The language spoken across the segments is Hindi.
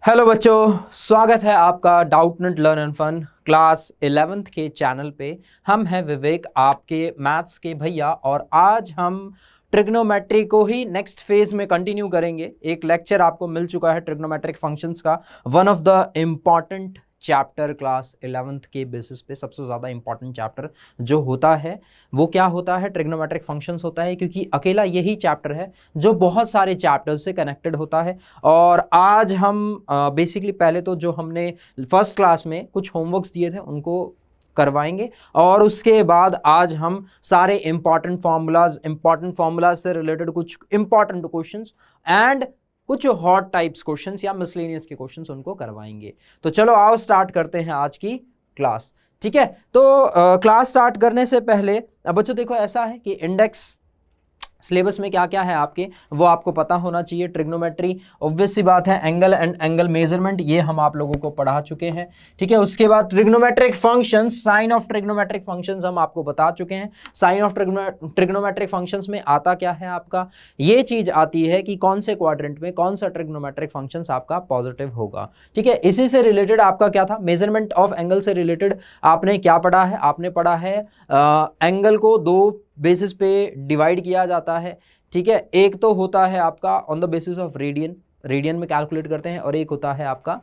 हेलो बच्चों, स्वागत है आपका Doubtnut learn and fun class 11th के चैनल पे। हम हैं विवेक, आपके मैथ्स के भैया, और आज हम ट्रिग्नोमेट्री को ही नेक्स्ट फेज में कंटिन्यू करेंगे। एक लेक्चर आपको मिल चुका है ट्रिग्नोमेट्रिक फंक्शंस का, one of the important chapter class 11th के बेसिस पे। सबसे ज़्यादा इंपॉर्टेंट चैप्टर जो होता है वो क्या होता है? ट्रिग्नोमेट्रिक फंक्शंस होता है, क्योंकि अकेला यही चैप्टर है जो बहुत सारे चैप्टर्स से कनेक्टेड होता है। और आज हम बेसिकली पहले तो जो हमने फर्स्ट क्लास में कुछ होमवर्क्स दिए थे उनको करवाएंगे, और उसके बाद आज हम सारे इंपॉर्टेंट फार्मूलाज से रिलेटेड कुछ इंपॉर्टेंट क्वेश्चंस एंड कुछ हॉट टाइप्स क्वेश्चंस या मिसलेनियस के क्वेश्चंस उनको करवाएंगे। तो चलो आओ स्टार्ट करते हैं आज की क्लास। ठीक है, तो क्लास स्टार्ट करने से पहले अब बच्चों देखो, ऐसा है कि इंडेक्स सिलेबस में क्या क्या है आपके, वो आपको पता होना चाहिए। ट्रिग्नोमेट्री ऑब्वियस सी बात है, एंगल एंड एंगल मेजरमेंट ये हम आप लोगों को पढ़ा चुके हैं। ठीक है, उसके बाद trigonometric functions, sine of trigonometric functions हम आपको बता चुके हैं। साइन ऑफ ट्रिग्नोमेट्रिक फंक्शंस में आता क्या है आपका, ये चीज आती है कि कौन से क्वाड्रेंट में कौन सा ट्रिग्नोमेट्रिक फंक्शंस आपका पॉजिटिव होगा। ठीक है, इसी से रिलेटेड आपका क्या था, मेजरमेंट ऑफ एंगल से रिलेटेड आपने क्या पढ़ा है? आपने पढ़ा है एंगल को दो बेसिस पे डिवाइड किया जाता है। ठीक है, एक तो होता है आपका on the basis of radian, radian में कैलकुलेट करते हैं, और एक होता है आपका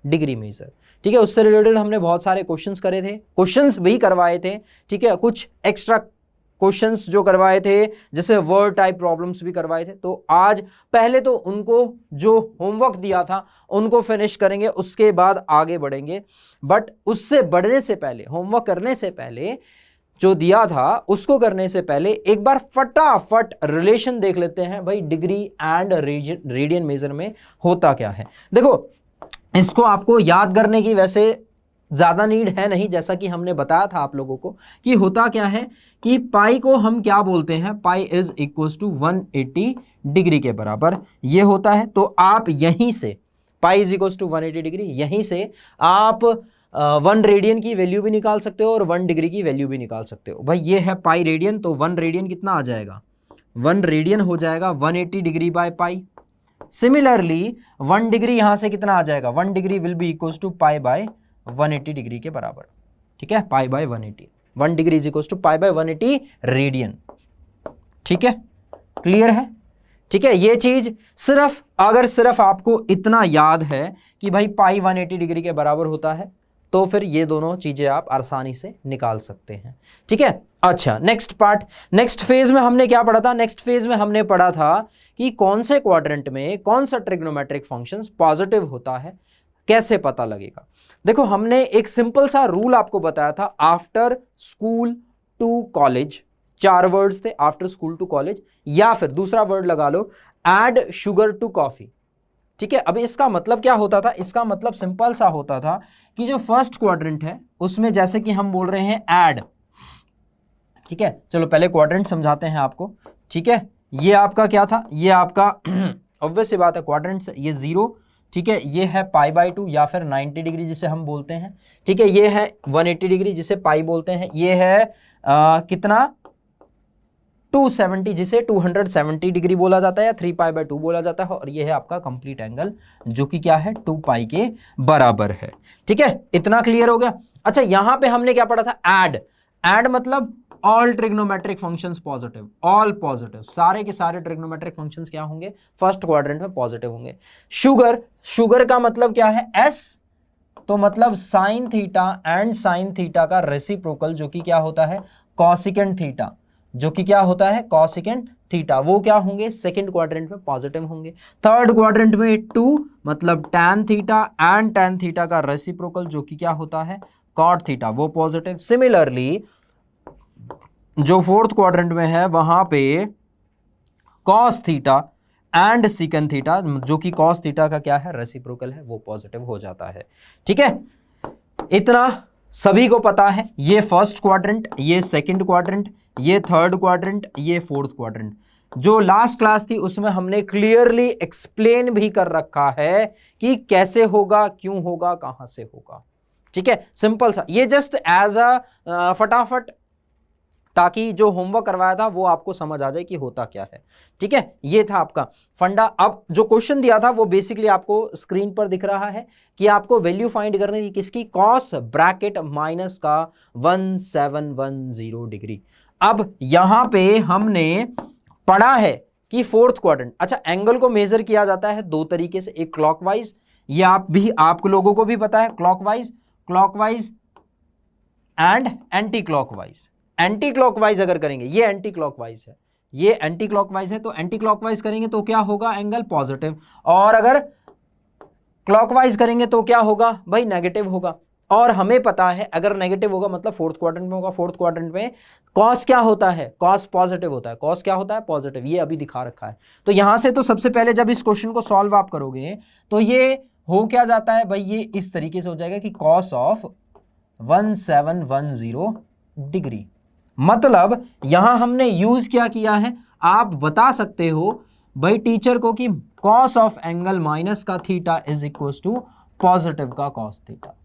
डिग्री मेजर। ठीक है, उससे रिलेटेड हमने बहुत सारे क्वेश्चंस करे थे, क्वेश्चंस भी करवाए थे। ठीक है, कुछ एक्स्ट्रा क्वेश्चंस जो करवाए थे, जैसे वर्ड टाइप प्रॉब्लम्स भी करवाए थे। तो आज पहले तो उनको जो होमवर्क दिया था उनको फिनिश करेंगे, उसके बाद आगे बढ़ेंगे। बट उससे बढ़ने से पहले, होमवर्क करने से पहले, जो दिया था उसको करने से पहले एक बार फटाफट रिलेशन देख लेते हैं भाई, डिग्री एंड रेडियन मेजर में होता क्या है। देखो, इसको आपको याद करने की वैसे ज्यादा नीड है नहीं, जैसा कि हमने बताया था आप लोगों को कि होता क्या है कि पाई को हम क्या बोलते हैं, pi is equal to 180 degree के बराबर ये होता है। तो आप यहीं से pi is equal to 180 degree, यहीं से आप 1 रेडियन की वैल्यू भी निकाल सकते हो और 1 डिग्री की वैल्यू भी निकाल सकते हो। भाई ये है पाई रेडियन, तो 1 रेडियन कितना आ जाएगा? 1 रेडियन हो जाएगा 180 degree by pi. Similarly 1 degree यहां से कितना आ जाएगा? 1 degree will be equal to pi by 180 degree के बराबर। ठीक है, pi by 180, 1 degree is equal to pi by 180 radian. ठीक है, क्लियर है? ठीक है, ये चीज सिर्फ अगर सिर्फ आपको इतना याद है कि भाई पाई 180 डिग्री के बराबर होता है, तो फिर ये दोनों चीजें आप आसानी से निकाल सकते हैं। ठीक है, अच्छा नेक्स्ट पार्ट, नेक्स्ट फेज में हमने क्या पढ़ा था? नेक्स्ट फेज में हमने पढ़ा था कि कौन से क्वाड्रेंट में कौन सा ट्रिग्नोमेट्रिक फंक्शंस पॉजिटिव होता है, कैसे पता लगेगा। देखो, हमने एक सिंपल सा रूल आपको बताया था, after school to college, 4 words थे, आफ्टर स्कूल टू कॉलेज, या फिर दूसरा वर्ड लगा लो, एड शुगर टू कॉफी। ठीक है, अब इसका मतलब क्या होता था? इसका मतलब सिंपल सा होता था कि जो फर्स्ट क्वाड्रेंट है उसमें जैसे कि हम बोल रहे हैं ऐड। ठीक है, चलो पहले क्वाड्रेंट समझाते हैं आपको। ठीक है, ये आपका क्या था? ये आपका ऑब्वियस सी बात है क्वाड्रेंट, ये 0। ठीक है, ये है पाई बाय 2 या फिर 90 डिग्री जिसे हम बोलते हैं। ठीक है, ये है 180 डिग्री जिसे पाई बोलते हैं। ये है कितना? 270 जिसे 270 डिग्री बोला जाता है या 3 पाई बाय 2 बोला जाता है। और ये है आपका कंप्लीट एंगल जो कि क्या है? 2 पाई के बराबर है। ठीक है, इतना क्लियर हो गया। अच्छा, यहां पे हमने क्या पढ़ा था? ऐड। ऐड मतलब all trigonometric functions positive, all positive, सारे के सारे ट्रिग्नोमेट्रिक फंक्शंस क्या होंगे? फर्स्ट क्वाड्रेंट में पॉजिटिव होंगे। शुगर, शुगर का मतलब क्या है? एस, तो मतलब sine theta and sine theta का रेसिप्रोकल जो कि क्या होता है? कॉसिकेंट थीटा, जो कि क्या होता है? कॉसिकेंट थीटा, वो क्या होंगे? सेकंड क्वाड्रेंट में पॉजिटिव होंगे। थर्ड क्वाड्रेंट में 2 मतलब tan theta and tan theta का रेसिप्रोकल जो कि क्या होता है? कॉट थीटा, वो पॉजिटिव। सिमिलरली जो फोर्थ क्वाड्रेंट में है वहां पे कॉस थीटा एंड सीकन थीटा जो कि कॉस थीटा का क्या है? रेसिप्रोकल है, वो पॉजिटिव हो जाता है। ठीक है, इतना सभी को पता है। ये फर्स्ट क्वाड्रेंट, ये सेकंड क्वाड्रेंट, ये थर्ड क्वाड्रेंट, ये फोर्थ क्वाड्रेंट। जो लास्ट क्लास थी उसमें हमने क्लियरली एक्सप्लेन भी कर रखा है कि कैसे होगा, क्यों होगा, कहां से होगा। ठीक है, सिंपल सा, ये जस्ट एज अ फटाफट ताकि जो होमवर्क करवाया था वो आपको समझ आ जाए कि होता क्या है। ठीक है, ये था आपका फंडा। अब जो क्वेश्चन दिया था वो बेसिकली आपको स्क्रीन पर दिख रहा है कि आपको वैल्यू फाइंड करनी थी किसकी, कॉस ब्रैकेट माइनस का 1710 डिग्री। अब यहां पे हमने पढ़ा है कि फोर्थ क्वाड्रेंट, अच्छा एंगल को मेजर किया जाता है दो तरीके से, एक क्लॉकवाइज, ये आप लोगों को भी पता है, clockwise and anti clockwise. Anti clockwise अगर करेंगे, ये एंटी क्लॉकवाइज है, ये एंटी क्लॉकवाइज है, तो एंटी क्लॉकवाइज करेंगे तो क्या होगा, एंगल पॉजिटिव, और अगर क्लॉकवाइज करेंगे तो क्या होगा भाई, नेगेटिव होगा। और हमें पता है अगर नेगेटिव होगा मतलब फोर्थ क्वाड्रेंट में होगा, फोर्थ क्वाड्रेंट में कॉस क्या होता है, कॉस पॉजिटिव होता है, कॉस क्या होता है, पॉजिटिव, ये अभी दिखा रखा है। तो यहां से तो सबसे पहले जब इस क्वेश्चन को सॉल्व आप करोगे तो ये हो क्या जाता है भाई, ये इस तरीके से हो जाएगा कि कॉस ऑफ 1710 डिग्री। मतलब यहां हमने यूज क्या किया है, आप बता सकते हो भाई टीचर को कि कॉस ऑफ एंगल माइनस का theta is equal to positive का कॉस थीटा।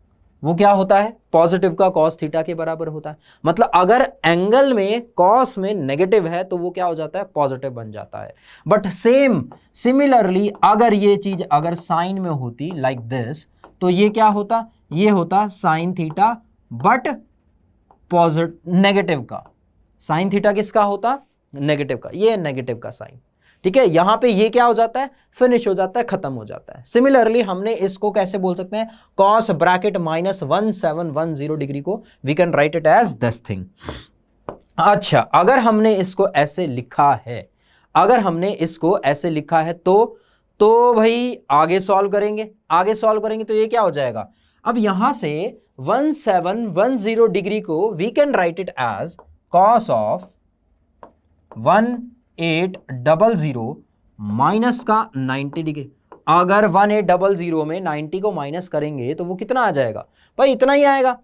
वो क्या होता है, पॉजिटिव का कॉस थीटा के बराबर होता है। मतलब अगर एंगल में कॉस में नेगेटिव है तो वो क्या हो जाता है, पॉजिटिव बन जाता है। बट सिमिलरली अगर ये चीज अगर साइन में होती लाइक दिस, तो ये क्या होता, ये होता sine theta but positive negative का। साइन थीटा किसका होता, नेगेटिव का, ये नेगेटिव का साइन। ठीक है, यहां पे ये क्या हो जाता है, फिनिश हो जाता है, खत्म हो जाता है। सिमिलरली हमने इसको कैसे बोल सकते हैं, कॉस ब्रैकेट माइनस 1710 डिग्री को we can write it as this thing. अच्छा, अगर हमने इसको ऐसे लिखा है, अगर हमने इसको ऐसे लिखा है तो भाई आगे सॉल्व करेंगे, आगे सॉल्व करेंगे तो ये क्या हो जाएगा, अब यहां से 1710 डिग्री को we can write it as cos of 1800 minus का 90 डिग्री। अगर 1800 में 90 को माइनस करेंगे तो वो कितना आ जाएगा भाई, इतना ही आएगा।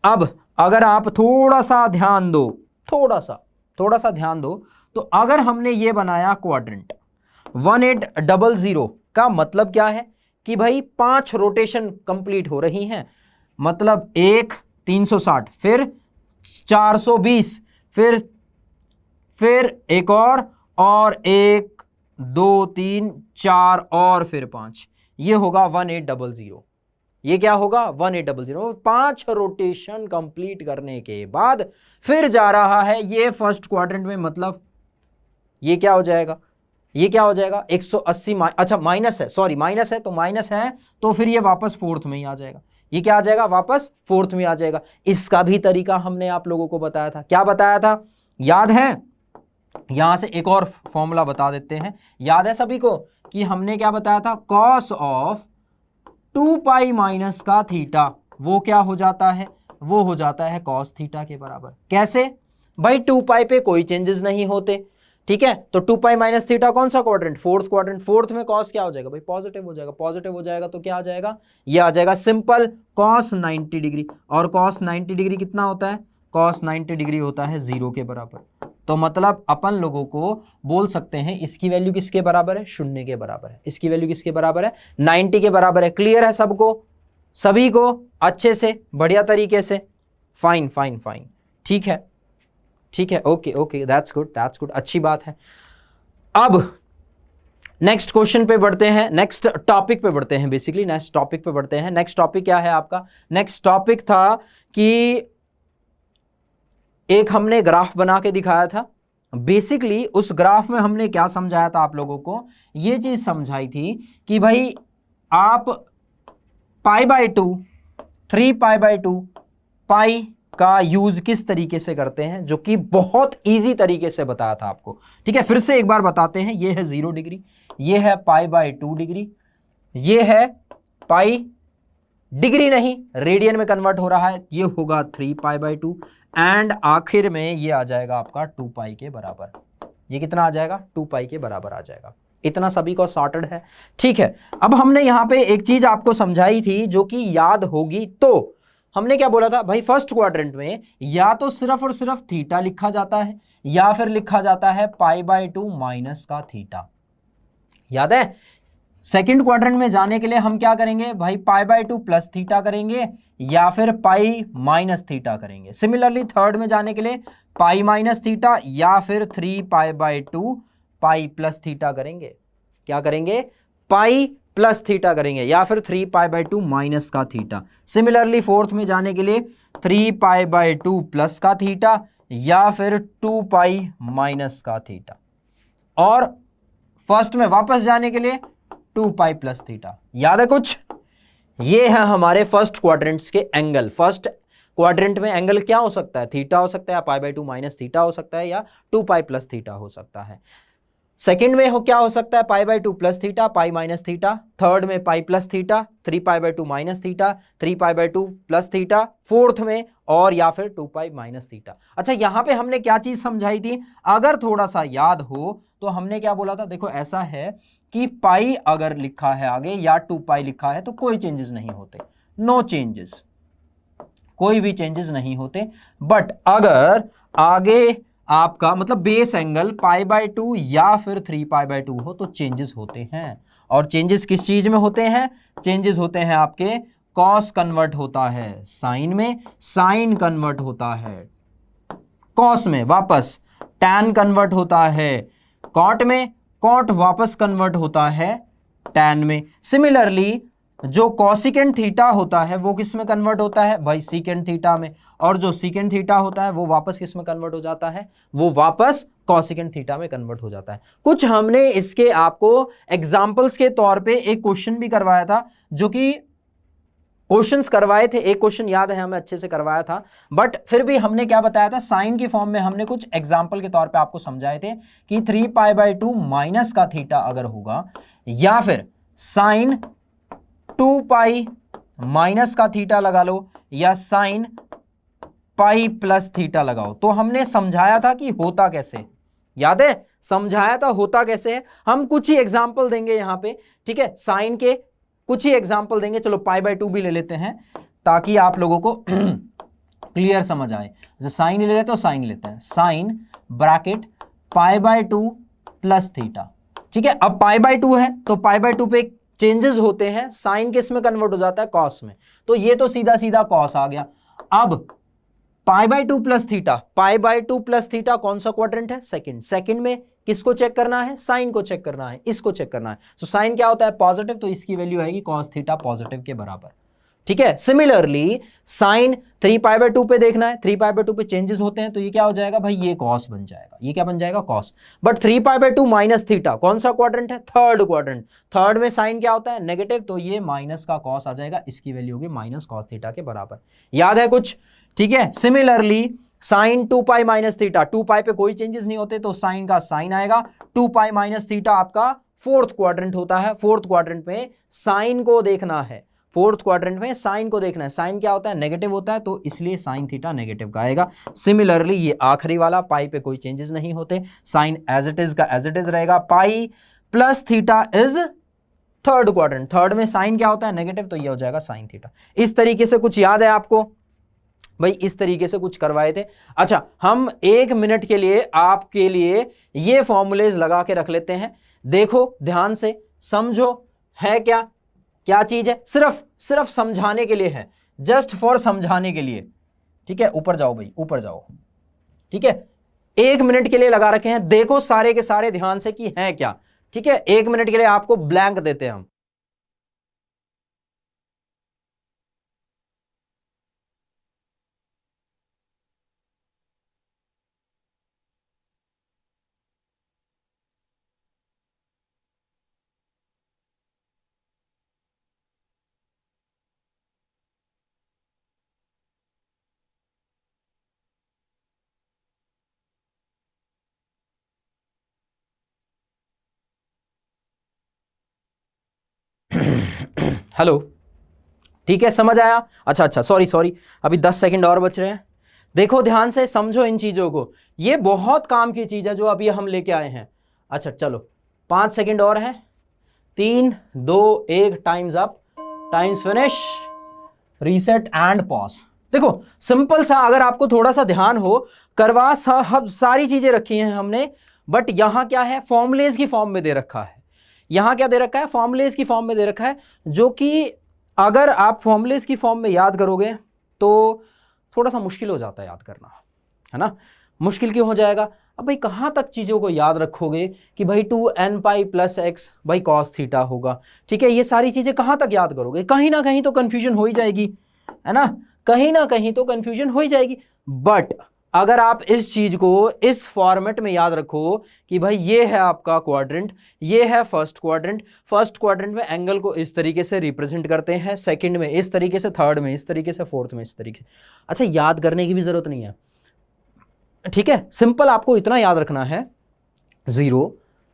अब अगर आप थोड़ा सा ध्यान दो, थोड़ा सा ध्यान दो, तो अगर हमने ये बनाया क्वाड्रेंट 1800 का मतलब क्या है कि भाई 5 रोटेशन कंप्लीट हो रही हैं, मतलब एक 360, फिर 420, फिर एक और 1 2 3 4 और फिर 5, ये होगा 1800। ये क्या होगा 1800। 5 रोटेशन कंप्लीट करने के बाद फिर जा रहा है ये फर्स्ट क्वाड्रेंट में, मतलब ये क्या हो जाएगा, ये क्या हो जाएगा 180 अच्छा माइनस है, सॉरी माइनस है, तो माइनस है तो फिर ये वापस फोर्थ में ही आ जाएगा, ये क्या आ जाएगा, वापस फोर्थ में आ जाएगा। इसका भी तरीका हमने आप लोगों को बताया था, क्या बताया था याद है, यहां से एक और फॉर्मूला बता देते हैं, याद है सभी को कि हमने क्या बताया था, कॉस ऑफ 2 पाई माइनस का थीटा, वो क्या हो जाता है, वो हो जाता है कॉस थीटा के बराबर। कैसे भाई, 2 पाई पे कोई चेंजेस नहीं होते, ठीक है, तो 2 पाई माइनस थीटा कौन सा क्वाड्रेंट, फोर्थ क्वाड्रेंट, फोर्थ में कॉस क्या हो जाएगा भाई, पॉजिटिव हो जाएगा, पॉजिटिव हो जाएगा तो क्या आ जाएगा, ये आ जाएगा सिंपल कॉस 90 डिग्री। और कॉस 90 डिग्री कितना होता है, कॉस 90 डिग्री होता है 0 के बराबर। तो मतलब अपन लोगों को बोल सकते हैं इसकी वैल्यू किसके बराबर है, 0 के बराबर है। इसकी वैल्यू किसके बराबर है, 90 के बराबर है। क्लियर है सबको, सभी को अच्छे से, बढ़िया तरीके से, फाइन फाइन फाइन, ठीक है ठीक है, okay okay, that's good that's good, अच्छी बात है। अब नेक्स्ट क्वेश्चन पे बढ़ते हैं, नेक्स्ट टॉपिक पे बढ़ते हैं, बेसिकली नेक्स्ट टॉपिक पे बढ़ते हैं। नेक्स्ट टॉपिक क्या है आपका, नेक्स्ट टॉपिक था कि एक हमने ग्राफ बना के दिखाया था। बेसिकली उस ग्राफ में हमने क्या समझाया था आप लोगों को, ये चीज समझाई थी कि भाई आप π/2 3π/2 पाई का यूज किस तरीके से करते हैं, जो कि बहुत इजी तरीके से बताया था आपको। ठीक है, फिर से एक बार बताते हैं, ये है 0 डिग्री, ये है π/2 डिग्री, ये है पाई डिग्री नहीं रेडियन में कन्वर्ट हो रहा है, ये होगा 3π/2 एंड आखिर में ये आ जाएगा आपका 2 पाई के बराबर। ये कितना आ जाएगा, 2 पाई के बराबर आ जाएगा। इतना सभी को सॉर्टेड है, ठीक है। अब हमने यहां पे एक चीज आपको समझाई थी जो कि याद होगी, तो हमने क्या बोला था भाई, फर्स्ट क्वाड्रेंट में या तो सिर्फ और सिर्फ थीटा लिखा जाता है या फिर लिखा जाता है π/2 माइनस का थीटा। याद है, सेकंड क्वाड्रेंट में जाने के लिए हम क्या करेंगे भाई, पाई बाय 2 प्लस थीटा करेंगे या फिर पाई माइनस थीटा करेंगे। सिमिलरली थर्ड में जाने के लिए पाई माइनस थीटा या फिर 3 pi by 2 pi plus theta करेंगे। क्या करेंगे, पाई प्लस थीटा करेंगे या फिर 3 पाई बाय 2 माइनस का थीटा। सिमिलरली फोर्थ में जाने के लिए 3 पाई बाय 2 प्लस का थीटा या फिर 2 पाई माइनस का थीटा। और फर्स्ट में वापस जाने के लिए 2 पाई प्लस थीटा। याद है कुछ? ये है हमारे फर्स्ट क्वाड्रेंट्स के एंगल। फर्स्ट क्वाड्रेंट में एंगल क्या हो सकता है, थीटा हो सकता है, पाई बाय 2 माइनस थीटा हो सकता है या 2 पाई प्लस थीटा हो सकता है। सेकंड में क्या हो सकता है, pi by 2 plus theta, pi minus theta. Third में pi plus theta, 3 pi by 2 minus theta, 3 pi by 2 plus theta. Fourth में और या फिर 2 पाई माइनस थीटा। अच्छा, यहां पे हमने क्या चीज समझाई थी, अगर थोड़ा सा याद हो तो हमने क्या बोला था, देखो ऐसा है कि पाई अगर लिखा है आगे या 2 पाई लिखा है तो कोई चेंजेस नहीं होते, नो चेंजेस, कोई भी चेंजेस नहीं होते। बट अगर आगे आपका मतलब बेस एंगल पाई बाय 2 या फिर 3 पाई बाय 2 हो तो चेंजेस होते हैं। और चेंजेस किस चीज में होते हैं, चेंजेस होते हैं आपके कॉस कन्वर्ट होता है साइन में, साइन कन्वर्ट होता है कॉस में, वापस टैन कन्वर्ट होता है कॉट में, कॉट वापस कन्वर्ट होता है टैन में। सिमिलरली जो कॉसिकेंट थीटा होता है वो किस में कन्वर्ट होता है भाई, सीकेंट थीटा में। और जो सीकेंट थीटा होता है वो वापस किस में कन्वर्ट हो जाता है, वो वापस कॉसिकेंट थीटा में कन्वर्ट हो जाता है। कुछ हमने इसके आपको एग्जांपल्स के तौर पे एक क्वेश्चन भी करवाया था, जो कि क्वेश्चंस करवाए थे, एक क्वेश्चन याद है हमें अच्छे से करवाया था, बट फिर भी हमने क्या बताया था, साइन की फॉर्म में हमने कुछ एग्जांपल के तौर पे आपको समझाए थे कि 3 पाई बाय 2 माइनस का थीटा अगर होगा या फिर साइन 2 पाई माइनस का थीटा लगा लो या साइन पाई प्लस थीटा लगाओ, तो हमने समझाया था कि होता कैसे, याद है समझाया था होता कैसे है। हम कुछ ही एग्जांपल देंगे यहां पे, ठीक है, साइन के कुछ ही एग्जांपल देंगे। चलो पाई बाय 2 भी ले लेते हैं ताकि आप लोगों को क्लियर समझ आए। जैसे साइन ले लेते हो, साइन लेते हैं, sine bracket pi by 2 plus theta, ठीक है। अब पाई बाय 2 है तो पाई बाय 2 पे चेंजेस होते हैं, साइन किस में कन्वर्ट हो जाता है, कॉस में, तो ये तो सीधा सीधा कॉस आ गया। अब पाई by 2 plus theta, pi by 2 plus theta कौन सा क्वाड्रेंट है, सेकंड। सेकंड में किसको चेक करना है, साइन को चेक करना है, इसको चेक करना है। तो साइन क्या होता है, पॉजिटिव, तो इसकी वैल्यू आएगी कॉस थीटा पॉजिटिव के बराबर, ठीक है। सिमिलरली साइन 3 पाई बाय 2 पे देखना है, 3 पाई बाय 2 पे चेंजेस होते हैं तो ये क्या हो जाएगा भाई, ये कॉस बन जाएगा, ये क्या बन जाएगा, cos. But 3 pi by 2 minus theta कौन सा क्वाड्रेंट है, थर्ड क्वाड्रेंट। थर्ड में साइन क्या होता है, नेगेटिव, तो ये माइनस का कॉस आ जाएगा, इसकी वैल्यू होगी माइनस कॉस थीटा के बराबर। याद है कुछ, ठीक है। सिमिलरली साइन 2 पाई माइनस थीटा, 2 पाई पे कोई चेंजेस नहीं होते तो साइन का साइन आएगा। 2 पाई माइनस थीटा आपका फोर्थ क्वाड्रेंट होता है, फोर्थ क्वाड्रेंट में साइन को देखना है, फोर्थ क्वाड्रेंट में साइन को देखना है। साइन क्या होता है, नेगेटिव होता है, तो इसलिए साइन थीटा नेगेटिव का आएगा। सिमिलरली ये आखिरी वाला पाई पे कोई चेंजेस नहीं होते, साइन एज इट इज का एज इट इज रहेगा। पाई plus theta is third quadrant, third में साइन क्या होता है, नेगेटिव, तो ये हो जाएगा साइन थीटा। इस तरीके से कुछ याद है आपको भाई, इस तरीके से कुछ करवाए थे। अच्छा, हम 1 मिनट के लिए आपके लिए ये फॉर्मूलेज लगा के रख लेते हैं, देखो ध्यान से समझो, है क्या क्या चीज है, सिर्फ समझाने के लिए है, जस्ट फॉर समझाने के लिए, ठीक है। ऊपर जाओ भाई, ऊपर जाओ, ठीक है। 1 मिनट के लिए लगा रखे हैं, देखो सारे के सारे ध्यान से कि है क्या, ठीक है। 1 मिनट के लिए आपको ब्लैंक देते हैं हम। हेलो, ठीक है, समझ आया। अच्छा, सॉरी, अभी 10 सेकंड और बच रहे हैं। देखो ध्यान से समझो इन चीजों को, ये बहुत काम की चीज है जो अभी हम लेके आए हैं। अच्छा चलो 5 सेकंड और हैं, 3 2 1, times up, times finish, reset and pause. देखो सिंपल सा, अगर आपको थोड़ा सा ध्यान हो, करवा सारी चीजें रखी हैं हमने, बट यहां क्या है, फॉर्मुलेज की फॉर्म में दे रखा है यहाँ क्या दे रखा है, फॉर्मूलेज की फॉर्म में दे रखा है, जो कि अगर आप फॉर्मूलेज की फॉर्म में याद करोगे तो थोड़ा सा मुश्किल हो जाता है याद करना, है ना। मुश्किल क्यों हो जाएगा, अब भाई कहाँ तक चीज़ों को याद रखोगे कि भाई 2n पाई प्लस एक्स भाई कॉस थीटा होगा, ठीक है। ये सारी चीज़ें कहाँ तक याद करोगे, कहीं ना कहीं तो कन्फ्यूजन हो ही जाएगी, है ना, कहीं ना कहीं तो कन्फ्यूजन हो ही जाएगी। बट अगर आप इस चीज को इस फॉर्मेट में याद रखो कि भाई ये है आपका क्वाड्रेंट, ये है फर्स्ट क्वाड्रेंट, फर्स्ट क्वाड्रेंट में एंगल को इस तरीके से रिप्रेजेंट करते हैं, सेकंड में इस तरीके से, थर्ड में इस तरीके से, फोर्थ में इस तरीके से। अच्छा, याद करने की भी जरूरत नहीं है, ठीक है, सिंपल आपको इतना याद रखना है 0,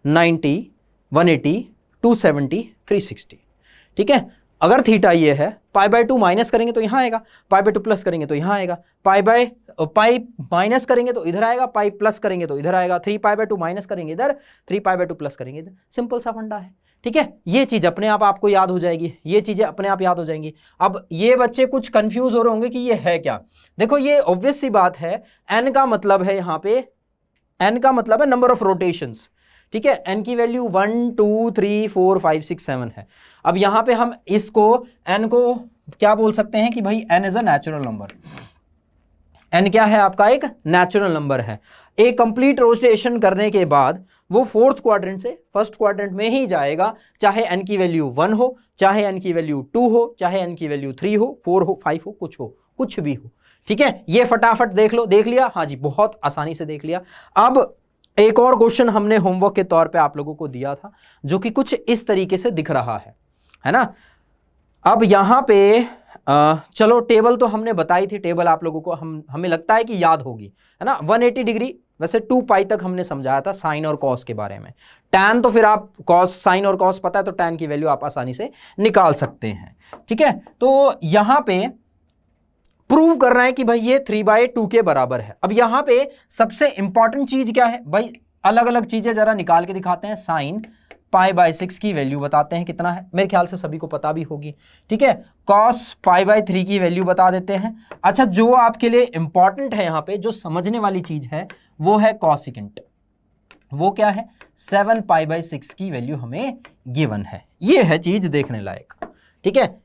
90, 180, 270, 360, ठीक है। अगर थीटा ये है, पाई बाय 2 माइनस करेंगे तो यहां आएगा, पाई बाय 2 प्लस करेंगे तो यहां आएगा, पाई माइनस करेंगे तो इधर आएगा, पाई प्लस करेंगे तो इधर आएगा, 3 पाई बाय 2 माइनस करेंगे इधर, 3 पाई बाय 2 प्लस करेंगे इधर। सिंपल सा फंडा है, ठीक है। ये चीज अपने आप आपको याद हो जाएगी, ये चीजें अपने आप याद हो जाएंगी। अब ये बच्चे कुछ कंफ्यूज हो रहे होंगे कि ये है क्या। देखो ये ऑब्वियस सी बात है, एन का मतलब है यहाँ पे, एन का मतलब है नंबर ऑफ रोटेशंस, ठीक है। एन की वैल्यू 1 2 3 4 5 6 7 है। अब यहां पे हम इसको एन को क्या बोल सकते हैं कि भाई n is a natural number. N क्या है आपका, एक नेचुरल नंबर है। एक कंप्लीट रोटेशन करने के बाद वो फोर्थ क्वाड्रेंट से फर्स्ट क्वाड्रेंट में ही जाएगा, चाहे एन की वैल्यू 1 हो, चाहे एन की वैल्यू 2 हो, चाहे एन की वैल्यू 3 हो, 4 हो, 5 हो, कुछ भी हो, ठीक है। ये फटाफट देख लो, देख लिया, हाँ जी, बहुत आसानी से देख लिया। अब एक और क्वेश्चन हमने होमवर्क के तौर पे आप लोगों को दिया था, जो कि कुछ इस तरीके से दिख रहा है ना। अब यहां पे चलो टेबल तो हमने बताई थी, टेबल आप लोगों को हमें लगता है कि याद होगी, है ना। 180 डिग्री, वैसे 2 पाई तक हमने समझाया था साइन और कॉस के बारे में। टैन तो फिर आप कॉस, साइन और कॉस पता है तो टैन की वैल्यू आप आसानी से निकाल सकते हैं, ठीक है। तो यहां पे प्रूव कर रहे हैं कि भाई ये 3/2 के बराबर है। अब यहां पे सबसे इंपॉर्टेंट चीज क्या है भाई, अलग अलग चीजें जरा निकाल के दिखाते हैं। साइन π/6 की वैल्यू बताते हैं कितना है, मेरे ख्याल से सभी को पता भी होगी, ठीक है। cos π/3 की वैल्यू बता देते हैं। अच्छा, जो आपके लिए इंपॉर्टेंट है यहां पे, जो समझने वाली चीज है, वो है कॉसिकेंट। वो क्या है, 7 π/6 की वैल्यू हमें गिवन है। ये है चीज देखने लायक, ठीक है,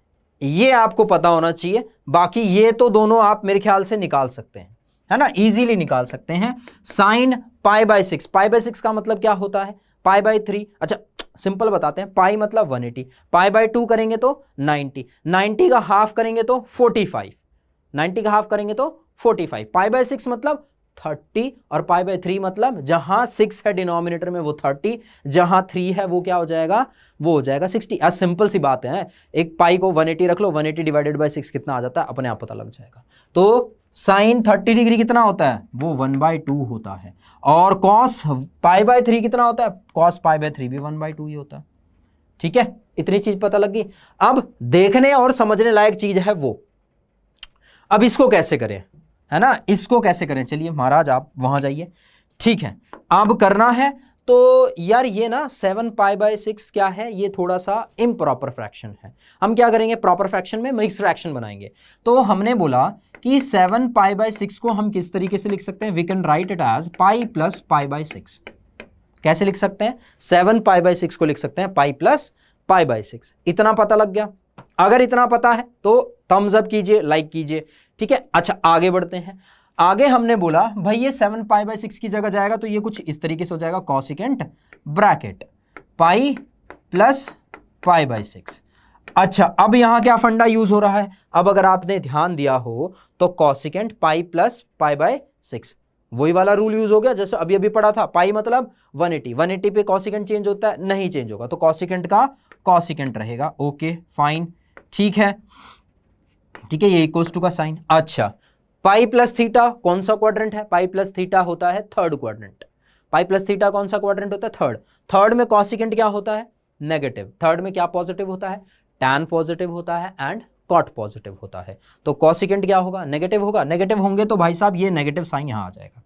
ये आपको पता होना चाहिए। बाकी ये तो दोनों आप मेरे ख्याल से निकाल सकते हैं, है ना, इजीली निकाल सकते हैं। साइन π/6, π/6 का मतलब क्या होता है, π/3। अच्छा सिंपल बताते हैं, पाई मतलब 180, π/2 करेंगे तो 90, 90 का हाफ करेंगे तो 45, 90 का हाफ करेंगे तो 45, π/6 मतलब 30, और π/3 मतलब जहां 6 है डिनोमिनेटर में वो 30, जहां 3 है वो क्या हो जाएगा, वो हो जाएगा 60। आज सिंपल सी बात है, एक पाई को 180 रख लो, 180 डिवाइडेड बाय 6 कितना आ जाता है, अपने आप पता लग जाएगा। तो साइन 30 डिग्री कितना होता है, वो 1/2 होता है। और कॉस π/3 कितना होता है, कॉस π/3 भी 1/2 ही होता है, ठीक है। इतनी चीज पता लग गई। अब देखने और समझने लायक चीज है वो, अब इसको कैसे करें, है ना, इसको कैसे करें। चलिए महाराज आप वहां जाइए, ठीक है। अब करना है तो यार ये ना 7 π/6 क्या है, ये थोड़ा सा इम्प्रॉपर फ्रैक्शन है। हम क्या करेंगे, प्रॉपर फ्रैक्शन में मिक्स फ्रैक्शन बनाएंगे। तो हमने बोला कि 7 π/6 को हम किस तरीके से लिख सकते हैं, we can write it as pi plus π/6। कैसे लिख सकते हैं, 7 π/6 को लिख सकते हैं पाई प्लस π/6। इतना पता लग गया। अगर इतना पता है तो थम्स अप कीजिए, लाइक कीजिए, ठीक है। अच्छा आगे बढ़ते हैं। आगे हमने बोला भाई ये 7 π/6 की जगह जाएगा तो ये कुछ इस तरीके से हो जाएगा, कॉसिकेंट ब्रैकेट पाई प्लस π/6। अच्छा अब यहां क्या फंडा यूज हो रहा है, अब अगर आपने ध्यान दिया हो तो कॉसिकेंट पाई प्लस π/6 वही वाला रूल यूज हो गया जैसे अभी अभी पढ़ा था। पाई मतलब 180, 180 पे कॉसिकेंट चेंज होता है, नहीं चेंज होगा, तो कॉसिकेंट का कॉसिकेंट रहेगा। ओके फाइन, ठीक है, ठीक है, ये इक्वल्स टू का साइन। अच्छा पाई प्लस थीटा कौन सा क्वाड्रेंट है, पाई प्लस थीटा होता है थर्ड क्वाड्रेंट। पाई प्लस थीटा कौन सा क्वाड्रेंट होता है, थर्ड। थर्ड में कॉसिकेंट क्या होता है, नेगेटिव। थर्ड में क्या पॉजिटिव होता है, टैन पॉजिटिव होता है एंड कॉट पॉजिटिव होता है। तो कॉसिकेंट क्या होगा, नेगेटिव होगा। नेगेटिव होंगे तो भाई साहब ये नेगेटिव साइन यहां आ जाएगा,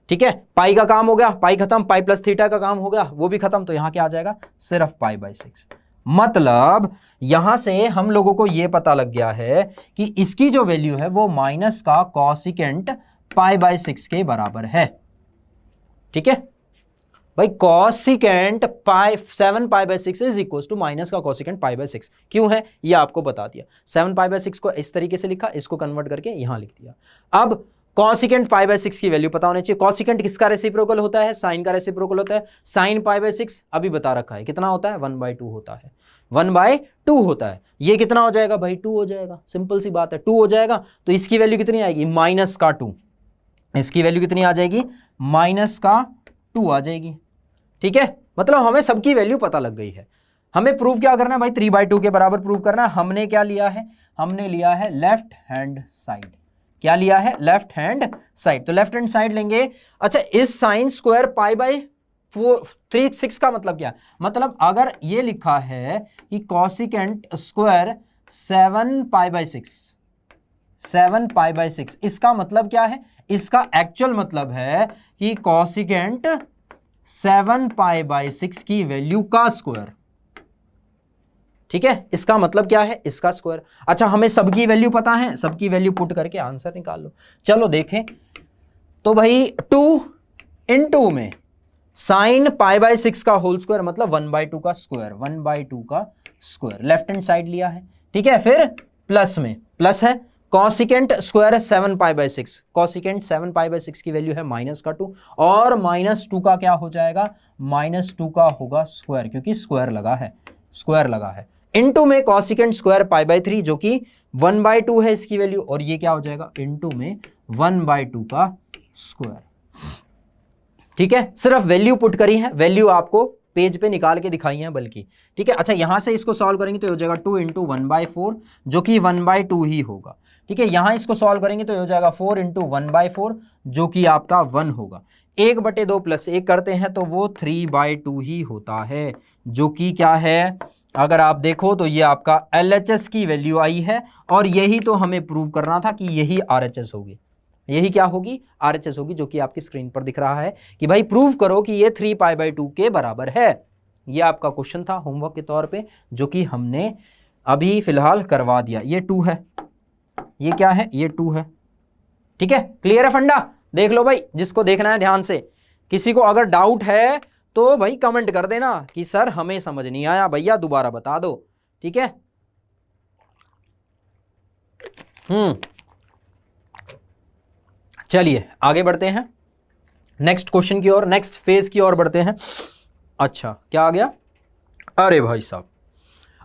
ठीक है। पाई का काम हो गया, पाई खत्म, पाई प्लस थीटा का काम हो गया, वो भी खत्म, तो यहां क्या आ जाएगा, सिर्फ π/6। मतलब यहां से हम लोगों को यह पता लग गया है कि इसकी जो वैल्यू है वो माइनस का कॉसिकेंट π/6 के बराबर है, ठीक है। भाई कॉसिकेंट पाई 7 पाई/6 इज इक्वल टू माइनस का कॉसिकेंट पाई/6 क्यों है ये आपको बता दिया। 7 पाई/6 को इस तरीके से लिखा, इसको कन्वर्ट करके यहां लिख दिया। अब कॉसिकेंट पाई/6 की वैल्यू पता होनी चाहिए। कॉसिकेंट किसका रेसिप्रोकल होता है? साइन का रेसिप्रोकल होता है। साइन पाई/6 अभी बता रखा है कितना होता है? 1/2 होता है। 1/2 होता है। ये कितना हो जाएगा भाई? 2 हो जाएगा। सिंपल सी बात है, 2 हो जाएगा। तो इसकी वैल्यू कितनी आएगी? माइनस का 2। इसकी वैल्यू कितनी आ जाएगी? माइनस का 2 आ जाएगी। ठीक है, मतलब हमें सबकी वैल्यू पता लग गई है। हमें प्रूव क्या करना है भाई? 3/2 के बराबर प्रूव करना है। हमने क्या लिया है? हमने लिया है लेफ्ट हैंड साइड। क्या लिया है? Left hand side. तो लेफ्ट हैंड साइड लेंगे। अच्छा, इस साइन स्क्वायर पाई/3/6 का मतलब क्या? मतलब अगर ये लिखा है कि कॉसिकेंट स्क्वायर 7 पाई/6, इसका मतलब क्या है? इसका एक्चुअल मतलब है कि कॉसिकेंट 7 पाई/6 की वैल्यू का स्क्वायर। ठीक है, इसका मतलब क्या है? इसका स्क्वायर। अच्छा, हमें सबकी वैल्यू पता है, सबकी वैल्यू पुट करके आंसर निकाल लो। चलो देखें तो भाई 2 इन 2 में साइन पाई/6 का होल स्क्वायर मतलब 1/2 का स्क्वायर। 1/2 का स्क्वायर लेफ्ट हैंड साइड लिया है। ठीक है, फिर प्लस में प्लस है कॉसिकेंट स्क्वायर 7 पाई/6। कॉसिकेंट 7 पाई/6 की वैल्यू है माइनस का 2 और -2 का क्या हो जाएगा? -2 का होगा स्क्वायर, क्योंकि स्क्वायर लगा है, स्क्वायर लगा है। इनटू में कॉसिकेंट स्क्वायर पाई/3 जो कि 1/2 है इसकी वैल्यू, और ये क्या हो जाएगा? इनटू में 1/2 का स्क्वायर। ठीक है, सिर्फ वैल्यू पुट करी है, वैल्यू आपको पेज पे निकाल के दिखाई है बल्कि। ठीक है, अच्छा यहां से इसको सॉल्व करेंगे तो हो जाएगा 2 × 1/4 जो कि 1/2 ही होगा। ठीक है, यहां इसको सॉल्व करेंगे तो हो जाएगा 4 × 1/4 जो कि आपका 1 होगा। 1/2 + 1 करते हैं तो वो 3/2 ही होता है, जो कि क्या है? अगर आप देखो तो ये आपका LHS की वैल्यू आई है, और यही तो हमें प्रूव करना था कि यही RHS होगी। यही क्या होगी? RHS होगी, जो कि आपकी स्क्रीन पर दिख रहा है कि भाई प्रूव करो कि ये 3π/2 के बराबर है। ये आपका क्वेश्चन था होमवर्क के तौर पे, जो कि हमने अभी फिलहाल करवा दिया। ये 2 है, ये क्या है? ये 2 है। ठीक है, क्लियर है फंडा? देख लो भाई, जिसको देखना है ध्यान से। किसी को अगर डाउट है तो भाई कमेंट कर देना कि सर हमें समझ नहीं आया, भैया दोबारा बता दो। ठीक है, चलिए आगे बढ़ते हैं नेक्स्ट क्वेश्चन की ओर, नेक्स्ट फेज की ओर बढ़ते हैं। अच्छा, क्या आ गया? अरे भाई साहब,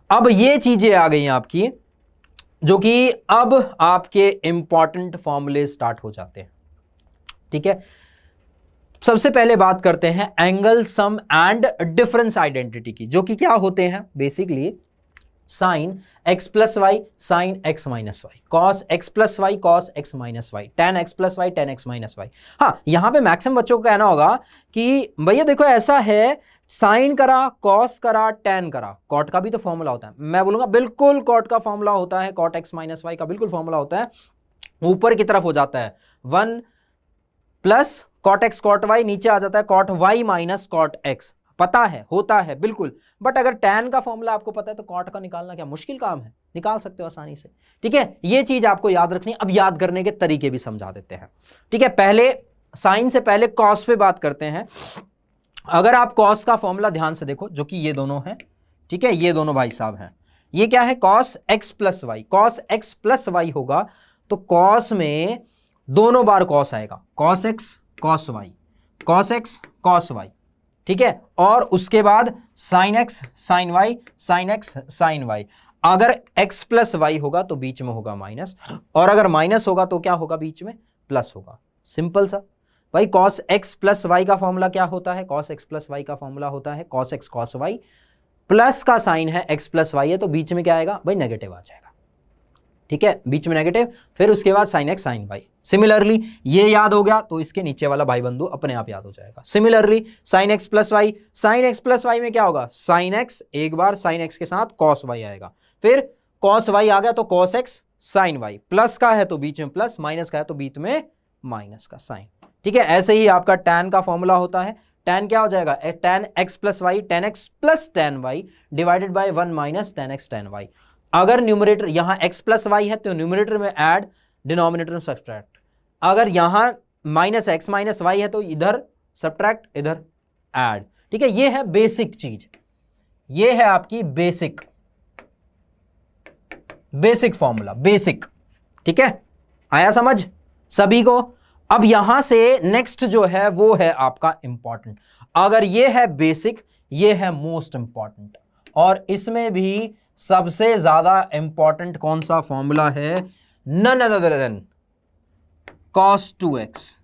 अब ये चीजें आ गई आपकी, जो कि अब आपके इंपॉर्टेंट फॉर्मूले स्टार्ट हो जाते हैं। ठीक है, सबसे पहले बात करते हैं angle sum and difference identity की, जो कि क्या होते हैं basically? Sine x + y sine x - y, cos x + y cos x - y, tan x + y tan x - y। हाँ, यहां पे मैक्सिमम बच्चों को कहना होगा कि भैया देखो ऐसा है, साइन करा, कॉस करा, tan करा, कॉट का भी तो फॉर्मूला होता है। मैं बोलूंगा बिल्कुल कॉट का फॉर्मूला होता है, कॉट x - y का बिल्कुल फॉर्मूला होता है। ऊपर की तरफ हो जाता है 1 + cot x cot y, नीचे आ जाता है cot y - cot x। पता है, होता है बिल्कुल। बट अगर tan का फॉर्मूला आपको पता है तो cot का निकालना क्या मुश्किल काम है? निकाल सकते हो आसानी से। ठीक है, ये चीज आपको याद रखनी। अब याद करने के तरीके भी समझा देते हैं। ठीक है, पहले साइन से पहले cos पे बात करते हैं। अगर आप cos का फॉर्मूला ध्यान से देखो, जो कि ये दोनों है। ठीक है, ये दोनों भाई साहब हैं। ये क्या है? cos x + y, cos x + y होगा तो cos में दोनों बार cos आएगा, cos x cos y, cos x cos y। ठीक है, और उसके बाद sin x sin y, sin x sin y। अगर x + y होगा तो बीच में होगा माइनस, और अगर माइनस होगा तो क्या होगा? बीच में प्लस होगा। सिंपल सा भाई। cos x + y का फॉर्मूला क्या होता है? cos x + y का फॉर्मूला होता है cos x cos y, plus का साइन है x + y है तो बीच में क्या आएगा भाई? नेगेटिव आ जाएगा। ठीक है, बीच में नेगेटिव, फिर उसके बाद sin x sin y। Similarly ये याद हो गया तो इसके नीचे वाला भाई बंधु अपने आप याद हो जाएगा। Similarly sin x + y, sin x + y में क्या होगा? sin x, एक बार sin x के साथ cos y आएगा, फिर cos y आ गया तो cos x sin y। Plus का है तो बीच में प्लस, माइनस का है तो बीच में माइनस का साइन। ठीक है, ऐसे ही आपका tan का फॉर्मूला होता है। tan क्या हो जाएगा? tan x + y, tan x + tan y divided by 1 - tan x tan y। अगर न्यूमरेटर यहां x + y है तो न्यूमरेटर में ऐड, डिनोमिनेटर में सब्ट्रैक्ट। अगर यहां -x - y है तो इधर सब्ट्रैक्ट, इधर ऐड। ठीक है, ये है बेसिक चीज, ये है आपकी बेसिक फॉर्मूला, बेसिक। ठीक है, आया समझ सभी को। अब यहां से नेक्स्ट जो है वो है आपका इंपॉर्टेंट। अगर ये है बेसिक, ये है मोस्ट इंपॉर्टेंट, और इसमें भी सबसे ज्यादा इंपॉर्टेंट कौन सा फॉर्मूला है? None other than cos 2x।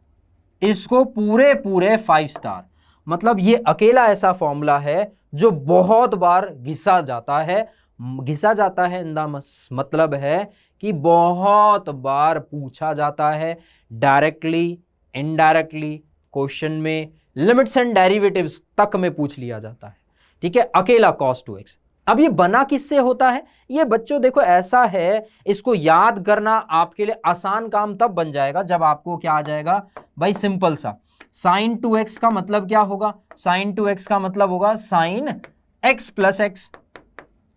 इसको पूरे 5 स्टार, मतलब ये अकेला ऐसा फॉर्मूला है जो बहुत बार घिसा जाता है इन द मतलब है कि बहुत बार पूछा जाता है, डायरेक्टली इनडायरेक्टली, क्वेश्चन में लिमिट्स एंड डेरिवेटिव्स तक में पूछ लिया जाता है। ठीक है, अकेला cos 2x। अब ये बना किससे होता है? ये बच्चों देखो ऐसा है, इसको याद करना आपके लिए आसान काम तब बन जाएगा जब आपको क्या आ जाएगा भाई, सिंपल सा sin 2x का मतलब क्या होगा? sin 2x का मतलब होगा sin x प्लस एक्स।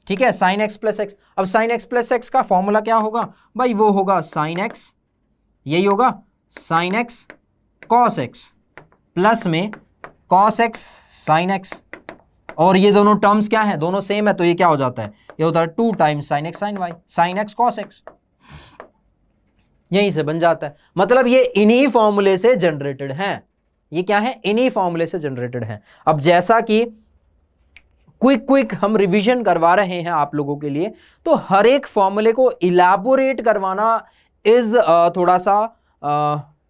ठीक है, sin x प्लस एक्स। अब sin x प्लस एक्स का फॉर्मूला क्या होगा भाई? वो होगा sin x, यही होगा sin x cos x plus में cos x sin x, और ये दोनों टर्म्स क्या है? दोनों सेम है, तो ये क्या हो जाता है? ये होता है 2 times sin x sin y, sin x cos x, यहीं से बन जाता है। मतलब ये इन्हीं फॉर्मूले से जनरेटेड है। ये क्या है? इन्हीं फॉर्मूले से जनरेटेड है। अब जैसा कि क्विक हम रिवीजन करवा रहे हैं आप लोगों के लिए, तो हर एक फॉर्मूले को इलैबोरेट करवाना इज थोड़ा सा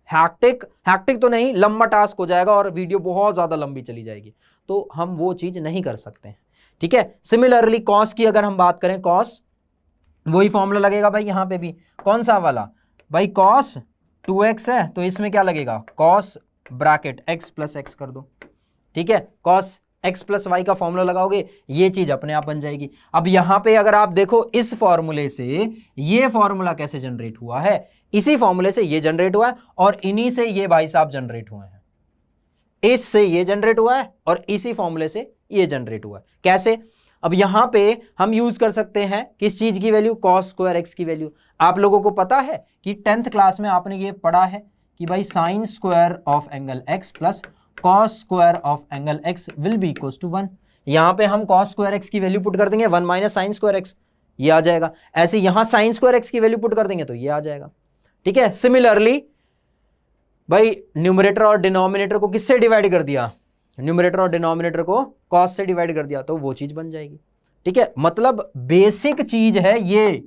हैक्टिक तो नहीं, लंबा टास्क हो जाएगा और वीडियो बहुत ज्यादा लंबी चली जाएगी, तो हम वो चीज नहीं कर सकते हैं। ठीक है, सिमिलरली कॉस की अगर हम बात करें, कॉस वही फॉर्मूला लगेगा भाई यहां पे भी। कौन सा वाला भाई? कॉस 2x है तो इसमें क्या लगेगा? Cos bracket x plus x कर दो। ठीक है, कॉस x प्लस वाई का फॉर्मूला लगाओगे, ये चीज अपने आप बन जाएगी। अब यहां पे अगर आप देखो, इस फॉर्मूले से ये फॉर्मूला कैसे जनरेट हुआ है? इसी फॉर्मूले से ये जनरेट हुआ है, और इन्हीं से ये भाई साहब जनरेट हुए हैं। इससे ये जनरेट हुआ है और इसी फॉर्मूले से ये जनरेट हुआ है। कैसे? अब यहां पे हम यूज कर सकते हैं किस चीज की वैल्यू? cos स्क्वायर x की वैल्यू। आप लोगों को पता है कि 10th क्लास में आपने ये पढ़ा है कि भाई sin square of angle x plus cos square of angle x will be equals to 1। यहां पे हम cos स्क्वायर x की वैल्यू पुट कर देंगे, 1 माइनस साइन स्क्वायर x, ये आ जाएगा। ऐसे यहां sin स्क्वायर x की वैल्यू पुट कर देंगे तो ये आ जाएगा। ठीक है, सिमिलरली भाई न्यूमरेटर और डिनोमिनेटर को किससे डिवाइड कर दिया? न्यूमरेटर और डिनोमिनेटर को cos से डिवाइड कर दिया, तो वो चीज बन जाएगी। ठीक है, मतलब बेसिक चीज है ये,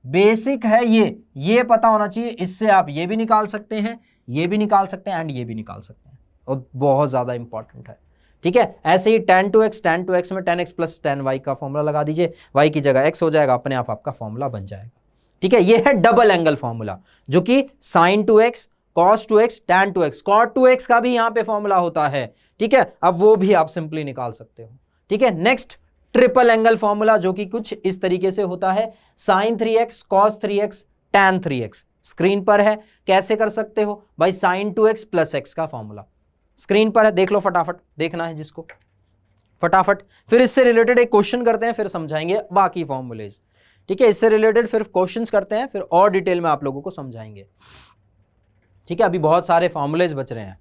बेसिक है ये पता होना चाहिए। इससे आप ये भी निकाल सकते हैं, ये भी निकाल सकते हैं, एंड ये भी निकाल सकते हैं, और बहुत ज्यादा इंपॉर्टेंट है। ठीक है, ऐसे ही tan 2x में tan x plus tan y का फॉर्मूला लगा दीजिए, y की जगह x हो जाएगा, अपने आप आपका फॉर्मूला बन जाएगा। ठीक है, ये है डबल एंगल फॉर्मूला, जो कि sin 2x cos 2x tan 2x, cot 2x का भी यहां पे फॉर्मूला होता है। ठीक है, अब वो भी आप सिंपली निकाल सकते हो। ठीक है, नेक्स्ट ट्रिपल एंगल फॉर्मूला, जो कि कुछ इस तरीके से होता है, sin 3x cos 3x tan 3x। Screen पर है, कैसे कर सकते हो भाई? sin 2x प्लस x का फॉर्मूला स्क्रीन पर है, देख लो फटाफट, देखना है जिसको फटाफट। फिर इससे रिलेटेड एक क्वेश्चन करते हैं, फिर समझाएंगे बाकी फॉर्मूलेज। ठीक है, इससे रिलेटेड फिर क्वेश्चंस करते हैं, फिर और डिटेल में आप लोगों को समझाएंगे। ठीक है, अभी बहुत सारे फॉर्मूलेज बच रहे हैं।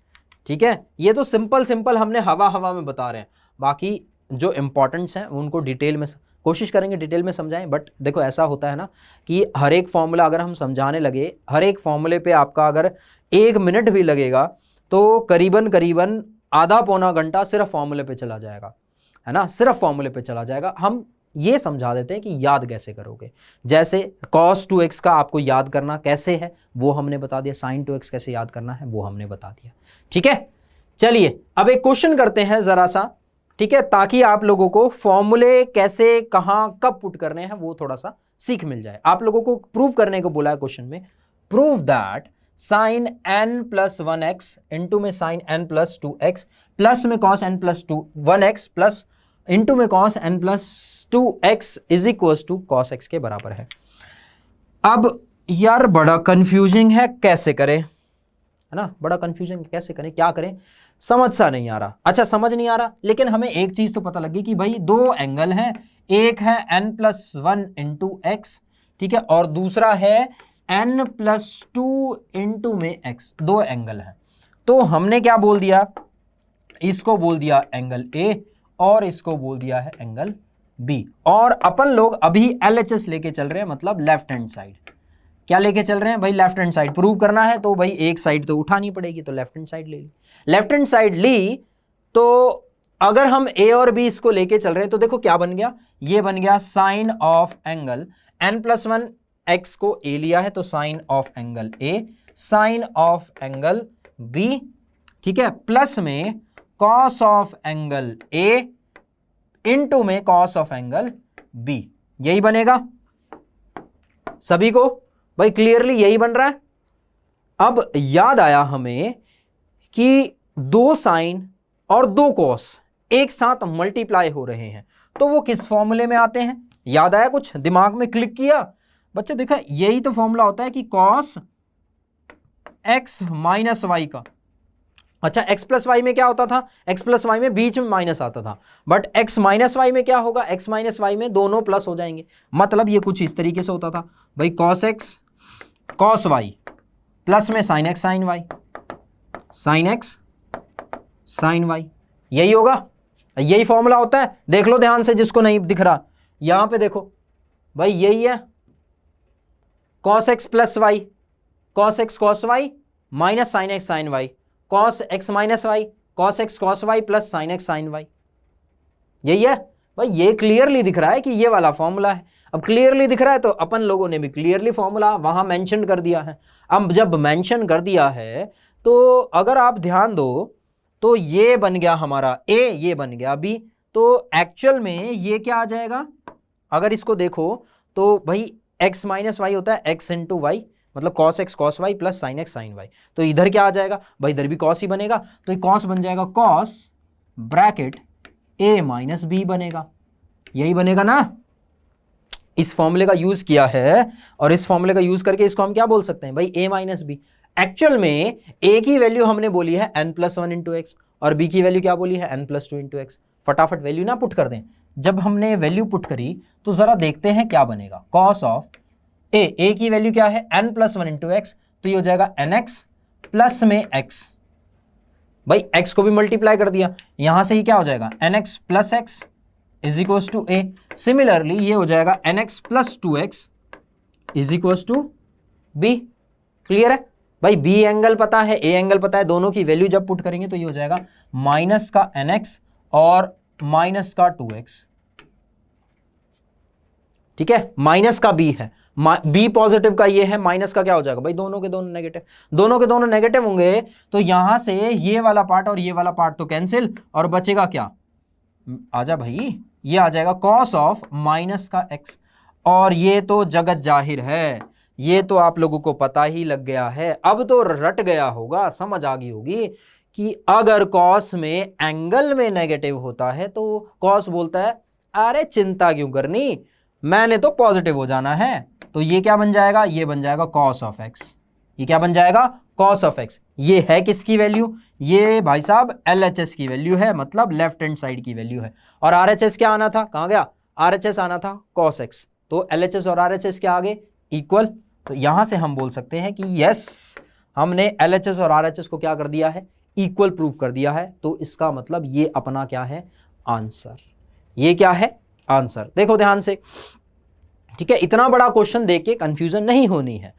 ठीक है, ये तो सिंपल हमने हवा में बता रहे हैं, बाकी जो इंपॉर्टेंट्स हैं उनको डिटेल में कोशिश करेंगे डिटेल में समझाएं। बट देखो ऐसा होता है ना कि हर एक फॉर्मूला अगर हम समझाने लगे, हर एक फॉर्मूले पे आपका अगर 1 मिनट भी लगेगा तो करीबन आधा पौना घंटा सिर्फ फॉर्मूले पे चला जाएगा, है ना, सिर्फ फॉर्मूले पे चला जाएगा। हम ये समझा देते हैं कि याद कैसे करोगे। जैसे cos 2x का आपको याद करना कैसे है वो हमने बता दिया, sin 2x कैसे याद करना है वो हमने बता दिया। ठीक है, चलिए अब एक क्वेश्चन करते हैं जरा सा। ठीक है, ताकि आप लोगों को फॉर्मूले कैसे कहां कब पुट करने हैं वो थोड़ा सा सीख मिल जाए। आप लोगों को प्रूव करने को बोला है क्वेश्चन में, prove that sin n plus 1x into में sin n plus 2x plus में cos n plus 1x plus into में cos n plus 2x is equal to cos x के बराबर है। अब यार बड़ा कंफ्यूजिंग है, कैसे करें, है ना, बड़ा कंफ्यूजन, कैसे करें, क्या करें, समझ सा नहीं आ रहा। अच्छा, समझ नहीं आ रहा, लेकिन हमें एक चीज तो पता लगी कि भाई 2 एंगल है, एक है n प्लस 1 इंटू एक्स, ठीक है, और दूसरा है n प्लस 2 इंटू में x, 2 एंगल है। तो हमने क्या बोल दिया, इसको बोल दिया एंगल ए और इसको बोल दिया है एंगल बी। और अपन लोग अभी LHS लेके चल रहे हैं, मतलब लेफ्ट हैंड साइड। क्या लेके चल रहे हैं भाई? Left hand side. प्रूव करना है तो भाई एक साइड तो उठानी पड़ेगी, तो लेफ्ट हैंड साइड ले ली। लेफ्ट हैंड साइड ली तो अगर हम ए और बी इसको लेके चल रहे हैं तो देखो क्या बन गया, ये बन गया sign of angle n+1 x को ए लिया है तो sine of angle A, sine of angle B, ठीक है, प्लस में cos of angle A into में कॉस ऑफ एंगल बी। यही बनेगा सभी को भाई, क्लियरली यही बन रहा है। अब याद आया हमें कि दो साइन और दो कॉस एक साथ मल्टीप्लाई हो रहे हैं तो वो किस फॉर्मूले में आते हैं? याद आया? कुछ दिमाग में क्लिक किया बच्चे? देखा, यही तो फॉर्मूला होता है कि कॉस x माइनस वाई का। अच्छा, x प्लस वाई में क्या होता था? x प्लस वाई में बीच में माइनस आता था, बट x माइनस वाई में क्या होगा? x माइनस वाई में दोनों प्लस हो जाएंगे। मतलब ये कुछ इस तरीके से होता था भाई, cos x cos y plus में sine x sine y, sine x sine y, यही होगा, यही फॉर्मूला होता है। देख लो ध्यान से, जिसको नहीं दिख रहा यहां पे देखो भाई, यही है cos x plus y, cos x cos y minus sine x sine y, cos x minus y, cos x cos y plus sine x sine y, यही है भाई। ये क्लियरली दिख रहा है कि ये वाला फॉर्मूला है। अब क्लियरली दिख रहा है तो अपन लोगों ने भी क्लियरली फॉर्मूला वहां मेंशन कर दिया है। अब जब मेंशन कर दिया है तो अगर आप ध्यान दो तो ये बन गया हमारा ए, ये बन गया बी, तो एक्चुअल में ये क्या आ जाएगा? अगर इसको देखो तो भाई x माइनस वाई होता है x इंटू वाई, मतलब cos x cos y plus sine x sine y. तो इधर क्या आ जाएगा भाई? इधर भी कॉस ही बनेगा, तो ये कॉस बन जाएगा cos bracket a minus b बनेगा। यही बनेगा ना? इस फॉर्मूले का यूज किया है और इस फॉर्मूले का यूज करके इसको हम क्या बोल सकते हैं भाई? a minus b. एक्चुअल में a की वैल्यू हमने बोली है n+1 इंटू एक्स और b की वैल्यू क्या बोली है? n+2 into x. फटाफट वैल्यू ना पुट कर दें। जब हमने वैल्यू पुट करी तो जरा देखते हैं क्या बनेगा। कॉस ऑफ a की वैल्यू क्या है? n+1 इंटू एक्स, तो ये हो जाएगा nx प्लस में x। भाई x को भी मल्टीप्लाई कर दिया, यहां से ही क्या हो जाएगा? nx plus x is equal to a। Similarly ये हो जाएगा nx plus 2x is equal to b। Clear है भाई? b एंगल पता है, a एंगल पता है, दोनों की वैल्यू जब पुट करेंगे तो ये हो जाएगा माइनस का nx और माइनस का 2x। ठीक है, माइनस का b है, b पॉजिटिव का ये है, माइनस का क्या हो जाएगा भाई? दोनों के दोनों नेगेटिव, दोनों के दोनों नेगेटिव होंगे तो यहां से ये वाला पार्ट और ये वाला पार्ट तो कैंसिल, और बचेगा क्या? आजा भाई, ये आ जाएगा कॉस ऑफ माइनस का x। और ये तो जगत जाहिर है, ये तो आप लोगों को पता ही लग गया है, अब तो रट गया होगा, समझ आ गई होगी कि अगर कॉस में एंगल में नेगेटिव होता है तो कॉस बोलता है अरे चिंता क्यों करनी, मैंने तो पॉजिटिव हो जाना है। तो ये क्या बन जाएगा? ये बन जाएगा कॉस ऑफ एक्स। ये क्या बन जाएगा? Cos of x. ये है किसकी वैल्यू? ये भाई साहब LHS की वैल्यू है, मतलब लेफ्ट हैंड साइड की वैल्यू है। और RHS क्या आना था? कहां गया? RHS आना था कॉस एक्स। तो LHS और RHS क्या आगे? इक्वल। तो यहां से हम बोल सकते हैं कि यस, हमने LHS और RHS को क्या कर दिया है? इक्वल प्रूफ कर दिया है। तो इसका मतलब ये अपना क्या है? आंसर। ये क्या है? आंसर। देखो ध्यान से, ठीक है, इतना बड़ा क्वेश्चन देख के कंफ्यूजन नहीं होनी है।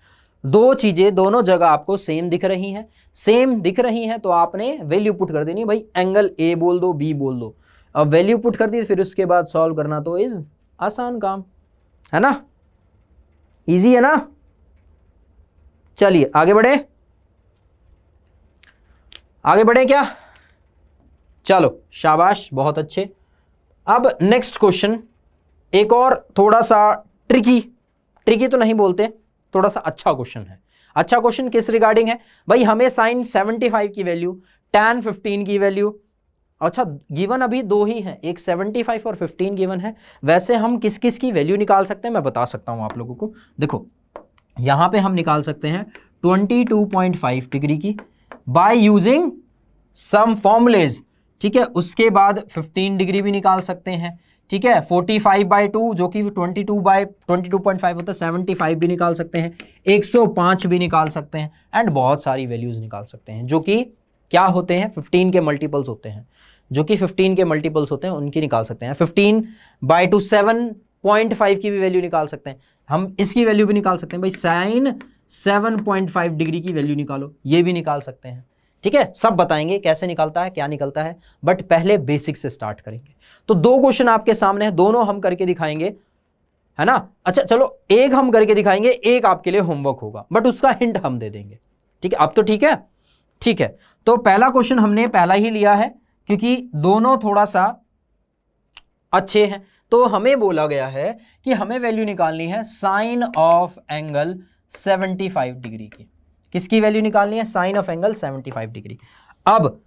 दो चीजें दोनों जगह आपको सेम दिख रही हैं, सेम दिख रही हैं तो आपने वैल्यू पुट कर देनी। भाई एंगल ए बोल दो, बी बोल दो, अब वैल्यू पुट कर दी, फिर उसके बाद सॉल्व करना तो इज आसान काम है ना, इजी है ना। चलिए आगे बढ़े, आगे बढ़े क्या? चलो शाबाश, बहुत अच्छे। अब नेक्स्ट क्वेश्चन एक और थोड़ा सा ट्रिकी तो नहीं बोलते, थोड़ा सा अच्छा क्वेश्चन है। अच्छा क्वेश्चन किस रिगार्डिंग है भाई? हमें साइन 75 की वैल्यू, tan 15 की वैल्यू, अच्छा गिवन अभी दो ही है, एक 75 और 15 गिवन है। वैसे हम किस किस की वैल्यू निकाल सकते हैं मैं बता सकता हूं आप लोगों को। देखो यहां पे हम निकाल सकते हैं 22.5 डिग्री की बाय यूजिंग सम फॉर्मूलेज, ठीक है। उसके बाद 15 डिग्री भी निकाल सकते हैं, ठीक है। 45/2 जो कि 22/22.5 होता है, 75 भी निकाल सकते हैं, 105 भी निकाल सकते हैं, एंड बहुत सारी वैल्यूज निकाल सकते हैं जो कि क्या होते हैं, 15 के मल्टीपल्स होते हैं, जो कि 15 के मल्टीपल्स होते हैं उनकी निकाल सकते हैं। 15/2 7.5 की भी वैल्यू निकाल सकते हैं, हम इसकी वैल्यू भी निकाल सकते हैं भाई, साइन 7.5 डिग्री की वैल्यू निकालो, ये भी निकाल सकते हैं। ठीक है, सब बताएंगे कैसे निकलता है, क्या निकलता है, बट पहले बेसिक से स्टार्ट करेंगे। तो 2 क्वेश्चन आपके सामने हैं, दोनों हम करके दिखाएंगे, है ना। अच्छा चलो, एक हम करके दिखाएंगे, एक आपके लिए होमवर्क होगा, बट उसका हिंट हम दे देंगे। ठीक है, अब तो ठीक है। ठीक है, तो पहला क्वेश्चन हमने पहला ही लिया है क्योंकि दोनों थोड़ा सा अच्छे हैं। तो हमें बोला गया है कि हमें वैल्यू निकालनी है साइन ऑफ एंगल 75 डिग्री की। किसकी वैल्यू निकालनी है, साइन ऑफ एंगल 75 डिग्री। अब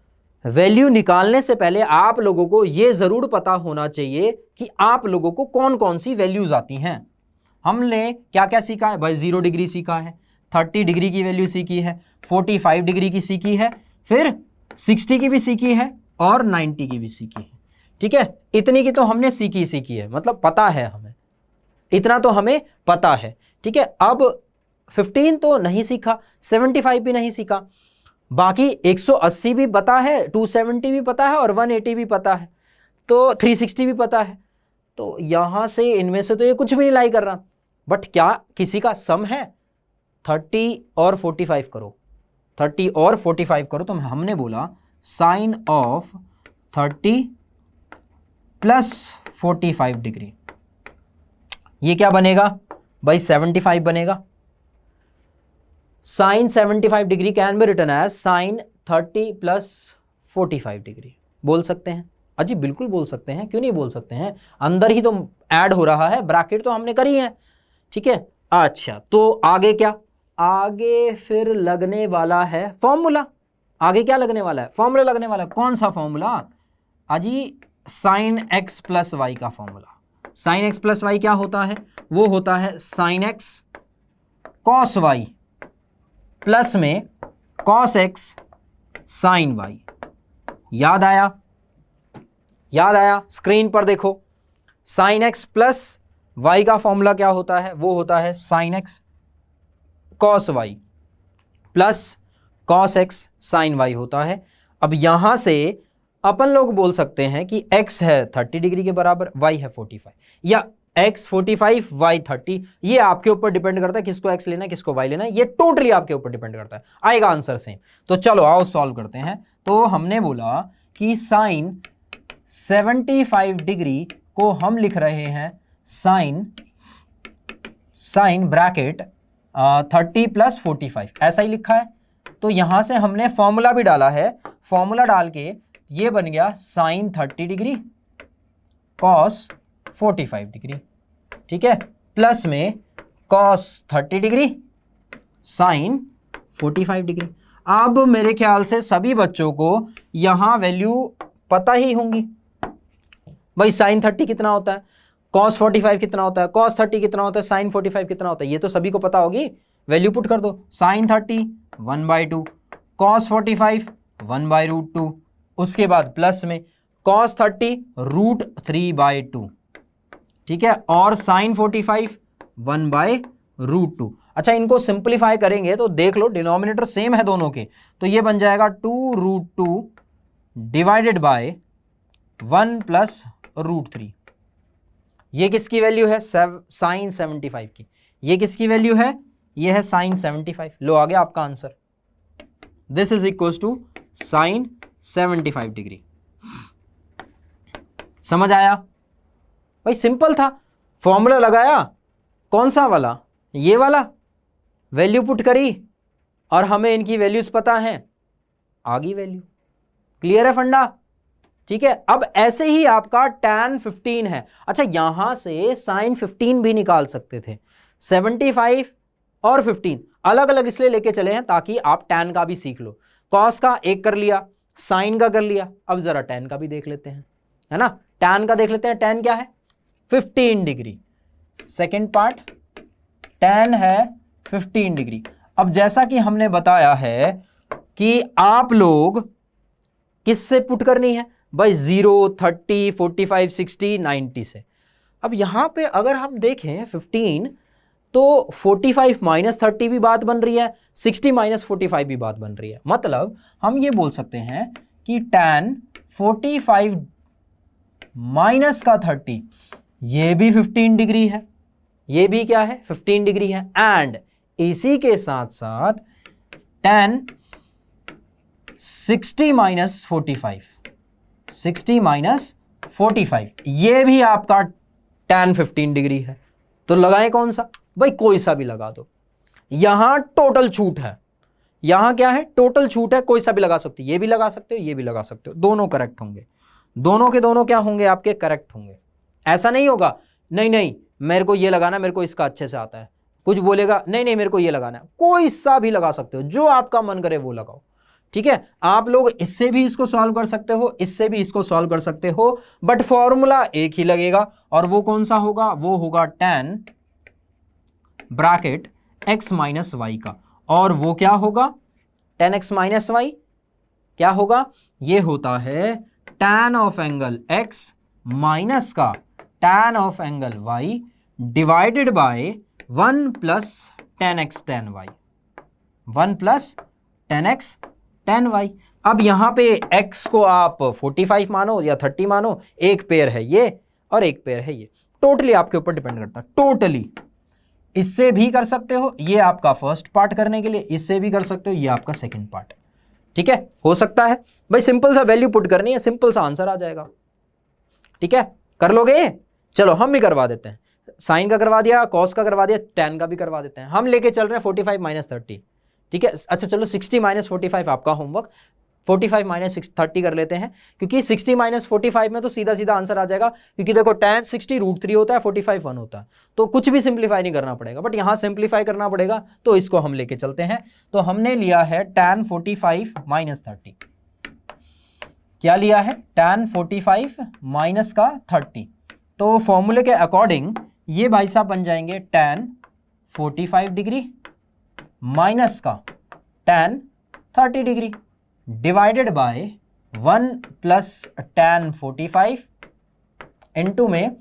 वैल्यू निकालने से पहले आप लोगों को यह जरूर पता होना चाहिए कि आप लोगों को कौन कौन सी वैल्यूज आती हैं। हमने क्या क्या सीखा है भाई, 0 डिग्री सीखा है, 30 डिग्री की वैल्यू सीखी है, 45 डिग्री की सीखी है, फिर 60 की भी सीखी है और 90 की भी सीखी है। ठीक है, इतनी की तो हमने सीखी है, मतलब पता है हमें, इतना तो हमें पता है। ठीक है, अब 15 तो नहीं सीखा, 75 भी नहीं सीखा, बाकी 180 भी पता है, 270 भी पता है और 180 भी पता है, तो 360 भी पता है। तो यहां से इनमें से तो ये कुछ भी नहीं लाई कर रहा, बट क्या किसी का सम है, 30 और 45 करो, 30 और 45 करो, तो हमने बोला साइन ऑफ 30 प्लस 45 डिग्री, ये क्या बनेगा भाई, 75 बनेगा। Sine 75 degree can be written as sine 30 plus 45 degree. बोल सकते हैं अजी, बिल्कुल बोल सकते हैं, क्यों नहीं बोल सकते हैं, अंदर ही तो ऐड हो रहा है, ब्रैकेट तो हमने करी है। ठीक है, अच्छा तो आगे क्या, आगे फिर लगने वाला है फॉर्मूला। आगे क्या लगने वाला है, फॉर्मूला लगने वाला है। कौन सा फॉर्मूला अजी, साइन एक्स प्लस वाई का formula. Sine x plus y क्या होता है, वो होता है sine x cos y plus में कॉस एक्स साइन वाई। याद आया, याद आया, स्क्रीन पर देखो, साइन एक्स प्लस वाई का फॉर्मूला क्या होता है, वो होता है sine x cos y plus cos x sine y होता है। अब यहां से अपन लोग बोल सकते हैं कि x है 30 डिग्री के बराबर, y है 45, या x 45 y 30, ये आपके ऊपर डिपेंड करता है किसको x लेना है किसको y लेना है, ये टोटली आपके ऊपर डिपेंड करता है, आएगा आंसर सेम। तो चलो आओ सॉल्व करते हैं। तो हमने बोला कि साइन 75 डिग्री को हम लिख रहे हैं साइन ब्रैकेट 30 प्लस 45, ऐसा ही लिखा है। तो यहां से हमने फॉर्मूला भी डाला है, फॉर्मूला डाल के ये बन गया साइन 30 डिग्री कॉस 45 डिग्री, ठीक है, प्लस में कॉस 30 डिग्री साइन 45 डिग्री। अब मेरे ख्याल से सभी बच्चों को यहां वैल्यू पता ही होंगी भाई, साइन 30 कितना होता है, कॉस 45 कितना होता है, कॉस 30 कितना होता है, साइन 45 कितना होता है, ये तो सभी को पता होगी। वैल्यू पुट कर दो, साइन 30 1/2, कॉस 45 1/√2, उसके बाद प्लस में कॉस 30 √3/2, ठीक है, और साइन 45 1/√2। अच्छा, इनको सिंप्लीफाई करेंगे तो देख लो डिनोमिनेटर सेम है दोनों के, तो ये बन जाएगा 2√2 डिवाइडेड बाय 1 प्लस √3। ये किसकी वैल्यू है, साइन 75 की। ये किसकी वैल्यू है, ये है साइन 75। लो आ गया आपका answer, this is equals to sine 75 degree. समझ आया भाई, सिंपल था, फॉर्मूला लगाया, कौन सा वाला, ये वाला, वैल्यू पुट करी और हमें इनकी वैल्यूज पता हैं, आ गई वैल्यू। क्लियर है फंडा, ठीक है। अब ऐसे ही आपका tan 15 है। अच्छा, यहां से साइन 15 भी निकाल सकते थे, 75 और 15 अलग अलग इसलिए लेके चले हैं ताकि आप tan का भी सीख लो। कॉस का एक कर लिया, साइन का कर लिया, अब जरा tan का भी देख लेते हैं, है ना। tan का देख लेते हैं, tan क्या है 15 डिग्री, सेकेंड पार्ट tan है 15 डिग्री। अब जैसा कि हमने बताया है कि आप लोग किससे पुट करनी है भाई, 0 30 45 60 90 से। अब यहां पे अगर हम देखें 15, तो 45 माइनस 30 भी बात बन रही है, 60 माइनस 45 भी बात बन रही है। मतलब हम ये बोल सकते हैं कि tan 45 माइनस का 30 ये भी 15 डिग्री है, ये भी क्या है 15 डिग्री है। एंड इसी के साथ साथ tan 60 माइनस 45, 60 माइनस 45 ये भी आपका tan 15 डिग्री है। तो लगाएं कौन सा? भाई कोई सा भी लगा दो, यहां टोटल छूट है, यहां क्या है टोटल छूट है, कोई सा भी लगा सकते हो, ये भी लगा सकते हो, ये भी लगा सकते हो, दोनों करेक्ट होंगे, दोनों के दोनों क्या होंगे आपके करेक्ट होंगे। ऐसा नहीं होगा नहीं नहीं मेरे को ये लगाना, मेरे को इसका अच्छे से आता है, कुछ बोलेगा नहीं नहीं मेरे को ये लगाना है, कोई सा भी लगा सकते हो, जो आपका मन करे वो लगाओ। ठीक है, आप लोग इससे भी इसको सॉल्व कर सकते हो, इससे भी इसको सॉल्व कर सकते हो, बट फॉर्मूला एक ही लगेगा, और वो कौन सा होगा? वो होगा tan bracket x minus y का। और वो क्या होगा? tan x माइनस वाई क्या होगा? ये होता है tan of angle x minus का tan of angle y divided by 1 plus tan x tan y, 1 plus tan x tan y। अब यहां पे x को आप 45 मानो या 30 मानो, एक पेयर है ये और एक पेयर है ये, टोटली आपके ऊपर डिपेंड करता है। टोटली इससे भी कर सकते हो, ये आपका फर्स्ट पार्ट करने के लिए, इससे भी कर सकते हो, ये आपका सेकंड पार्ट। ठीक है, हो सकता है भाई सिंपल सा वैल्यू पुट करनी है, सिंपल सा आंसर आ जाएगा। ठीक है, कर लोगे? चलो हम भी करवा देते हैं, साइन का करवा दिया, कॉस का करवा दिया, tan का भी करवा देते हैं। हम लेके चल रहे हैं 45 माइनस 30। ठीक है, अच्छा चलो 60 माइनस 45 आपका होमवर्क, 45 माइनस 30 कर लेते हैं, क्योंकि 60 माइनस 45 में तो सीधा सीधा आंसर आ जाएगा, क्योंकि देखो tan 60 √3 होता है, 45 1 होता है, तो कुछ भी सिंप्लीफाई नहीं करना पड़ेगा, बट यहां सिंप्लीफाई करना पड़ेगा, तो इसको हम लेके चलते हैं। तो हमने लिया है tan 45 माइनस 30, क्या लिया है? tan 45 माइनस का 30। तो फॉर्मूले के अकॉर्डिंग ये भाई साहब बन जाएंगे tan 45 डिग्री माइनस का tan 30 degree divided by 1 plus tan 45 into में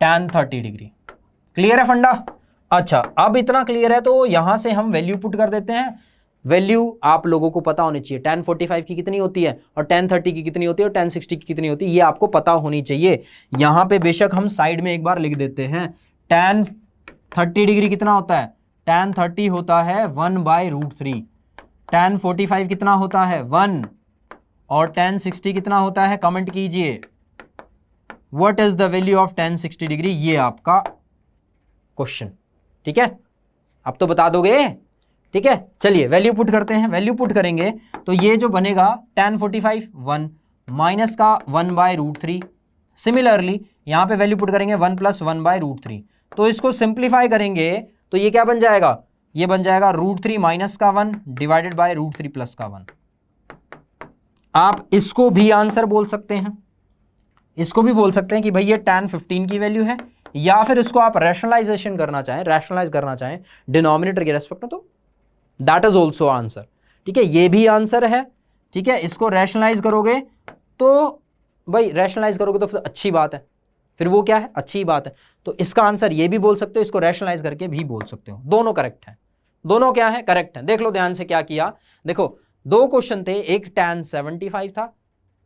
tan 30 डिग्री। क्लियर है फंडा? अच्छा, अब इतना क्लियर है तो यहां से हम वैल्यू पुट कर देते हैं। वैल्यू आप लोगों को पता होनी चाहिए, tan 45 की कितनी होती है और tan 30 की कितनी होती है और tan 60 की कितनी होती है, ये आपको पता होनी चाहिए। यहां पे बेशक हम साइड में एक बार लिख देते हैं, tan 30 डिग्री कितना होता है? tan 30 होता है 1/√3। tan 45 कितना होता है? 1। और tan 60 कितना होता है? कमेंट कीजिए, what is the value of tan 60 degree, ये आपका क्वेश्चन। ठीक है, अब तो बता दोगे। ठीक है, चलिए वैल्यू पुट करते हैं। वैल्यू पुट करेंगे तो ये जो बनेगा tan 45 1 माइनस का 1/√3। सिमिलरली यहां पे वैल्यू पुट करेंगे 1 प्लस 1/√3, तो इसको सिंप्लीफाई करेंगे तो ये क्या बन जाएगा? ये बन जाएगा √3 माइनस का 1 डिवाइडेड बाय √3 प्लस का 1। आप इसको भी आंसर बोल सकते हैं, इसको भी बोल सकते हैं कि भाई ये tan 15 की वैल्यू है, या फिर इसको आप रैशनलाइजेशन करना चाहें, रैशनलाइज करना चाहें डिनोमिनेटर के रेस्पेक्ट में, तो दैट इज ऑल्सो आंसर। ठीक है, ये भी आंसर है। ठीक है, इसको रैशनलाइज करोगे तो भाई रैशनलाइज करोगे तो फिर अच्छी बात है, फिर वो क्या है? अच्छी बात है। तो इसका आंसर ये भी बोल सकते हो, इसको रैशनलाइज करके भी बोल सकते हो, दोनों करेक्ट है। दोनों क्या है? करेक्ट है। देख लो ध्यान से क्या किया, देखो दो क्वेश्चन थे, एक tan 75 था,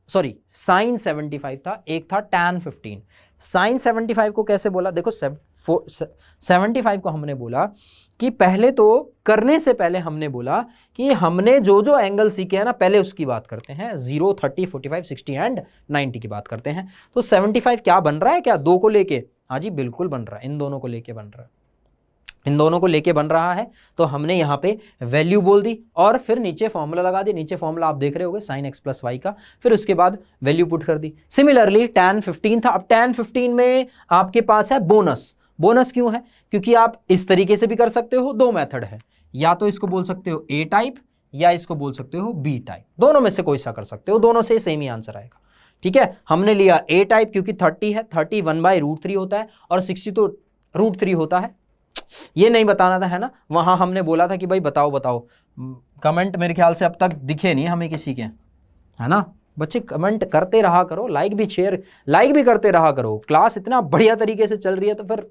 सॉरी sin 75 था, एक था tan 15। sin 75 को कैसे बोला? देखो 75 को हमने बोला कि पहले तो करने से पहले हमने बोला कि हमने जो जो एंगल सीखे हैं ना, पहले उसकी बात करते हैं, 0 30 45 60 एंड 90 की बात करते हैं। तो 75 क्या बन रहा है? क्या दो को लेके? हाँ जी बिल्कुल बन रहा है, इन दोनों को लेके बन रहा है, इन दोनों को लेके बन रहा है। तो हमने यहाँ पे वैल्यू बोल दी और फिर नीचे फॉर्मूला लगा दी। नीचे फॉर्मूला आप देख रहे होगे sin x प्लस वाई का, फिर उसके बाद वैल्यू पुट कर दी। सिमिलरली tan 15 था, अब tan 15 में आपके पास है बोनस। बोनस क्यों है? क्योंकि आप इस तरीके से भी कर सकते हो, दो मेथड है, या तो इसको बोल सकते हो A टाइप या इसको बोल सकते हो B टाइप, दोनों में से कोई सा कर सकते हो, दोनों से सेम ही आंसर आएगा। ठीक है, हमने लिया A टाइप क्योंकि 30 है, 30 1/√3 होता है और 60 तो √3 होता है। ये नहीं बताना था, है ना? वहां हमने बोला था कि भाई बताओ बताओ। कमेंट मेरे ख्याल से अब तक दिखे नहीं हमें किसी के, है ना? बच्चे कमेंट करते रहा करो, लाइक भी करते रहा करो। क्लास इतना बढ़िया तरीके से चल रही है तो फिर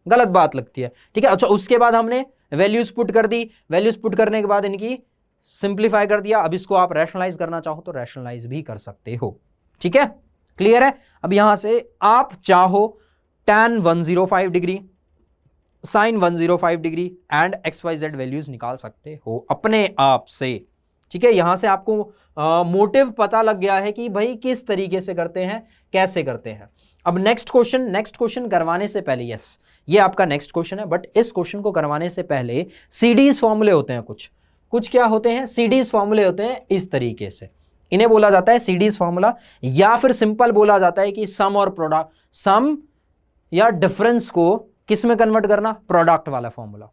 गलत बात लगती है, ठीक है। अच्छा, उसके बाद हमने वैल्यूज पुट कर दी, वैल्यूज पुट करने के बाद इनकी सिंप्लीफाई कर दिया। अब इसको आप रैशनलाइज करना चाहो तो रैशनलाइज भी कर सकते हो, ठीक है, क्लियर है। अब यहां से आप चाहो tan 105 degree, sin 105 degree and XYZ values निकाल सकते हो अपने आप से, ठीक है। यहां से आपको मोटिव पता लग गया है कि भाई किस तरीके से करते हैं, कैसे करते हैं। अब नेक्स्ट क्वेश्चन करवाने से पहले, यस ये आपका नेक्स्ट क्वेश्चन है, बट इस क्वेश्चन को करवाने से पहले सीडीज फॉर्मूले होते हैं, कुछ क्या होते हैं, सीडीज फॉर्मूले होते हैं इस तरीके से। इन्हें बोला जाता है सीडीज फॉर्मूला, या फिर सिंपल बोला जाता है कि सम और प्रोडक्ट, सम या डिफरेंस को किस में कन्वर्ट करना, प्रोडक्ट वाला फॉर्मूला।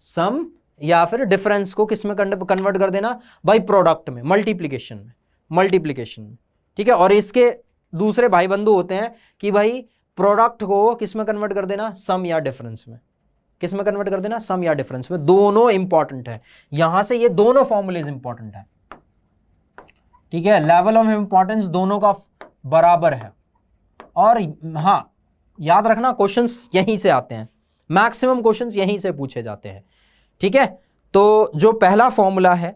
सम या फिर डिफरेंस को किस में कन्वर्ट कर देना, भाई प्रोडक्ट में, मल्टीप्लीकेशन में, ठीक है। और इसके दूसरे भाई बंधु होते हैं कि भाई प्रोडक्ट को किस में कन्वर्ट कर देना, सम या डिफरेंस में। किस में कन्वर्ट कर देना, सम या डिफरेंस में। दोनों इंपॉर्टेंट है, यहां से ये दोनों फॉर्मूलेज इंपॉर्टेंट है, ठीक है। लेवल ऑफ इंपॉर्टेंस दोनों का बराबर है। और हां याद रखना, क्वेश्चंस यहीं से आते हैं, मैक्सिमम क्वेश्चंस यहीं से पूछे जाते हैं, ठीक है। तो जो पहला फॉर्मूला है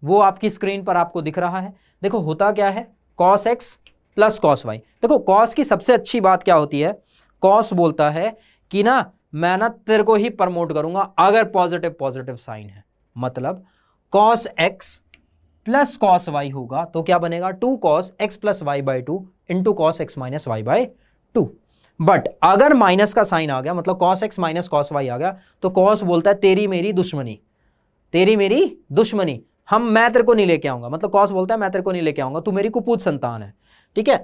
वो आपकी स्क्रीन पर आपको दिख रहा है। देखो होता क्या है, cos x plus cos y। देखो cos की सबसे अच्छी बात क्या होती है, cos बोलता है कि ना मैं ना तेरे को ही प्रमोट करूंगा अगर पॉजिटिव साइन है। मतलब cos x plus cos y होगा तो क्या बनेगा, 2 cos x plus y by 2 into cos x minus y by 2। But अगर माइनस का साइन आ गया, मतलब cos x minus cos y आ गया, तो cos बोलता है तेरी मेरी दुश्मनी, मैं तेरे को नहीं लेके आऊंगा। मतलब cos बोलता है मैं तेरे को नहीं लेके आऊंगा, तू मेरी कुपूत संतान है, ठीक है।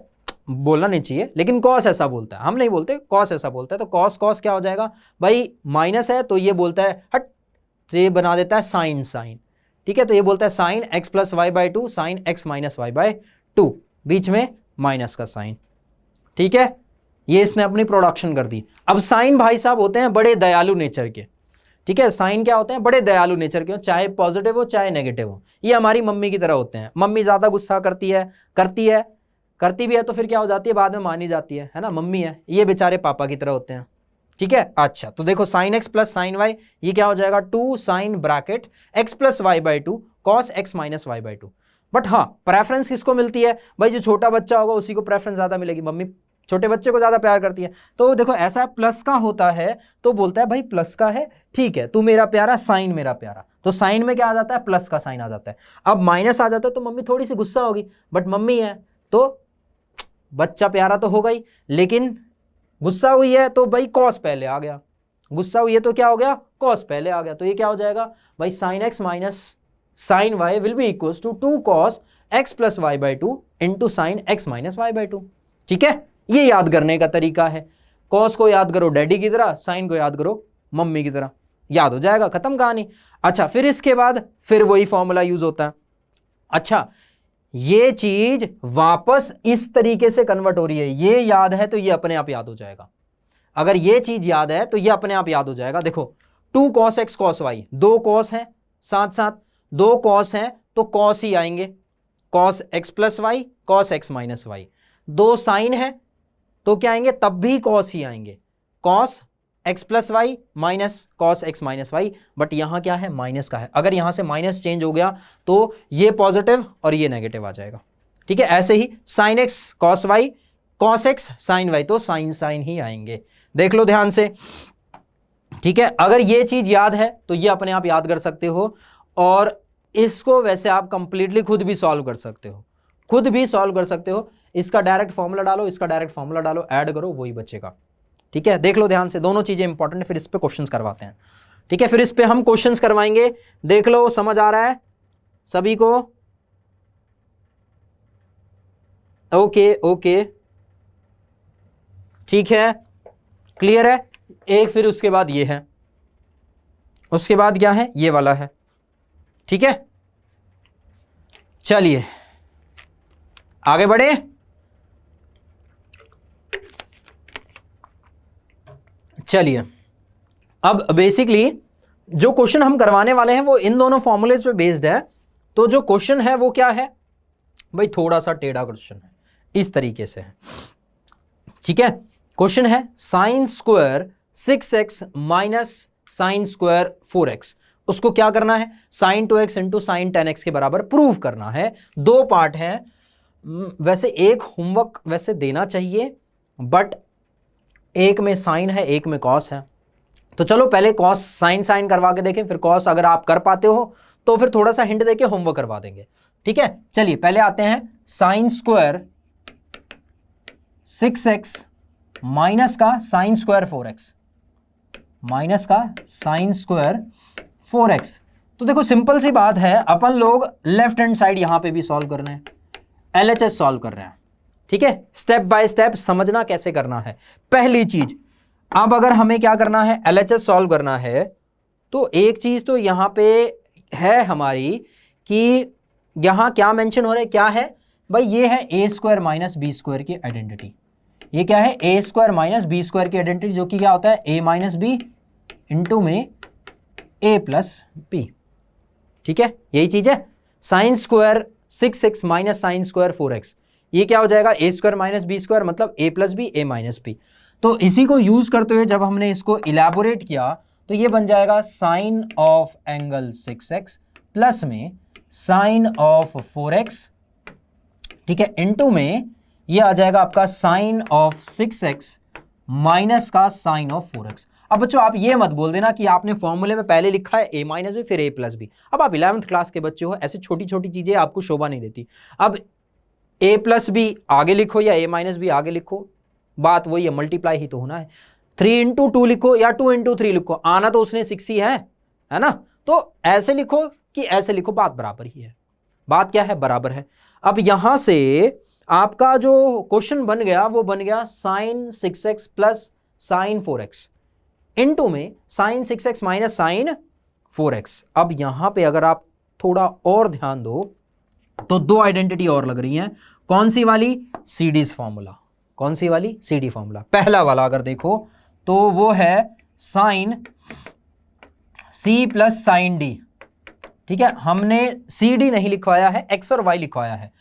बोलना नहीं चाहिए, लेकिन cos ऐसा बोलता है, हम नहीं बोलते, cos ऐसा बोलता है। तो cos क्या हो जाएगा भाई, माइनस है तो ये बोलता है हट, तो ये बना देता है साइन, ठीक है। तो ये बोलता है sine x plus y by 2 sine x minus y by 2, बीच में माइनस का साइन, ठीक है। ये इसने अपनी प्रोडक्शन कर दी। अब साइन भाई साहब होते हैं बड़े दयालु नेचर के, ठीक है। साइन क्या होते हैं, बड़े दयालु नेचर के हो, चाहे पॉजिटिव हो चाहे नेगेटिव हो। ये हमारी मम्मी की तरह होते हैं। मम्मी ज्यादा गुस्सा करती भी है तो फिर क्या हो जाती है, बाद में मानी जाती है ना, मम्मी है। ये बेचारे पापा की तरह होते हैं, ठीक है। अच्छा, तो देखो sine x plus sine y, ये क्या हो जाएगा, 2 sine bracket x plus y by 2 cos x minus y by 2। But हाँ, प्रेफरेंस किसको मिलती है भाई, जो छोटा बच्चा होगा उसी को प्रेफरेंस ज्यादा मिलेगी। मम्मी छोटे बच्चे को ज्यादा प्यार करती है। तो देखो ऐसा प्लस का होता है तो बोलता है भाई प्लस का है, ठीक है, तू मेरा प्यारा, साइन मेरा प्यारा। तो साइन में क्या आ जाता है, प्लस का साइन आ जाता है। अब माइनस आ जाता है तो मम्मी थोड़ी सी गुस्सा होगी, बट मम्मी है तो बच्चा प्यारा तो होगा ही, लेकिन गुस्सा हुई है तो भाई कॉस पहले आ गया, गुस्सा हुई है तो क्या हो गया, कॉस पहले आ गया। तो ये क्या हो जाएगा भाई, sine x minus sine y will be equal to 2 cos x plus y by 2 into sine x minus y by 2, ठीक है। ये याद करने का तरीका है। कॉस को याद करो डैडी की तरह, साइन को याद करो मम्मी की तरह, याद हो जाएगा, खत्म कहानी। अच्छा, फिर इसके बाद फिर वही फॉर्मूला यूज होता है। अच्छा, ये चीज वापस इस तरीके से कन्वर्ट हो रही है, ये याद है तो ये अपने आप याद हो जाएगा। अगर ये चीज याद है तो ये अपने आप याद हो जाएगा। देखो 2 cos x cos y, 2 cos है, साथ साथ 2 cos हैं तो cos ही आएंगे, cos x plus y cos x minus y. 2 sine है तो क्या आएंगे, तब भी cos ही आएंगे, cos x plus y minus cos x minus y. But यहां क्या है, माइनस का है। अगर यहां से माइनस चेंज हो गया तो ये पॉजिटिव और ये नेगेटिव आ जाएगा, ठीक है। ऐसे ही sin x cos y cos x sin y, तो साइन ही आएंगे। देख लो ध्यान से, ठीक है। अगर ये चीज याद है तो ये अपने आप याद कर सकते हो, और इसको वैसे आप कंप्लीटली खुद भी सॉल्व कर सकते हो, इसका डायरेक्ट फॉर्मूला डालो, इसका डायरेक्ट फॉर्मूला डालो, ऐड करो, वही बचेगा, ठीक है। देख लो ध्यान से, दोनों चीजें इंपॉर्टेंट है। फिर इस पे क्वेश्चंस करवाते हैं, ठीक है। फिर इस पे हम क्वेश्चंस करवाएंगे। देख लो, समझ आ रहा है सभी को? ओके, ठीक है, क्लियर है। एक फिर उसके बाद ये है, उसके बाद क्या है, ये वाला है, ठीक है। चलिए आगे बढ़े। चलिए, अब बेसिकली जो क्वेश्चन हम करवाने वाले हैं वो इन दोनों फॉर्मूलेज पे बेस्ड है। तो जो क्वेश्चन है वो क्या है भाई, थोड़ा सा टेढ़ा क्वेश्चन है, इस तरीके से है, ठीक है। क्वेश्चन है sine square 6x minus sine square 4x, उसको क्या करना है, sign 2x into sine 10x के बराबर प्रूव करना है। दो पार्ट है, वैसे एक होमवर्क वैसे देना चाहिए, बट एक में साइन है एक में कॉस है, तो चलो पहले कॉस साइन साइन करवा के देखें, फिर कॉस अगर आप कर पाते हो तो फिर थोड़ा सा हिंट देके होमवर्क करवा देंगे। ठीक है, चलिए पहले आते हैं साइन स्क्वायर 6x माइनस का साइन स्क्वायर 4x, माइनस का साइन स्क्वायर 4x। तो देखो सिंपल सी बात है, अपन लोग लेफ्ट हैंड साइड यहां पे भी सॉल्व कर रहे हैं, LHS सॉल्व कर रहे हैं। ठीक है, स्टेप बाय स्टेप समझना कैसे करना है। पहली चीज, अब अगर हमें क्या करना है, LHS सॉल्व करना है, तो एक चीज तो यहां पे है हमारी कि यहां क्या मेंशन हो रहा है, क्या है भाई, ये है ए स्क्वायर माइनस बी स्क्वायर की आइडेंटिटी। ये क्या है, ए स्क्वायर माइनस बी स्क्वायर की आइडेंटिटी, जो कि क्या होता है ए माइनस बी इंटू में ए प्लस बी। ठीक है, यही चीज है। Sine square 6x minus sine square 4x, ये क्या हो जाएगा, ए स्क्वायर माइनस बी स्क्वायर मतलब ए प्लस बी ए माइनस बी। तो इसी को यूज करते हुए जब हमने इसको इलैबोरेट किया तो ये बन जाएगा sine of angle 6x plus में साइन ऑफ 4x। ठीक है, इनटू में ये आ जाएगा आपका साइन ऑफ 6x माइनस का साइन ऑफ 4x। अब बच्चों आप ये मत बोल देना कि आपने फॉर्मूले में पहले लिखा है a माइनस बी फिर a प्लस बी। अब आप 11th क्लास के बच्चे हो, ऐसी छोटी छोटी चीजें आपको शोभा नहीं देती। अब a प्लस बी आगे लिखो या a माइनस बी आगे लिखो, बात वही है, मल्टीप्लाई ही तो होना है। 3 इंटू 2 लिखो या 2 इंटू 3 लिखो, आना तो उसने 6 ही है ना। तो ऐसे लिखो कि ऐसे लिखो, बात बराबर ही है। बात क्या है, बराबर है। अब यहां से आपका जो क्वेश्चन बन गया वो बन गया sine 6x plus sine 4x into में sine 6x minus sine 4x। अब यहां पे अगर आप थोड़ा और ध्यान दो तो दो आइडेंटिटी और लग रही हैं। कौन सी वाली, सीडीज फॉर्मूला। कौन सी वाली, सीडी फॉर्मूला। पहला वाला अगर देखो तो वो है साइन सी प्लस साइन डी। ठीक है, हमने सी डी नहीं लिखवाया है, एक्स और वाई लिखवाया है।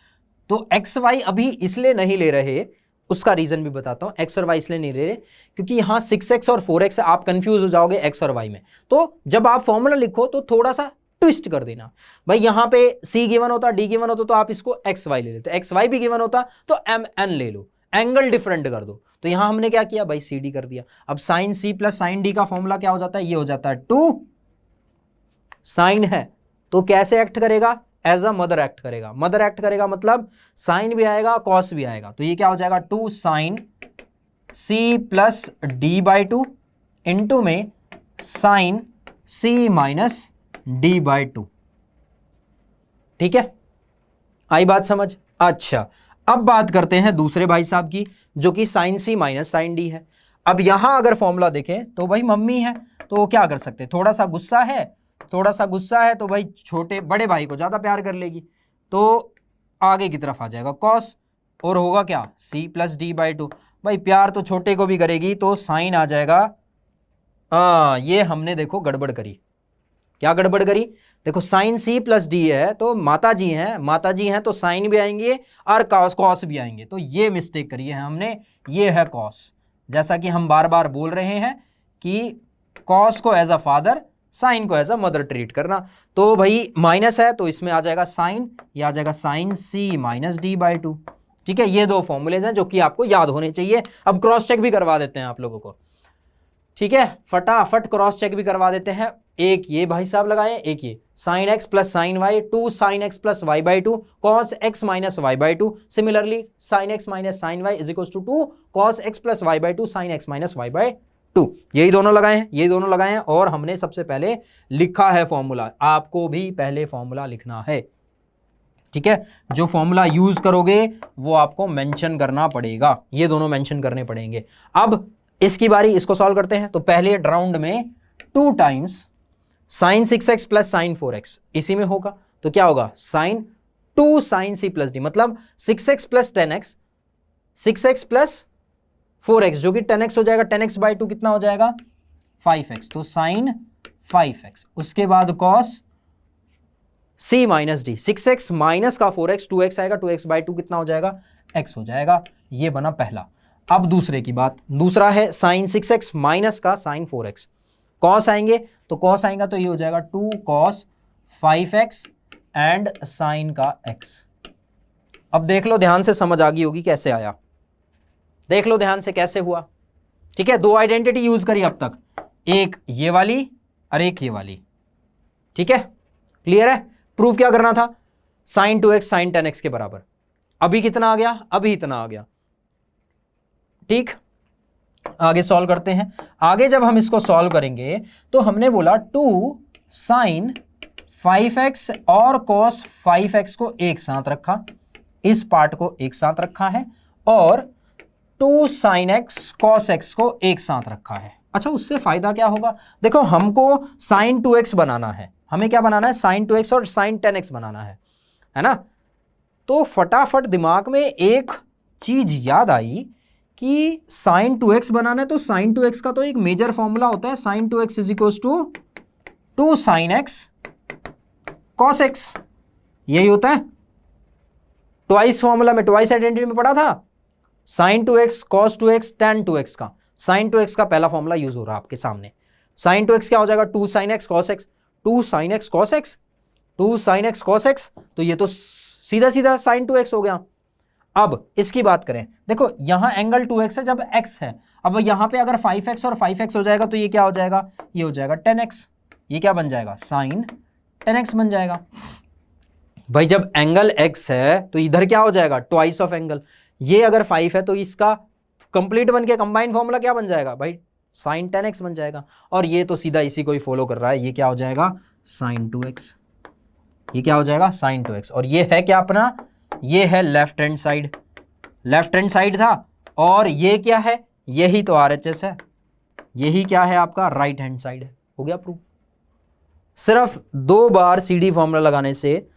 तो एक्स वाई अभी इसलिए नहीं ले रहे, उसका रीजन भी बताता हूं। एक्स और वाई इसलिए नहीं ले रहे क्योंकि यहां 6x और 4x आप कंफ्यूज हो जाओगे एक्स और वाई में। तो जब आप फॉर्मूला लिखो तो थोड़ा सा ट्विस्ट कर देना भाई, यहां पे c गिवन होता, d गिवन होता तो आप इसको एक्स वाई ले लेते, एक्स वाई भी गिवन होता तो एम एन ले लो, एंगल डिफरेंट कर दो। तो यहां हमने क्या किया भाई, सी डी कर दिया। अब साइन सी प्लस साइन डी का फॉर्मूला क्या हो जाता है, ये हो जाता है 2। साइन है तो कैसे एक्ट करेगा, एज अ मदर एक्ट करेगा। मदर एक्ट करेगा मतलब साइन भी आएगा कॉस भी आएगा। तो ये क्या हो जाएगा, 2 sine C plus D by 2 into में sine C minus D by 2। ठीक है, आई बात समझ। अच्छा, अब बात करते हैं दूसरे भाई साहब की, जो कि साइन सी माइनस साइन डी है। अब यहां अगर फॉर्मूला देखें तो भाई मम्मी है तो वो क्या कर सकते, थोड़ा सा गुस्सा है तो भाई छोटे बड़े भाई को ज्यादा प्यार कर लेगी, तो आगे की तरफ आ जाएगा कॉस, और होगा क्या, सी प्लस डी बाई 2। भाई प्यार तो छोटे को भी करेगी तो साइन आ जाएगा। ये हमने देखो गड़बड़ करी। क्या गड़बड़ करी, देखो साइन सी प्लस डी है तो माता जी हैं तो साइन भी आएंगे और कॉस भी आएंगे, तो ये मिस्टेक करी है हमने, ये है कॉस। जैसा कि हम बार बार बोल रहे हैं कि कॉस को एज अ फादर, साइन को एज अ मदर ट्रीट करना। तो भाई माइनस है तो इसमें आ जाएगा साइन, ये आ जाएगा sine C minus D by 2। ठीक है, ये दो फॉर्मूलेज हैं जो कि आपको याद होने चाहिए। अब क्रॉस चेक भी करवा देते हैं आप लोगों को। ठीक है, फटाफट क्रॉस चेक भी करवा देते हैं। एक ये भाई साहब लगाए, एक ये sine x plus sine y, 2 sine x plus y by 2 cos x minus y by 2। Similarly sine x minus sine y is equals to 2 cos x plus y by 2 sine x minus y by 2। यही दोनों लगाए हैं, और हमने सबसे पहले लिखा है फॉर्मूला। आपको भी पहले फॉर्मूला लिखना है। ठीक है, जो फॉर्मूला यूज करोगे वो आपको मेंशन करना पड़ेगा, ये दोनों मेंशन करने पड़ेंगे। अब इसकी बारी, इसको सॉल्व करते हैं। तो पहले राउंड में 2 times sign 6x plus sine 4x इसी में होगा, तो क्या होगा, साइन 2 साइन सी प्लस डी, मतलब 6x plus 10x, 6x plus 4x जो कि 10x हो जाएगा, 10x बाई 2 कितना हो जाएगा, 5x, तो साइन 5x। उसके बाद cos c minus d, 6x minus का 4x 2x आएगा, 2x बाई 2 कितना हो जाएगा, x हो जाएगा। ये बना पहला। अब दूसरे की बात, दूसरा है साइन 6x माइनस का साइन 4x। कॉस आएंगे तो कॉस आएगा तो ये हो जाएगा 2 cos 5x एंड साइन का x। अब देख लो ध्यान से, समझ आ गई होगी कैसे आया, देख लो ध्यान से कैसे हुआ। ठीक है, दो आइडेंटिटी यूज करी अब तक, एक ये वाली और एक ये वाली। ठीक है, क्लियर है। प्रूफ क्या करना था, साइन 2x साइन 10x के बराबर। अभी कितना आ गया, अभी इतना आ गया। ठीक, आगे सॉल्व करते हैं। आगे जब हम इसको सॉल्व करेंगे तो हमने बोला 2 साइन 5x और cos 5x को एक साथ रखा, इस पार्ट को एक साथ रखा है, और 2 sin x cos x को एक साथ रखा है। अच्छा, उससे फायदा क्या होगा, देखो हमको sin 2x बनाना है, हमें क्या बनाना है, sin 2x और sin 10x बनाना है ना। तो फटाफट दिमाग में एक चीज याद आई कि sin 2x बनाना है, तो sin 2x का तो एक मेजर फॉर्मूला होता है, sin 2x is equal to 2 sin x cos x, यही होता है। ट्वाइस फॉर्मूला में, ट्वाइस आइडेंटिटी में पढ़ा था, sin 2x cos 2x tan 2x का, sin 2x का पहला फॉर्मूला यूज हो रहा है आपके सामने। sin 2x क्या हो जाएगा, 2 sin x cos x, 2 sin x cos x, 2 sin x cos x, तो ये तो सीधा सीधा sin 2x हो गया। अब इसकी बात करें, देखो यहां एंगल 2x है जब x है, अब यहां पे अगर 5x और 5x हो जाएगा तो ये क्या हो जाएगा, ये हो जाएगा 10x, ये क्या बन जाएगा, sin 10x बन जाएगा। भाई जब एंगल x है तो इधर क्या हो जाएगा, ट्वाइस ऑफ एंगल, ये अगर 5 है तो इसका कंप्लीट बन के कंबाइन फॉर्मूला क्या बन जाएगा भाई, sin 10x बन जाएगा। और ये तो सीधा इसी को ही फॉलो कर रहा है, ये क्या हो जाएगा, sin 2x, ये क्या हो जाएगा, sin 2x। और ये है क्या अपना, ये है left hand side, left hand side था, और ये क्या है, यही तो RHS है, यही क्या है आपका राइट हैंड साइड है। हो गया प्रूफ, सिर्फ 2 बार CD फॉर्मूला लगाने से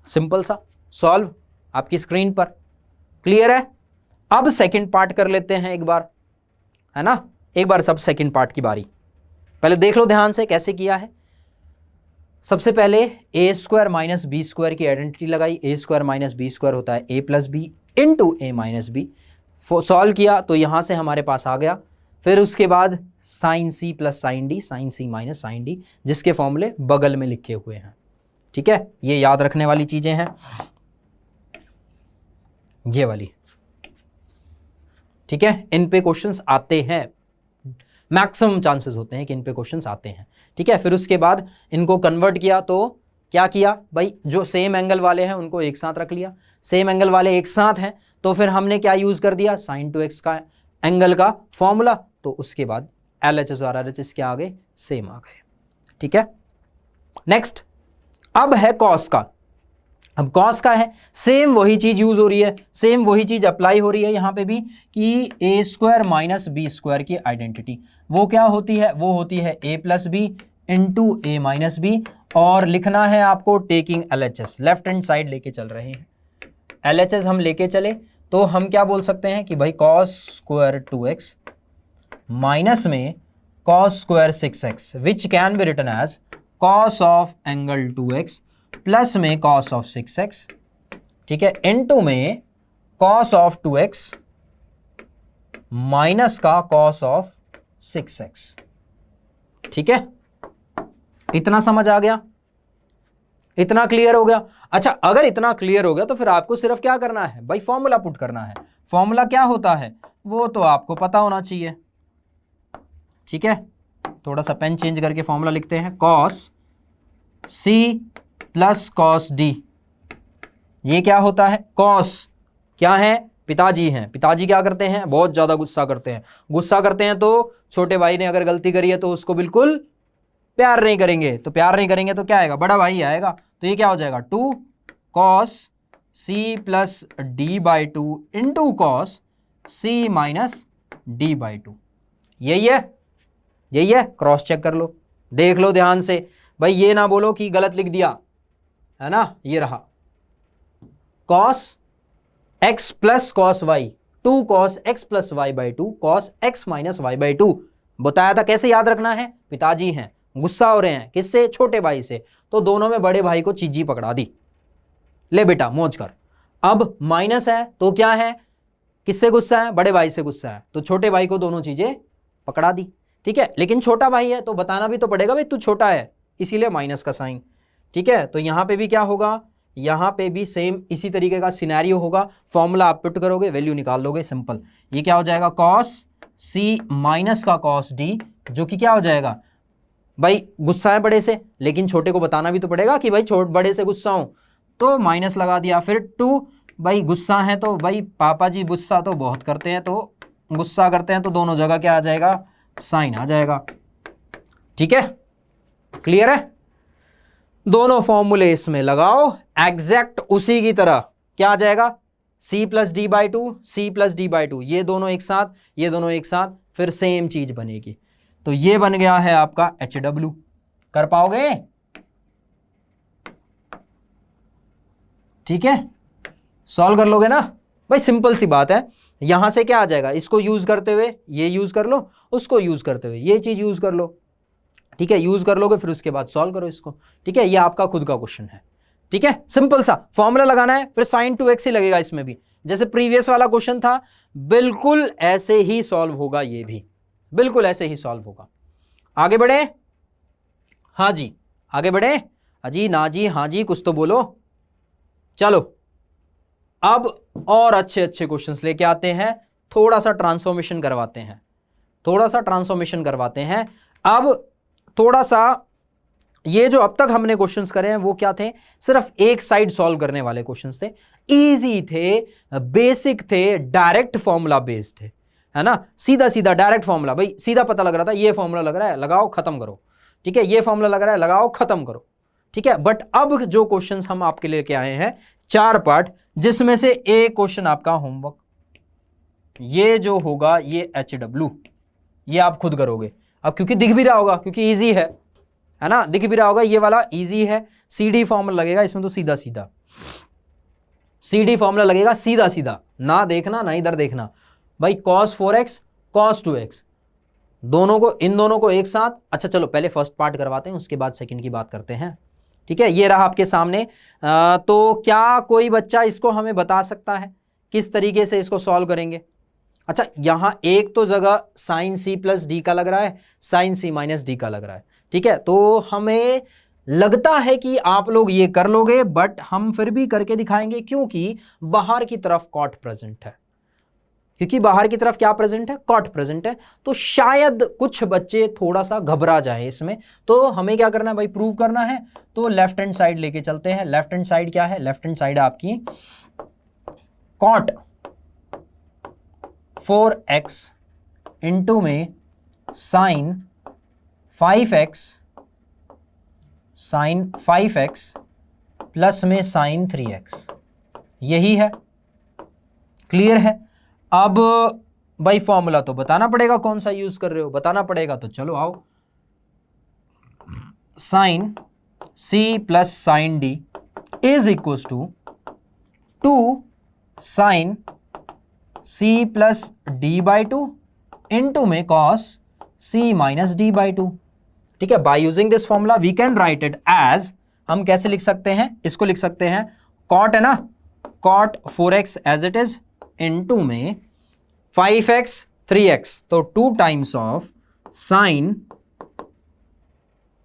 सिंपल सा सॉल्व आपकी स्क्रीन पर। क्लियर है। अब सेकंड पार्ट कर लेते हैं एक बार, है ना, एक बार सब सेकंड पार्ट की बारी। पहले देख लो ध्यान से कैसे किया है। सबसे पहले a square minus b square की आइडेंटिटी लगाई, a square minus b square होता है a plus b into a minus b. Solve किया तो यहां से हमारे पास आ गया। फिर उसके बाद साइन सी प्लस साइन डी, साइन सी माइनस साइन डी, जिसके फॉर्मूले बगल में लिखे हुए हैं। ठीक है, ये याद रखने वाली चीजें हैं, ये वाली। ठीक है, इन पे क्वेश्चंस आते हैं, मैक्सिमम चांसेस होते हैं कि इन पे क्वेश्चंस आते हैं। ठीक है, फिर उसके बाद इनको कन्वर्ट किया तो क्या किया भाई, जो सेम एंगल वाले हैं उनको एक साथ रख लिया, सेम एंगल वाले एक साथ हैं तो फिर हमने क्या यूज कर दिया, sin 2x का एंगल का फॉर्मूला, तो उसके बाद LHS और RHS के आगे सेम आ गए। ठीक है, नेक्स्ट अब है cos का। अब cos का है, सेम वही चीज यूज हो रही है, सेम वही चीज अप्लाई हो रही है यहां पे भी कि a square minus b square की आइडेंटिटी वो क्या होती है, वो होती है a plus b into a minus b, और लिखना है आपको taking LHS, left hand side लेके चल रहे हैं। LHS हम लेके चले तो हम क्या बोल सकते हैं कि भाई cos स्क्वायर 2x माइनस में cos square 6x which can be written as cos of angle 2x plus में cos ऑफ 6x, ठीक है, इनटू में cos ऑफ 2x माइनस का cos ऑफ 6x। ठीक है, इतना समझ आ गया, इतना क्लियर हो गया। अच्छा, अगर इतना क्लियर हो गया तो फिर आपको सिर्फ क्या करना है भाई, फॉर्मूला पुट करना है। फॉर्मूला क्या होता है वो तो आपको पता होना चाहिए। ठीक है, थोड़ा सा पेन चेंज करके फॉर्मूला लिखते हैं, cos c plus cos d। ये क्या होता है, cos क्या है, पिताजी हैं, पिताजी क्या करते हैं, बहुत ज्यादा गुस्सा करते हैं, गुस्सा करते हैं तो छोटे भाई ने अगर गलती करी है तो उसको बिल्कुल प्यार नहीं करेंगे, तो प्यार नहीं करेंगे तो क्या आएगा, बड़ा भाई आएगा, तो ये क्या हो जाएगा 2 cos c plus D by 2 into cos c minus D by 2। यही है, यही है, क्रॉस चेक कर लो, देख लो ध्यान से भाई, ये ना बोलो कि गलत लिख दिया, है ना। ये रहा cos x plus cos y, 2 cos x plus y by 2 cos x minus y by 2। बताया था कैसे याद रखना है, पिताजी हैं, गुस्सा हो रहे हैं, किससे, छोटे भाई से, तो दोनों में बड़े भाई को चीजी पकड़ा दी, ले बेटा मौज कर। अब माइनस है तो क्या है, किससे गुस्सा है? बड़े भाई से गुस्सा है, तो छोटे भाई को दोनों चीजें पकड़ा दी, ठीक है। लेकिन छोटा भाई है तो बताना भी तो पड़ेगा भाई तू छोटा है, इसीलिए माइनस का साइन, ठीक है। तो यहां पे भी क्या होगा, यहां पे भी सेम इसी तरीके का सिनेरियो होगा। फॉर्मूला आप पुट करोगे, वैल्यू निकाल लोगे, सिंपल। ये क्या हो जाएगा, कॉस सी माइनस का कॉस डी, जो कि क्या हो जाएगा भाई, गुस्सा है बड़े से, लेकिन छोटे को बताना भी तो पड़ेगा कि भाई बड़े से गुस्सा हूं, तो माइनस लगा दिया। फिर 2, भाई गुस्सा है तो भाई पापा जी गुस्सा तो बहुत करते हैं, तो गुस्सा करते हैं, तो दोनों जगह क्या आ जाएगा, साइन आ जाएगा, ठीक है। क्लियर है? दोनों फॉर्मूले इसमें लगाओ, एग्जैक्ट उसी की तरह क्या आ जाएगा, c plus D by two, c plus D by two, ये दोनों एक साथ, ये दोनों एक साथ, फिर सेम चीज बनेगी। तो ये बन गया है आपका HW। कर पाओगे? ठीक है, सॉल्व कर लोगे ना भाई, सिंपल सी बात है। यहां से क्या आ जाएगा, इसको यूज करते हुए ये यूज कर लो, उसको यूज करते हुए ये चीज यूज कर लो, ठीक है। यूज कर लोगे, फिर उसके बाद सॉल्व करो इसको, ठीक है। ये आपका खुद का क्वेश्चन है, ठीक है। सिंपल सा फॉर्मूला लगाना है, फिर sin 2x ही लगेगा इसमें भी, जैसे प्रीवियस वाला क्वेश्चन था, बिल्कुल ऐसे ही सॉल्व होगा, ये भी बिल्कुल ऐसे ही सॉल्व होगा। आगे बढ़े? हाँ जी, आगे बढ़े? अजी ना जी, हाँ जी, कुछ तो बोलो। चलो अब और अच्छे अच्छे क्वेश्चंस लेके आते हैं, थोड़ा सा ट्रांसफॉर्मेशन करवाते हैं, थोड़ा सा ट्रांसफॉर्मेशन करवाते हैं। अब थोड़ा सा ये जो अब तक हमने क्वेश्चंस करे हैं वो क्या थे, सिर्फ एक साइड सॉल्व करने वाले क्वेश्चंस थे, इजी थे, बेसिक थे, डायरेक्ट फॉर्मूला बेस्ड थे, है ना। सीधा सीधा डायरेक्ट फॉर्मूला, भाई सीधा पता लग रहा था, ये फॉर्मूला लग रहा है, लगाओ खत्म करो, ठीक है। ये फॉर्मूला लग रहा है, लगाओ खत्म करो, ठीक है। बट अब जो क्वेश्चंस हम आपके लेके आए हैं 4 पार्ट, जिसमें से एक क्वेश्चन आपका होमवर्क, ये जो होगा ये HW, ये आप खुद करोगे अब, क्योंकि दिख भी रहा होगा, क्योंकि इजी है ना, दिख भी रहा होगा, ये वाला इजी है। CD फॉर्मूला लगेगा इसमें, तो सीधा सीधा CD फॉर्मूला लगेगा, सीधा सीधा, ना देखना ना इधर देखना भाई। cos 4x cos 2x, दोनों को, इन दोनों को एक साथ। अच्छा चलो पहले फर्स्ट पार्ट करवाते हैं, उसके बाद सेकंड की बात करते हैं, ठीक है। ये रहा आपके सामने। तो क्या कोई बच्चा इसको हमें बता सकता है किस तरीके से इसको सॉल्व करेंगे? अच्छा, यहां एक तो जगह साइन C प्लस डी का लग रहा है, साइन C माइनस डी का लग रहा है, ठीक है। तो हमें लगता है कि आप लोग ये कर लोगे, बट हम फिर भी करके दिखाएंगे, क्योंकि बाहर की तरफ कॉट प्रेजेंट है, क्योंकि बाहर की तरफ क्या प्रेजेंट है, कॉट प्रेजेंट है। तो शायद कुछ बच्चे थोड़ा सा घबरा जाए इसमें, तो हमें क्या करना है भाई, प्रूव करना है। तो लेफ्ट हैंड साइड लेके चलते हैं। लेफ्ट हैंड साइड क्या है, लेफ्ट हैंड साइड आपकी कॉट 4x इंटू में साइन 5x प्लस में साइन 3x, यही है। क्लियर है? अब भाई फॉर्मूला तो बताना पड़ेगा, कौन सा यूज कर रहे हो बताना पड़ेगा, तो चलो आओ। Sine C plus sine D is equal to sine C plus D by 2 into में cos C minus D by 2, ठीक है। By using this formula we can write it as, हम कैसे लिख सकते हैं इसको, लिख सकते हैं cot है ना, cot 4x as it is into में 5x 3x, तो 2 times of sine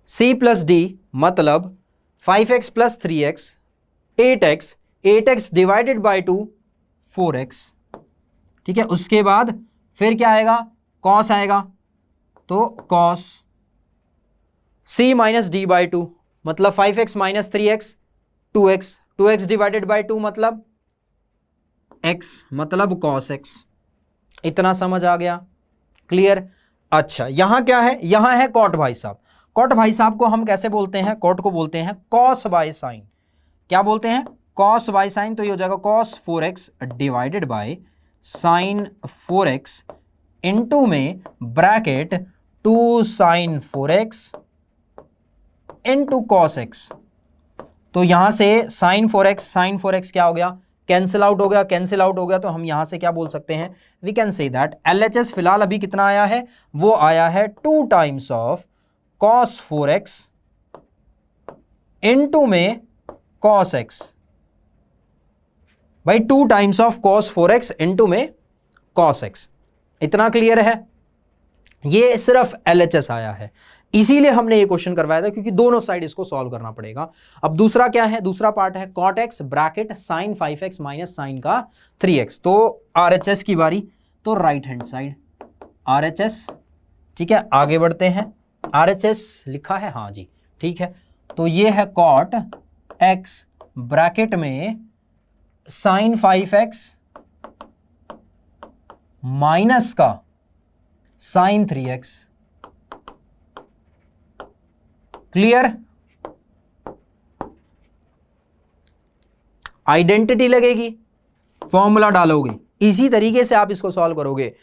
C plus D, मतलब 5x plus 3x 8x, 8x divided by 2 4x, ठीक है। उसके बाद फिर क्या आएगा, cos आएगा, तो cos C minus D by 2, मतलब 5x minus 3x 2x, 2x divided by 2 मतलब x, मतलब cos x। इतना समझ आ गया? क्लियर? अच्छा, यहां क्या है, यहां है cot भाई साहब। cot भाई साहब को हम कैसे बोलते हैं, cot को बोलते हैं cos बाय साइन। क्या बोलते हैं, cos बाय साइन। तो ये हो जाएगा cos 4x divided by sine 4x into में bracket 2 sine 4x into cos x। तो यहां से साइन 4x क्या हो गया, कैंसिल आउट हो गया, कैंसिल आउट हो गया। तो हम यहां से क्या बोल सकते हैं, we can say that LHS फिलहाल अभी कितना आया है, वो आया है 2 times of cos 4x into में cos x, भाई 2 times of cos 4x into में cos x। इतना क्लियर है? ये सिर्फ LHS आया है, इसीलिए हमने ये क्वेश्चन करवाया था, क्योंकि दोनों साइड इसको सॉल्व करना पड़ेगा। अब दूसरा क्या है? दूसरा पार्ट है cot x bracket sin 5x minus sine का 3x। तो RHS की बारी, तो राइट हैंड साइड RHS। ठीक है, आगे बढ़ते हैं। RHS लिखा है, हाँ जी ठीक है। तो ये है cot x ब्रैकेट में sin 5x माइनस का sin 3x। क्लियर? आइडेंटिटी लगेगी, फॉर्मूला डालोगे, इसी तरीके से आप इसको सॉल्व करोगे।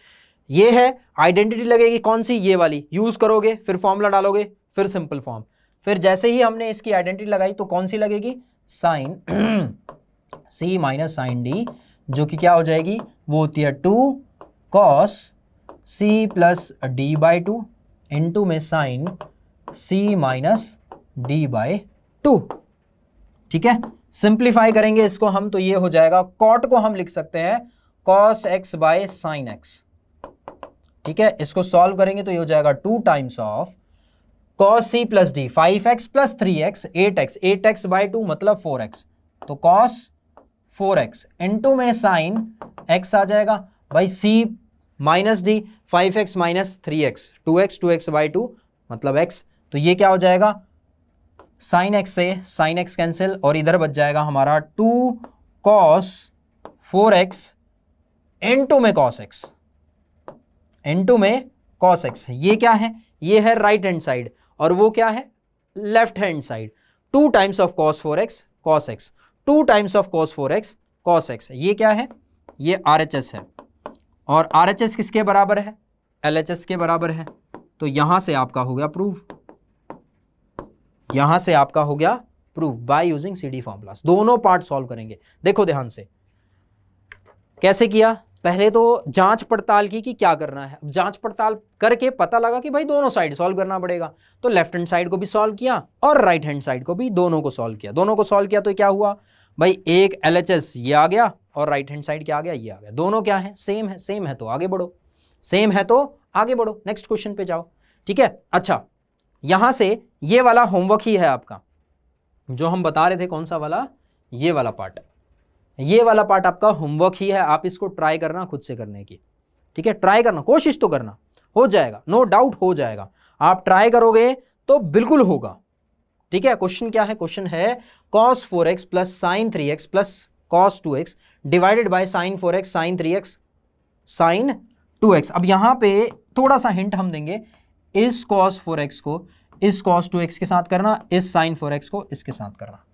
ये है आइडेंटिटी लगेगी, कौन सी? ये वाली यूज करोगे, फिर फॉर्मूला डालोगे, फिर सिंपल फॉर्म। फिर जैसे ही हमने इसकी आइडेंटिटी लगाई तो कौन सी लगेगी? Sine c minus sine d, जो कि क्या हो जाएगी? वो होती है 2 cos c plus D by 2 into में sine c minus D by 2। ठीक है, सिंप्लीफाई करेंगे इसको हम, तो ये हो जाएगा, कॉट को हम लिख सकते हैं cos x by sine x। ठीक है, इसको सॉल्व करेंगे तो ये हो जाएगा 2 times of cos c plus D 5x plus 3x 8x 8x by 2 मतलब 4x, तो cos 4x इंटू में साइन x आ जाएगा by c minus D 5x minus 3x 2x 2x by 2 मतलब x। तो ये क्या हो जाएगा? साइन x से साइन x कैंसिल, और इधर बच जाएगा हमारा 2 cos 4x इंटू में cos x, इंटू में cos x। ये क्या है? ये है राइट हैंड साइड, और वो क्या है? Left hand side. 2 times of cos 4x cos x, 2 times of cos 4x cos x। ये क्या है? ये RHS है, और RHS किसके बराबर है? LHS के बराबर है। तो यहां से आपका हो गया प्रूव, यहां से आपका हो गया prove by using CD formulas. दोनों पार्ट सॉल्व करेंगे, देखो ध्यान से कैसे किया। पहले तो जांच पड़ताल की कि क्या करना है। अब जांच पड़ताल करके पता लगा कि भाई दोनों साइड सॉल्व करना पड़ेगा, तो लेफ्ट हैंड साइड को भी सॉल्व किया और राइट हैंड साइड को भी, दोनों को सॉल्व किया। दोनों को सॉल्व किया तो क्या हुआ भाई? एक LHS ये आ गया और राइट हैंड साइड क्या आ गया? ये आ गया। दोनों क्या है? सेम है। सेम है तो आगे बढ़ो, सेम है तो आगे बढ़ो, नेक्स्ट क्वेश्चन पे जाओ। ठीक है, अच्छा यहां से ये वाला होमवर्क ही है आपका, जो हम बता रहे थे, कौन सा वाला? ये वाला पार्ट, ये वाला पार्ट आपका होमवर्क ही है। आप इसको ट्राई करना खुद से करने की। ठीक है, ट्राई करना, कोशिश तो करना, हो जाएगा, नो डाउट हो जाएगा। आप ट्राई करोगे तो बिल्कुल होगा। ठीक है, क्वेश्चन क्या है? क्वेश्चन है cos 4x plus sine 3x plus cos 2x divided by sine 4x sine 3x sine 2x। अब यहां पे थोड़ा सा हिंट हम देंगे, इस cos 4x को इस cos 2x के साथ करना, इस sin 4x को इसके साथ करना,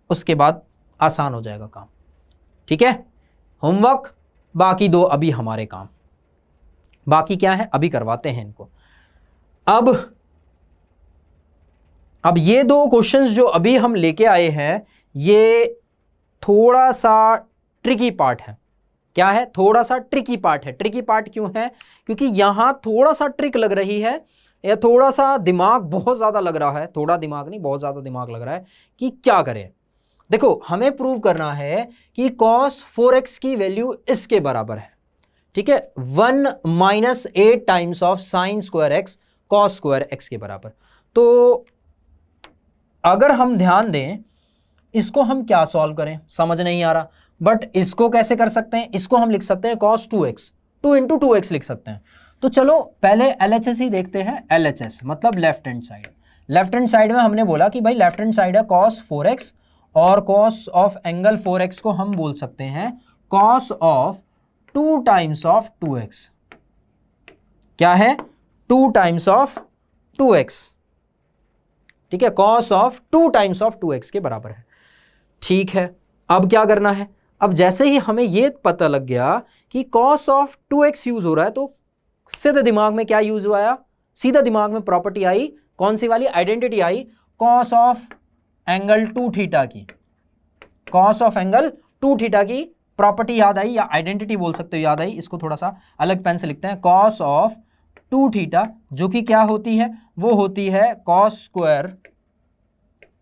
उसके बाद आसान हो जाएगा काम। ठीक है, होमवर्क, बाकी दो अभी हमारे काम। बाकी क्या है? अभी करवाते हैं इनको। अब ये दो क्वेश्चंस जो अभी हम लेके आए हैं, ये थोड़ा सा ट्रिकी पार्ट है। क्या है? थोड़ा सा ट्रिकी पार्ट है। ट्रिकी पार्ट क्यों है? क्योंकि यहां थोड़ा सा ट्रिक लग रही है, या थोड़ा सा दिमाग बहुत ज्यादा लग रहा है, थोड़ा दिमाग नहीं बहुत ज्यादा दिमाग लग रहा है कि क्या करें। देखो, हमें प्रूव करना है कि cos 4x की वैल्यू इसके बराबर है। ठीक है, 1 minus 8 times of sign square x cos square x के बराबर। तो अगर हम ध्यान दें, इसको हम क्या सॉल्व करें समझ नहीं आ रहा, बट इसको कैसे कर सकते हैं? इसको हम लिख सकते हैं cos 2x, 2 इंटू 2x लिख सकते हैं। तो चलो पहले LHS ही देखते हैं। LHS मतलब left hand side. Left hand side में हमने बोला कि भाई लेफ्ट हैंड साइड है cos 4x, और cos ऑफ एंगल 4x को हम बोल सकते हैं cos of 2 times of 2x। क्या है? 2 टाइम्स ऑफ 2x। ठीक है, cos of 2 times of 2x के बराबर है। ठीक है, अब क्या करना है? अब जैसे ही हमें ये पता लग गया कि cos ऑफ 2x यूज हो रहा है, तो सीधे दिमाग में क्या यूज हुआ? सीधा दिमाग में प्रॉपर्टी आई, कौन सी वाली? Identity I, cos of angle 2 theta की। cos ऑफ एंगल 2 थीटा की प्रॉपर्टी याद आई, या आइडेंटिटी बोल सकते हो याद आई। इसको थोड़ा सा अलग पेन से लिखते हैं। cos ऑफ 2 थीटा जो कि क्या होती है? वो होती है cos square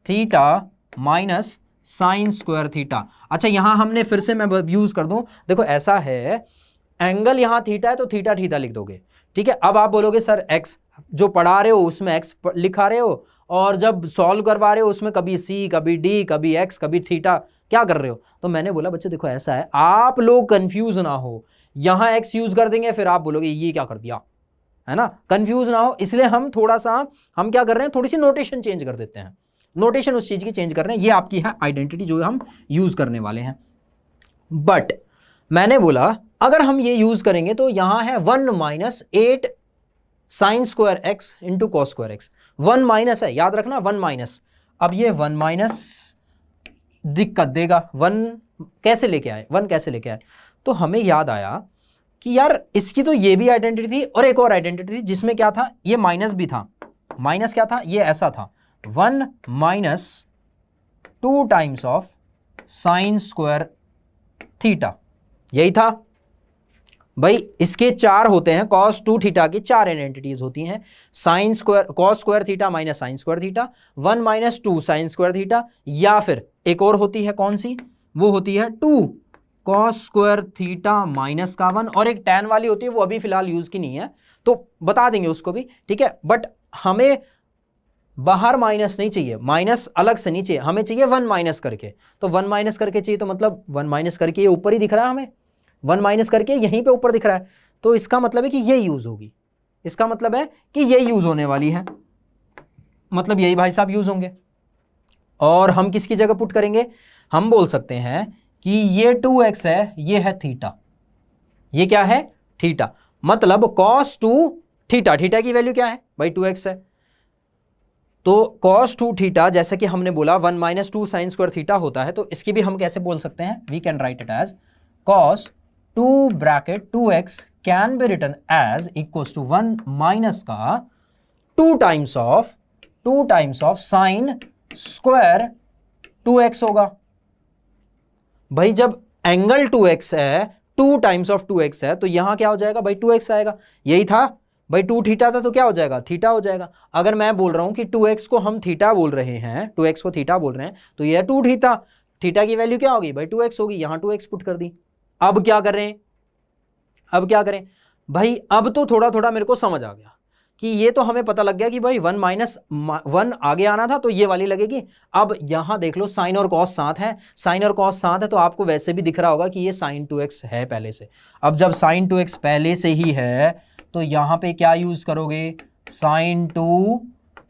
theta minus sign square theta. अच्छा, यहां हमने फिर से मैं यूज कर दूं, देखो ऐसा है एंगल यहां थीटा है तो थीटा थीटा लिख दोगे, ठीक है। अब आप बोलोगे सर एक्स जो पढ़ा रहे हो उसमें एक्स लिखा रहे हो, और जब सॉल्व करवा रहे हो उसमें कभी सी, कभी डी, कभी एक्स, कभी थीटा, क्या कर रहे हो? तो मैंने बोला बच्चे देखो ऐसा है, आप लोग कंफ्यूज ना हो, यहां एक्स यूज कर देंगे फिर आप बोलोगे ये क्या कर दिया, है ना, कंफ्यूज ना हो, इसलिए हम थोड़ा सा हम क्या कर रहे हैं, थोड़ी सी नोटेशन चेंज कर देते हैं, नोटेशन उस चीज की चेंज कर रहे हैं, ये आपकी है आइडेंटिटी जो हम यूज करने वाले हैं। बट मैंने बोला अगर हम ये यूज करेंगे तो यहां है 1 minus 8 sign square x into cos square x, 1 minus है, याद रखना 1 माइनस। अब ये 1 माइनस दिक्कत देगा, 1 कैसे लेके आए, 1 कैसे लेके आए, तो हमें याद आया कि यार इसकी तो ये भी आइडेंटिटी थी और एक और आइडेंटिटी थी जिसमें क्या था, ये माइनस भी था, माइनस क्या था, ये ऐसा था 1 minus 2 times of sign square theta, यही था भाई। इसके 4 होते हैं, cos 2 थीटा की 4 आइडेंटिटीज होती हैं, sine square cos square theta minus sign square theta, 1 minus 2 sine square theta, या फिर एक और होती है कौन सी, वो होती है 2 cos स्क्वायर थीटा माइनस का 1, और एक tan वाली होती है वो अभी फिलहाल यूज की नहीं है तो बता देंगे उसको भी, ठीक है। बट हमें बाहर माइनस नहीं चाहिए, माइनस अलग से नहीं चाहिए, हमें चाहिए 1 माइनस करके, तो 1 माइनस करके चाहिए, तो मतलब 1 माइनस करके ये ऊपर ही दिख रहा है हमें, 1 माइनस करके यहीं पे ऊपर दिख रहा है, तो इसका मतलब है कि ये यूज होगी, इसका मतलब है कि ये यूज होने वाली है, मतलब यही भाई साहब यूज होंगे। और हम किसकी जगह पुट करेंगे, हम बोल सकते हैं कि ये 2x है, ये है थीटा, ये क्या है थीटा, मतलब cos 2 थीटा, थीटा की वैल्यू क्या है भाई 2x है, तो cos 2 थीटा जैसे कि हमने बोला 1 माइनस 2 साइन स्क्वायर थीटा होता है, तो इसकी भी हम कैसे बोल सकते हैं, we can write it as cos 2 bracket 2x can be written as equals to 1 minus का 2 times of sine square 2x होगा। भाई जब एंगल 2x है, 2 टाइम्स ऑफ 2x है, तो यहां क्या हो जाएगा भाई 2x आएगा, यही था भाई 2 थीटा था तो क्या हो जाएगा थीटा हो जाएगा। अगर मैं बोल रहा हूं कि 2x को हम थीटा बोल रहे हैं, 2x को थीटा बोल रहे हैं, तो ये 2 थीटा, थीटा की वैल्यू क्या होगी भाई 2x होगी, यहां 2x पुट कर दी। अब क्या कर रहे हैं, अब क्या करें भाई, अब तो थोड़ा थोड़ा मेरे को समझ आ गया कि ये तो हमें पता लग गया कि भाई 1 माइनस 1 आगे आना था तो ये वाली लगेगी। अब यहां देख लो साइन और कॉस साथ है, साइन और कॉस साथ है, तो आपको वैसे भी दिख रहा होगा कि ये साइन 2x है पहले से। अब जब साइन 2x पहले से ही है तो यहां पे क्या यूज करोगे, साइन 2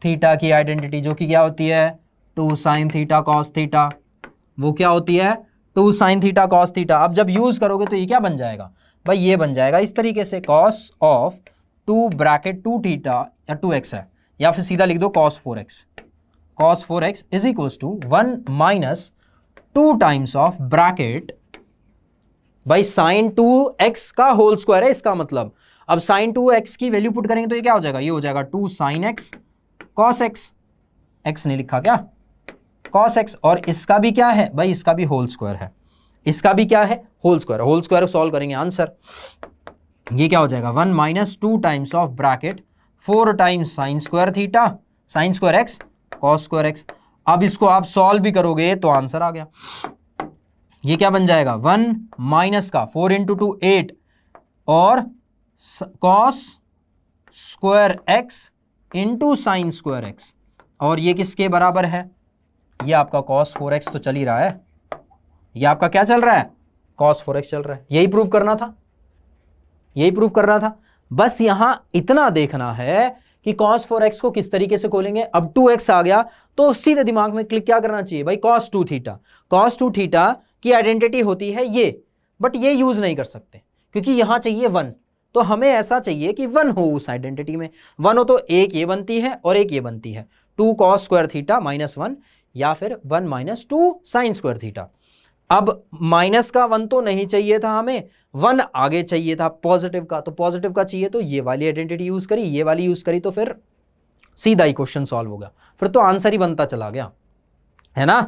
थीटा की आइडेंटिटी, जो कि क्या होती है 2 साइन थीटा कॉस थीटा, वो क्या होती है 2 साइन थीटा कॉस थीटा। अब जब यूज करोगे तो ये क्या बन जाएगा भाई, ये बन जाएगा इस तरीके से cos ऑफ 2 ब्रैकेट 2 थीटा या 2x है, या फिर सीधा लिख दो cos 4x is equals to 1 minus 2 times of bracket भाई साइन 2x का होल स्क्वायर है इसका मतलब। अब साइन 2x की वैल्यू पुट करेंगे तो ये क्या हो जाएगा, ये हो जाएगा 2 sine x cos x, x नहीं लिखा क्या cos x, और इसका भी क्या है भाई, इसका भी होल स्क्वायर है, इसका भी क्या है whole square, whole square solve करेंगे आंसर, ये क्या हो जाएगा 1 minus 2 times of bracket 4 times sine square theta sine square x cos square x. अब इसको आप सॉल्व भी करोगे तो आंसर आ गया, ये क्या बन जाएगा 1 माइनस का 4 इंटू 2 8 और cos square x into sine square x, और ये किसके बराबर है, ये आपका cos 4x तो चल ही रहा है, ये आपका क्या चल रहा है cos 4x चल रहा है, यही प्रूव करना था, यही प्रूव करना था। बस यहां इतना देखना है कि cos 4x को किस तरीके से खोलेंगे। अब 2x आ गया तो सीधे दिमाग में क्लिक क्या करना चाहिए भाई, cos 2 थीटा, cos 2 थीटा की आइडेंटिटी होती है ये, बट ये यूज नहीं कर सकते क्योंकि यहां चाहिए 1, तो हमें ऐसा चाहिए कि 1 हो उस आइडेंटिटी में, 1 हो तो एक ये बनती है और एक ये बनती है 2 cos स्क्वायर थीटा माइनस 1, या फिर 1 माइनस 2 साइन स्क्वायर थीटा। अब माइनस का 1 तो नहीं चाहिए था हमें, 1 आगे चाहिए था पॉजिटिव का, तो पॉजिटिव का चाहिए तो ये वाली आइडेंटिटी यूज करी, ये वाली यूज करी, तो फिर सीधा ही क्वेश्चन सॉल्व होगा, फिर तो आंसर ही बनता चला गया, है ना।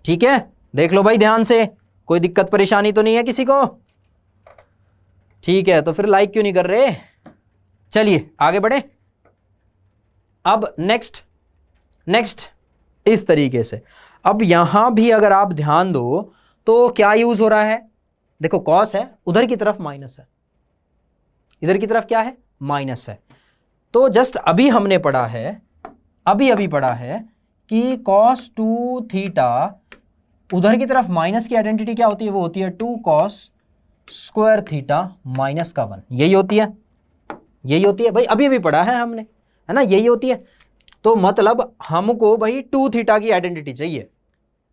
ठीक है, देख लो भाई ध्यान से, कोई दिक्कत परेशानी तो नहीं है किसी को, ठीक है, तो फिर लाइक क्यों नहीं कर रहे। चलिए आगे बढ़े। अब नेक्स्ट इस तरीके से, अब यहां भी अगर आप ध्यान दो तो क्या यूज हो रहा है, देखो कॉस है, उधर की तरफ माइनस है, इधर की तरफ क्या है, माइनस है। तो जस्ट अभी हमने पढ़ा है, अभी पढ़ा है कि cos 2 थीटा, उधर की तरफ माइनस की आइडेंटिटी क्या होती है, वो होती है 2 cos स्क्वायर थीटा माइनस का 1। यही होती है, यही होती है भाई, अभी पढ़ा है हमने, है ना, यही होती है। तो मतलब हमको भाई 2 थीटा की आइडेंटिटी चाहिए,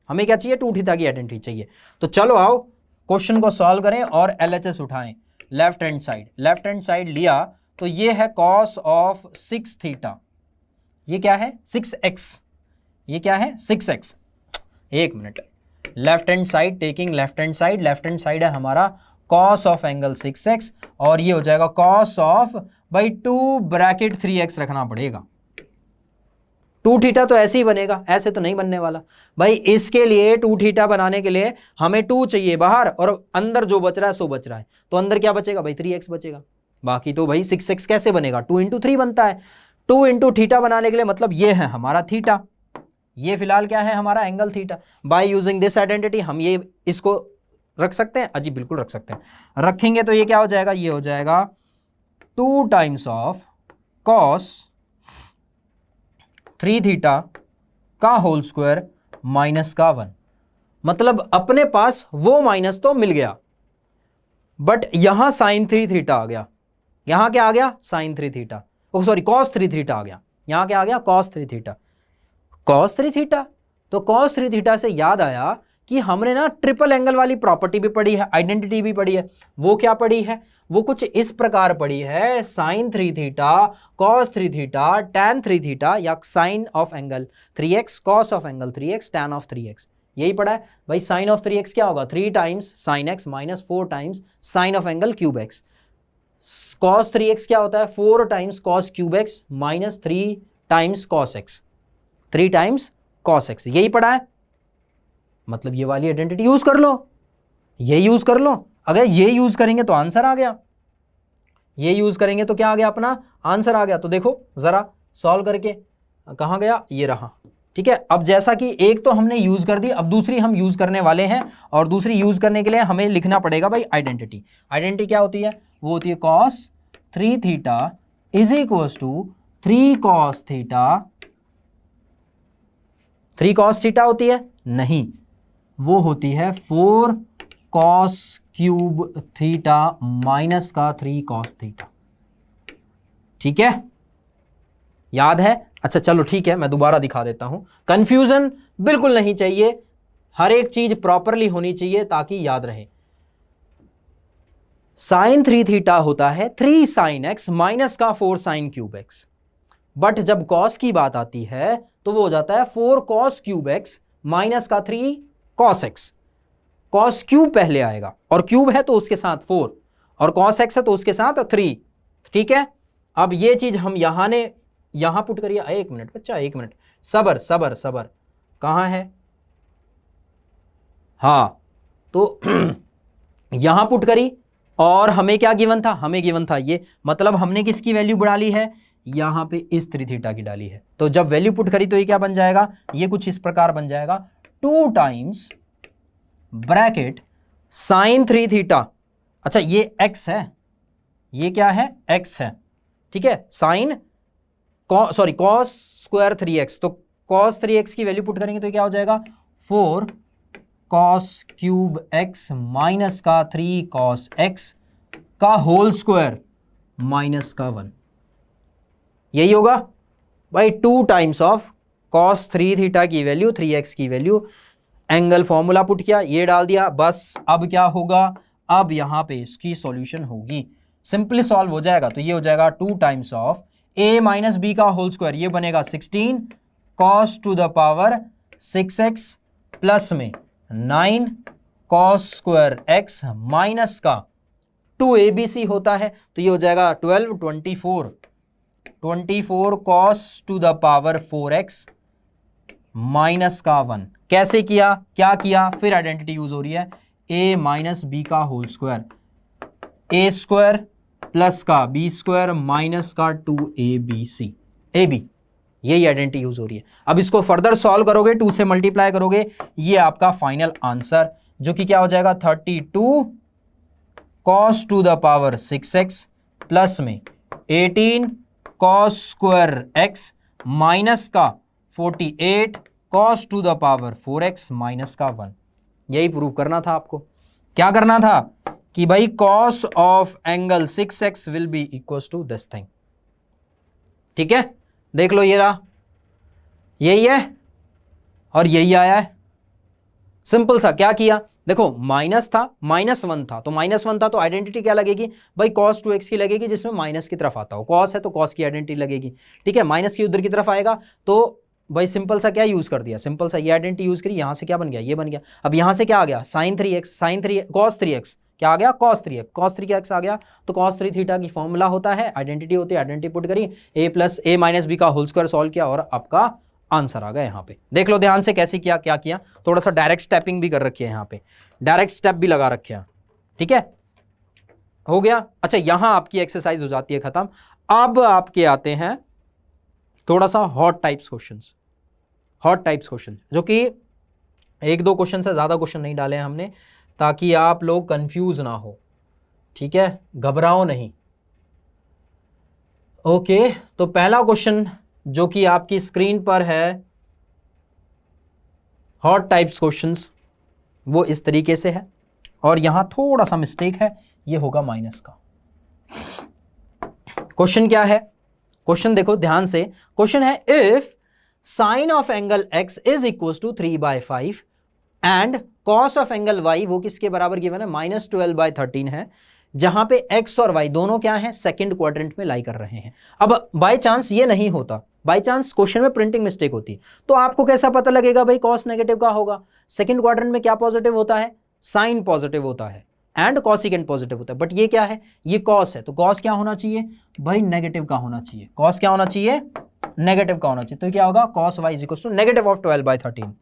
हमें क्या चाहिए, 2 थीटा की आइडेंटिटी चाहिए। तो चलो आओ क्वेश्चन को सॉल्व करें और LHS उठाएं। लेफ्ट हैंड साइड लिया तो ये है cos ऑफ 6 थीटा, ये क्या है 6x, ये क्या है 6x। एक minute, left hand side taking left hand side है हमारा cos ऑफ एंगल 6x, और ये हो जाएगा cos ऑफ भाई 2 ब्रैकेट 3x रखना पड़ेगा। 2 थीटा तो ऐसे ही बनेगा, ऐसे तो नहीं बनने वाला भाई। इसके लिए 2 थीटा बनाने के लिए हमें 2 चाहिए बाहर, और अंदर जो बच रहा है सो बच रहा है, तो अंदर क्या बचेगा भाई 3x बचेगा। बाकी तो भाई 6x कैसे बनेगा, 2 इंटू 3 बनता है। 2 इंटू थीटा बनाने के लिए मतलब ये है हमारा थीटा, ये फिलहाल क्या है हमारा angle theta. Bye using this identity हम ये इसको रख सकते हैं, अजी बिल्कुल रख सकते हैं। रखेंगे तो ये क्या हो जाएगा, ये हो जाएगा 2 टाइम्स ऑफ cos 3 थीटा का होल स्क्वायर माइनस का 1। मतलब अपने पास वो माइनस तो मिल गया, बट यहां साइन 3 थीटा आ गया। यहां क्या आ गया, साइन 3 थीटा, ओ सॉरी cos 3 थीटा आ गया। यहां क्या आ गया, cos 3 थीटा, cos 3 थीटा। तो cos 3 थीटा से याद आया कि हमने ना ट्रिपल एंगल वाली प्रॉपर्टी भी पढ़ी है, आइडेंटिटी भी पढ़ी है। वो क्या पढ़ी है, वो कुछ इस प्रकार पढ़ी है, sine 3 theta cos 3 theta tan 3 theta, या sine of angle 3x cos of angle 3x tan of 3x। यही पढ़ा है भाई। साइन ऑफ 3x क्या होगा, 3 times sign x minus 4 times sign of angle cube x। cos 3x क्या होता है, 4 times cos cube x minus 3 times cos x, 3 times cos x। यही पढ़ा है, मतलब ये वाली आइडेंटिटी यूज कर लो, ये यूज कर लो। अगर ये यूज करेंगे तो आंसर आ गया, ये यूज करेंगे तो क्या आ गया, अपना आंसर आ गया। तो देखो जरा सॉल्व करके, कहां गया, ये रहा। ठीक है, अब जैसा कि एक तो हमने यूज कर दी, अब दूसरी हम यूज करने वाले हैं, और दूसरी यूज करने के लिए हमें लिखना पड़ेगा भाई आइडेंटिटी। आइडेंटिटी क्या होती है, वो होती है cos 3 theta is equal to 3 cos theta. 3 cos theta होती है, नहीं, वो होती है 4 cos क्यूब थीटा माइनस का 3 cos थीटा। ठीक है, याद है। अच्छा चलो ठीक है, मैं दोबारा दिखा देता हूं, कंफ्यूजन बिल्कुल नहीं चाहिए, हर एक चीज प्रॉपरली होनी चाहिए ताकि याद रहे। साइन 3 थीटा होता है 3 साइन एक्स माइनस का 4 साइन क्यूब एक्स, बट जब cos की बात आती है तो वो हो जाता है 4 cos क्यूब एक्स माइनस का 3 cos एक्स। cos क्यूब पहले आएगा, और क्यूब है तो उसके साथ 4, और cos एक्स है तो उसके साथ 3। ठीक है, अब ये चीज हम यहां पुट करिए। एक मिनट बच्चा, एक मिनट, सबर सबर सबर, कहां है, हाँ, तो यहां पुट करी, और हमें क्या गिवन था, हमें गिवन था ये, मतलब हमने किसकी वैल्यू बढ़ा ली है, यहां पे इस 3 थीटा की डाली है। तो जब वैल्यू पुट करी तो ये क्या बन जाएगा, ये कुछ इस प्रकार बन जाएगा 2 टाइम्स ब्रैकेट साइन 3 थीटा। अच्छा ये x है, ये क्या है, x है। ठीक है, sign sorry cos square 3x, तो cos 3x की वैल्यू पुट करेंगे तो क्या हो जाएगा 4 cos क्यूब x माइनस का 3 cos x का होल स्क्वायर माइनस का 1। यही होगा भाई, 2 टाइम्स ऑफ cos 3 थीटा की वैल्यू 3x की वैल्यू, एंगल फॉर्मूला पुट किया, ये डाल दिया, बस। अब क्या होगा, अब यहां पे इसकी सॉल्यूशन होगी, सिंपली सॉल्व हो जाएगा। तो ये हो जाएगा 2 times of a minus b का होल स्क्वायर, ये बनेगा 16 cos to the power 6x plus में 9 cos स्क्वायर x माइनस का 2abc होता है, तो ये हो जाएगा 12 24 cos to the power 4x minus का 1। कैसे किया, क्या किया, फिर आइडेंटिटी यूज हो रही है, a माइनस बी का whole square, a square plus का b स्क्वायर माइनस का 2abc, ab, यही आइडेंटिटी यूज हो रही है। अब इसको फर्दर सॉल्व करोगे, 2 से मल्टीप्लाई करोगे, ये आपका फाइनल आंसर, जो कि क्या हो जाएगा 32 cos to the power 6x plus में 18 कॉस स्क्वायर एक्स माइनस का 48 cos to the power 4x minus का 1। यही प्रूव करना था आपको। क्या करना था कि भाई cos of angle 6x will be equals to this thing. ठीक है, देख लो, ये रहा, यही है और यही आया है। सिंपल सा। क्या किया, देखो माइनस था, -1 था, तो -1 था तो आइडेंटिटी क्या लगेगी भाई, cos 2x की लगेगी, जिसमें माइनस की तरफ आता हो। cos है तो cos की आइडेंटिटी लगेगी। ठीक है, माइनस की उधर की तरफ आएगा तो भाई सिंपल सा क्या यूज कर दिया, सिंपल सा ये आइडेंटिटी यूज करी, यहां से क्या बन गया, ये बन गया। अब यहां से क्या आ गया, cos 3x क्या आ गया, cos 3x आ गया, तो cos 3 थीटा की फॉर्मूला होता है, आइडेंटिटी होती है, आइडेंटिटी पुट करी, a plus a minus b का होल स्क्वायर सॉल्व किया और आपका आंसर आ गया। यहाँ पे देख लो ध्यान से कैसे किया, क्या किया, थोड़ा सा डायरेक्ट स्टेपिंग भी कर रखी है, यहाँ पे डायरेक्ट स्टेप भी लगा रखे हैं। ठीक है, हो गया। अच्छा, यहां आपकी एक्सरसाइज हो जाती है खत्म। अब आपके आते हैं थोड़ा सा हॉट टाइप्स क्वेश्चंस, जो कि 1-2 क्वेश्चन से ज्यादा क्वेश्चन नहीं डाले हैं हमने, ताकि आप लोग कंफ्यूज ना हो। ठीक है, घबराओ नहीं। ओके, तो पहला क्वेश्चन जो कि आपकी स्क्रीन पर है, हॉट टाइप्स क्वेश्चंस, वो इस तरीके से है, और यहां थोड़ा सा मिस्टेक है, ये होगा माइनस का। क्वेश्चन क्या है, क्वेश्चन देखो ध्यान से, क्वेश्चन है if sine of angle x is equal to 3/5 and cos of angle y, वो किसके बराबर गिवन है, -12/13 है, जहां पे x और y दोनों क्या है, सेकंड क्वाड्रेंट में लाई कर रहे हैं। अब बाय चांस ये नहीं होता, बाय चांस क्वेश्चन में प्रिंटिंग मिस्टेक होती, तो आपको कैसा पता लगेगा भाई कॉस नेगेटिव का होगा। सेकंड क्वाड्रेंट में क्या पॉजिटिव होता है, साइन पॉजिटिव होता है एंड कॉसिकेंट पॉजिटिव होता है, बट ये क्या है, ये कॉस है, तो कॉस क्या होना चाहिए भाई, नेगेटिव का होना चाहिए। कॉस क्या होना चाहिए, नेगेटिव का होना चाहिए। तो क्या होगा, cos y is equal to negative of 12/13।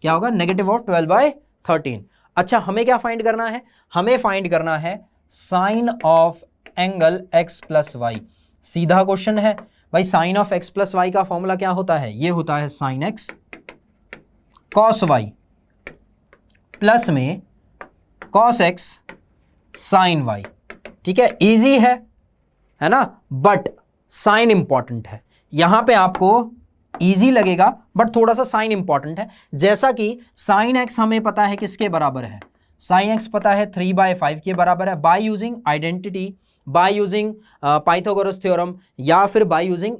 क्या होगा, नेगेटिव ऑफ 12/13। अच्छा, हमें क्या फाइंड करना है, हमें फाइंड करना है sine of angle x plus y. सीधा क्वेश्चन है भाई, sine of x plus y का फॉर्मूला क्या होता है, ये होता है sine x cos y plus में कॉस x साइन वाई। ठीक है, इजी है ना, बट साइन इंपॉर्टेंट है। यहां पे आपको इजी लगेगा बट थोड़ा सा साइन इंपॉर्टेंट है। जैसा कि साइन x हमें पता है किसके बराबर है, साइन x पता है 3/5 के बराबर है, by using identity, by using Pythagoras theorem, या फिर by using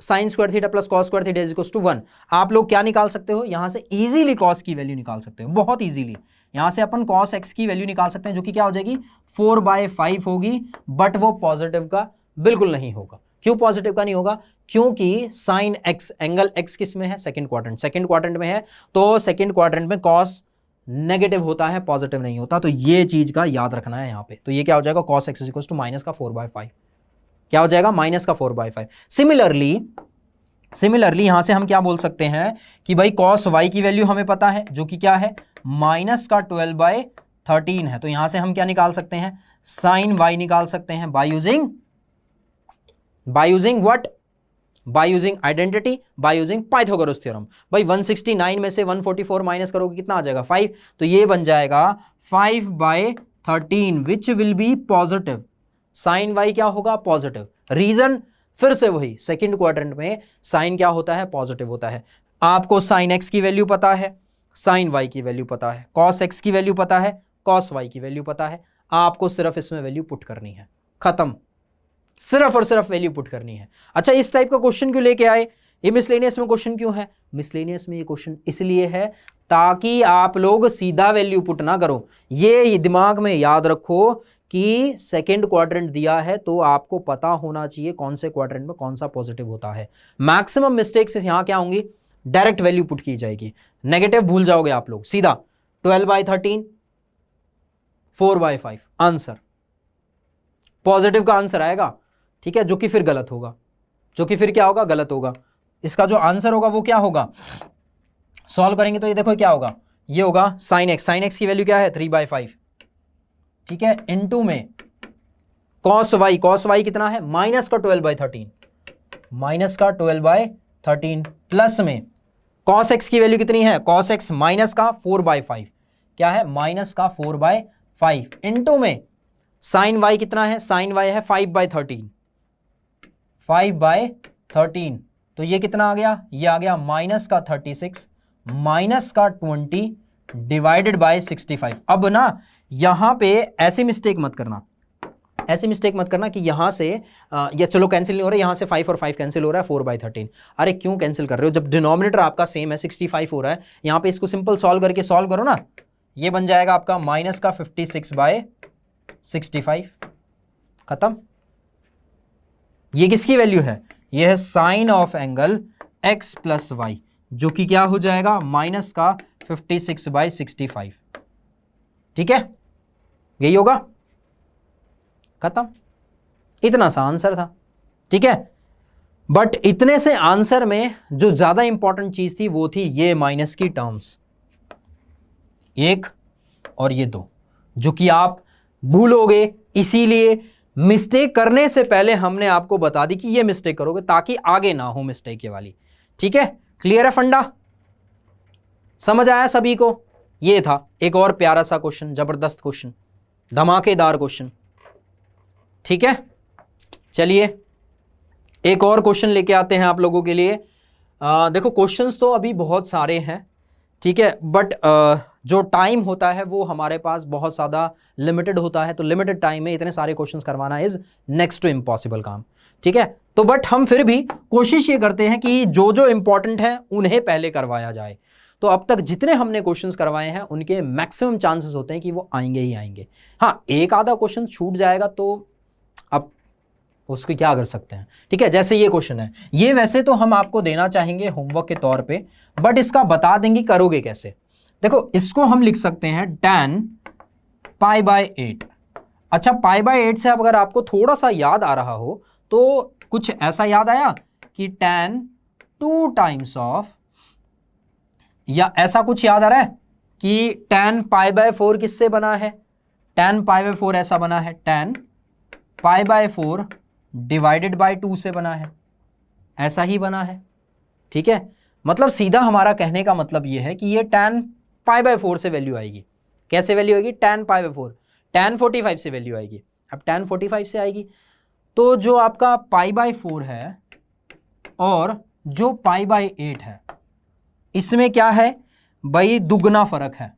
sine square theta plus cos square theta is equal to 1। आप लोग क्या निकाल सकते हो, यहां से इजीली कॉस की वैल्यू निकाल सकते हो, बहुत इजीली। यहां से अपन कॉस x की वैल्यू निकाल सकते हैं, जो कि क्या हो जाएगी 4/5 होगी, बट वो पॉजिटिव का बिल्कुल नहीं होगा। क्यों पॉजिटिव का नहीं होगा, क्योंकि साइन x, एंगल x किस में है, सेकंड क्वाड्रेंट में है, तो सेकंड क्वाड्रेंट में कॉस नेगेटिव होता है, पॉजिटिव नहीं होता। तो ये चीज का याद रखना है यहां पे। तो ये क्या हो जाएगा, cos x is equal to minus का 4/5। क्या हो जाएगा, माइनस का 4/5। सिमिलरली यहां से हम क्या बोल सकते हैं कि भाई cos y की वैल्यू हमें पता है, जो कि क्या है, माइनस का 12/13 है। तो यहां से हम क्या निकाल सकते हैं, साइन y निकाल सकते हैं by using what, bye using identity, by using Pythagoras theorem. भाई 169 में से 144 माइनस करोगे कितना आ जाएगा, 5, तो ये बन जाएगा 5/13 which will be positive. Sine y क्या होगा, पॉजिटिव। रीजन फिर से वही, सेकंड क्वाड्रेंट में साइन क्या होता है, पॉजिटिव होता है। आपको साइन x की वैल्यू पता है, साइन y की वैल्यू पता है, cos x की वैल्यू पता है, cos y की वैल्यू पता है। आपको सिर्फ इसमें वैल्यू पुट करनी है, खत्म, सिर्फ और सिर्फ वैल्यू पुट करनी है। अच्छा, इस टाइप का क्वेश्चन क्यों लेके आए, ये मिसलेनियस में क्वेश्चन क्यों है, मिसलेनियस में ये क्वेश्चन इसलिए है ताकि आप लोग सीधा वैल्यू पुट ना करो। ये दिमाग में याद रखो कि सेकंड क्वाड्रेंट दिया है तो आपको पता होना चाहिए कौन से क्वाड्रेंट में कौन सा पॉजिटिव होता है। मैक्सिमम मिस्टेक्स यहां क्या होंगी, डायरेक्ट वैल्यू पुट की जाएगी, नेगेटिव भूल जाओगे आप लोग, सीधा 12/13 4/5 आंसर, पॉजिटिव का आंसर आएगा। ठीक है, जो कि फिर गलत होगा, जो कि फिर क्या होगा, गलत होगा। इसका जो आंसर होगा वो क्या होगा, सॉल्व करेंगे तो ये देखो क्या होगा, ये होगा साइन x की वैल्यू क्या है 3/5, ठीक है, इनटू में cos y कितना है, माइनस का 12/13 प्लस में cos x की वैल्यू कितनी है, cos x माइनस का 4/5, क्या है, माइनस का 4/5 इनटू में साइन वाई कितना है, साइन वाई है 5/13, 5/13, तो ये कितना आ गया, ये आ गया माइनस का 36 माइनस का 20 डिवाइडेड बाय 65। अब ना यहां पे ऐसी मिस्टेक मत करना, ऐसी मिस्टेक मत करना कि यहां से या चलो कैंसिल नहीं हो रहा है, यहां से 5 और 5 कैंसिल हो रहा है, 4/13। अरे क्यों कैंसिल कर रहे हो, जब डिनोमिनेटर आपका सेम है 65 हो रहा है, यहां पे इसको सिंपल सॉल्व करके सॉल्व करो ना, ये बन जाएगा आपका माइनस का 56/65, खत्म। ये किसकी वैल्यू है, ये है sine of angle x plus y, जो कि क्या हो जाएगा माइनस का 56/65, ठीक है, यही होगा, खत्म। इतना सा आंसर था, ठीक है। बट इतने से आंसर में जो ज्यादा इंपॉर्टेंट चीज थी वो थी ये माइनस की टर्म्स, 1 और ये 2, जो कि आप भूलोगे, इसीलिए मिस्टेक करने से पहले हमने आपको बता दी कि ये मिस्टेक करोगे ताकि आगे ना हो मिस्टेक ये वाली, ठीक है। क्लियर है फंडा, समझ आया सभी को। ये था एक और प्यारा सा क्वेश्चन, जबरदस्त क्वेश्चन, धमाकेदार क्वेश्चन, ठीक है। चलिए एक और क्वेश्चन लेके आते हैं आप लोगों के लिए। देखो क्वेश्चंस तो अभी बहुत सारे हैं, ठीक है, बट जो टाइम होता है वो हमारे पास बहुत ज़्यादा लिमिटेड होता है, तो लिमिटेड टाइम में इतने सारे क्वेश्चंस करवाना इज नेक्स्ट टू इम्पॉसिबल काम, ठीक है। तो बट हम फिर भी कोशिश ये करते हैं कि जो जो इंपॉर्टेंट है उन्हें पहले करवाया जाए। तो अब तक जितने हमने क्वेश्चंस करवाए हैं उनके मैक्सिमम चांसेस होते हैं कि वो आएंगे ही आएंगे। हाँ, एक आधा क्वेश्चन छूट जाएगा तो अब उसको क्या कर सकते हैं, ठीक है। जैसे ये क्वेश्चन है, ये वैसे तो हम आपको देना चाहेंगे होमवर्क के तौर पे, बट इसका बता देंगे करोगे कैसे। देखो इसको हम लिख सकते हैं tan π/8। अच्छा, π/8 से अब अगर आपको थोड़ा सा याद आ रहा हो तो कुछ ऐसा याद आया कि tan 2 टाइम्स ऑफ, या ऐसा कुछ याद आ रहा है कि tan π/4 किससे बना है, tan π/4 ऐसा बना है, tan π/4 डिवाइडेड बाय 2 से बना है, ऐसा ही बना है, ठीक है। मतलब सीधा हमारा कहने का मतलब यह है कि ये tan π/4 से वैल्यू आएगी। कैसे वैल्यू आएगी, tan π/4, tan 45 से वैल्यू आएगी। अब tan 45 से आएगी तो जो आपका π/4 है और जो π/8 है इसमें क्या है भाई, दुगना फर्क है।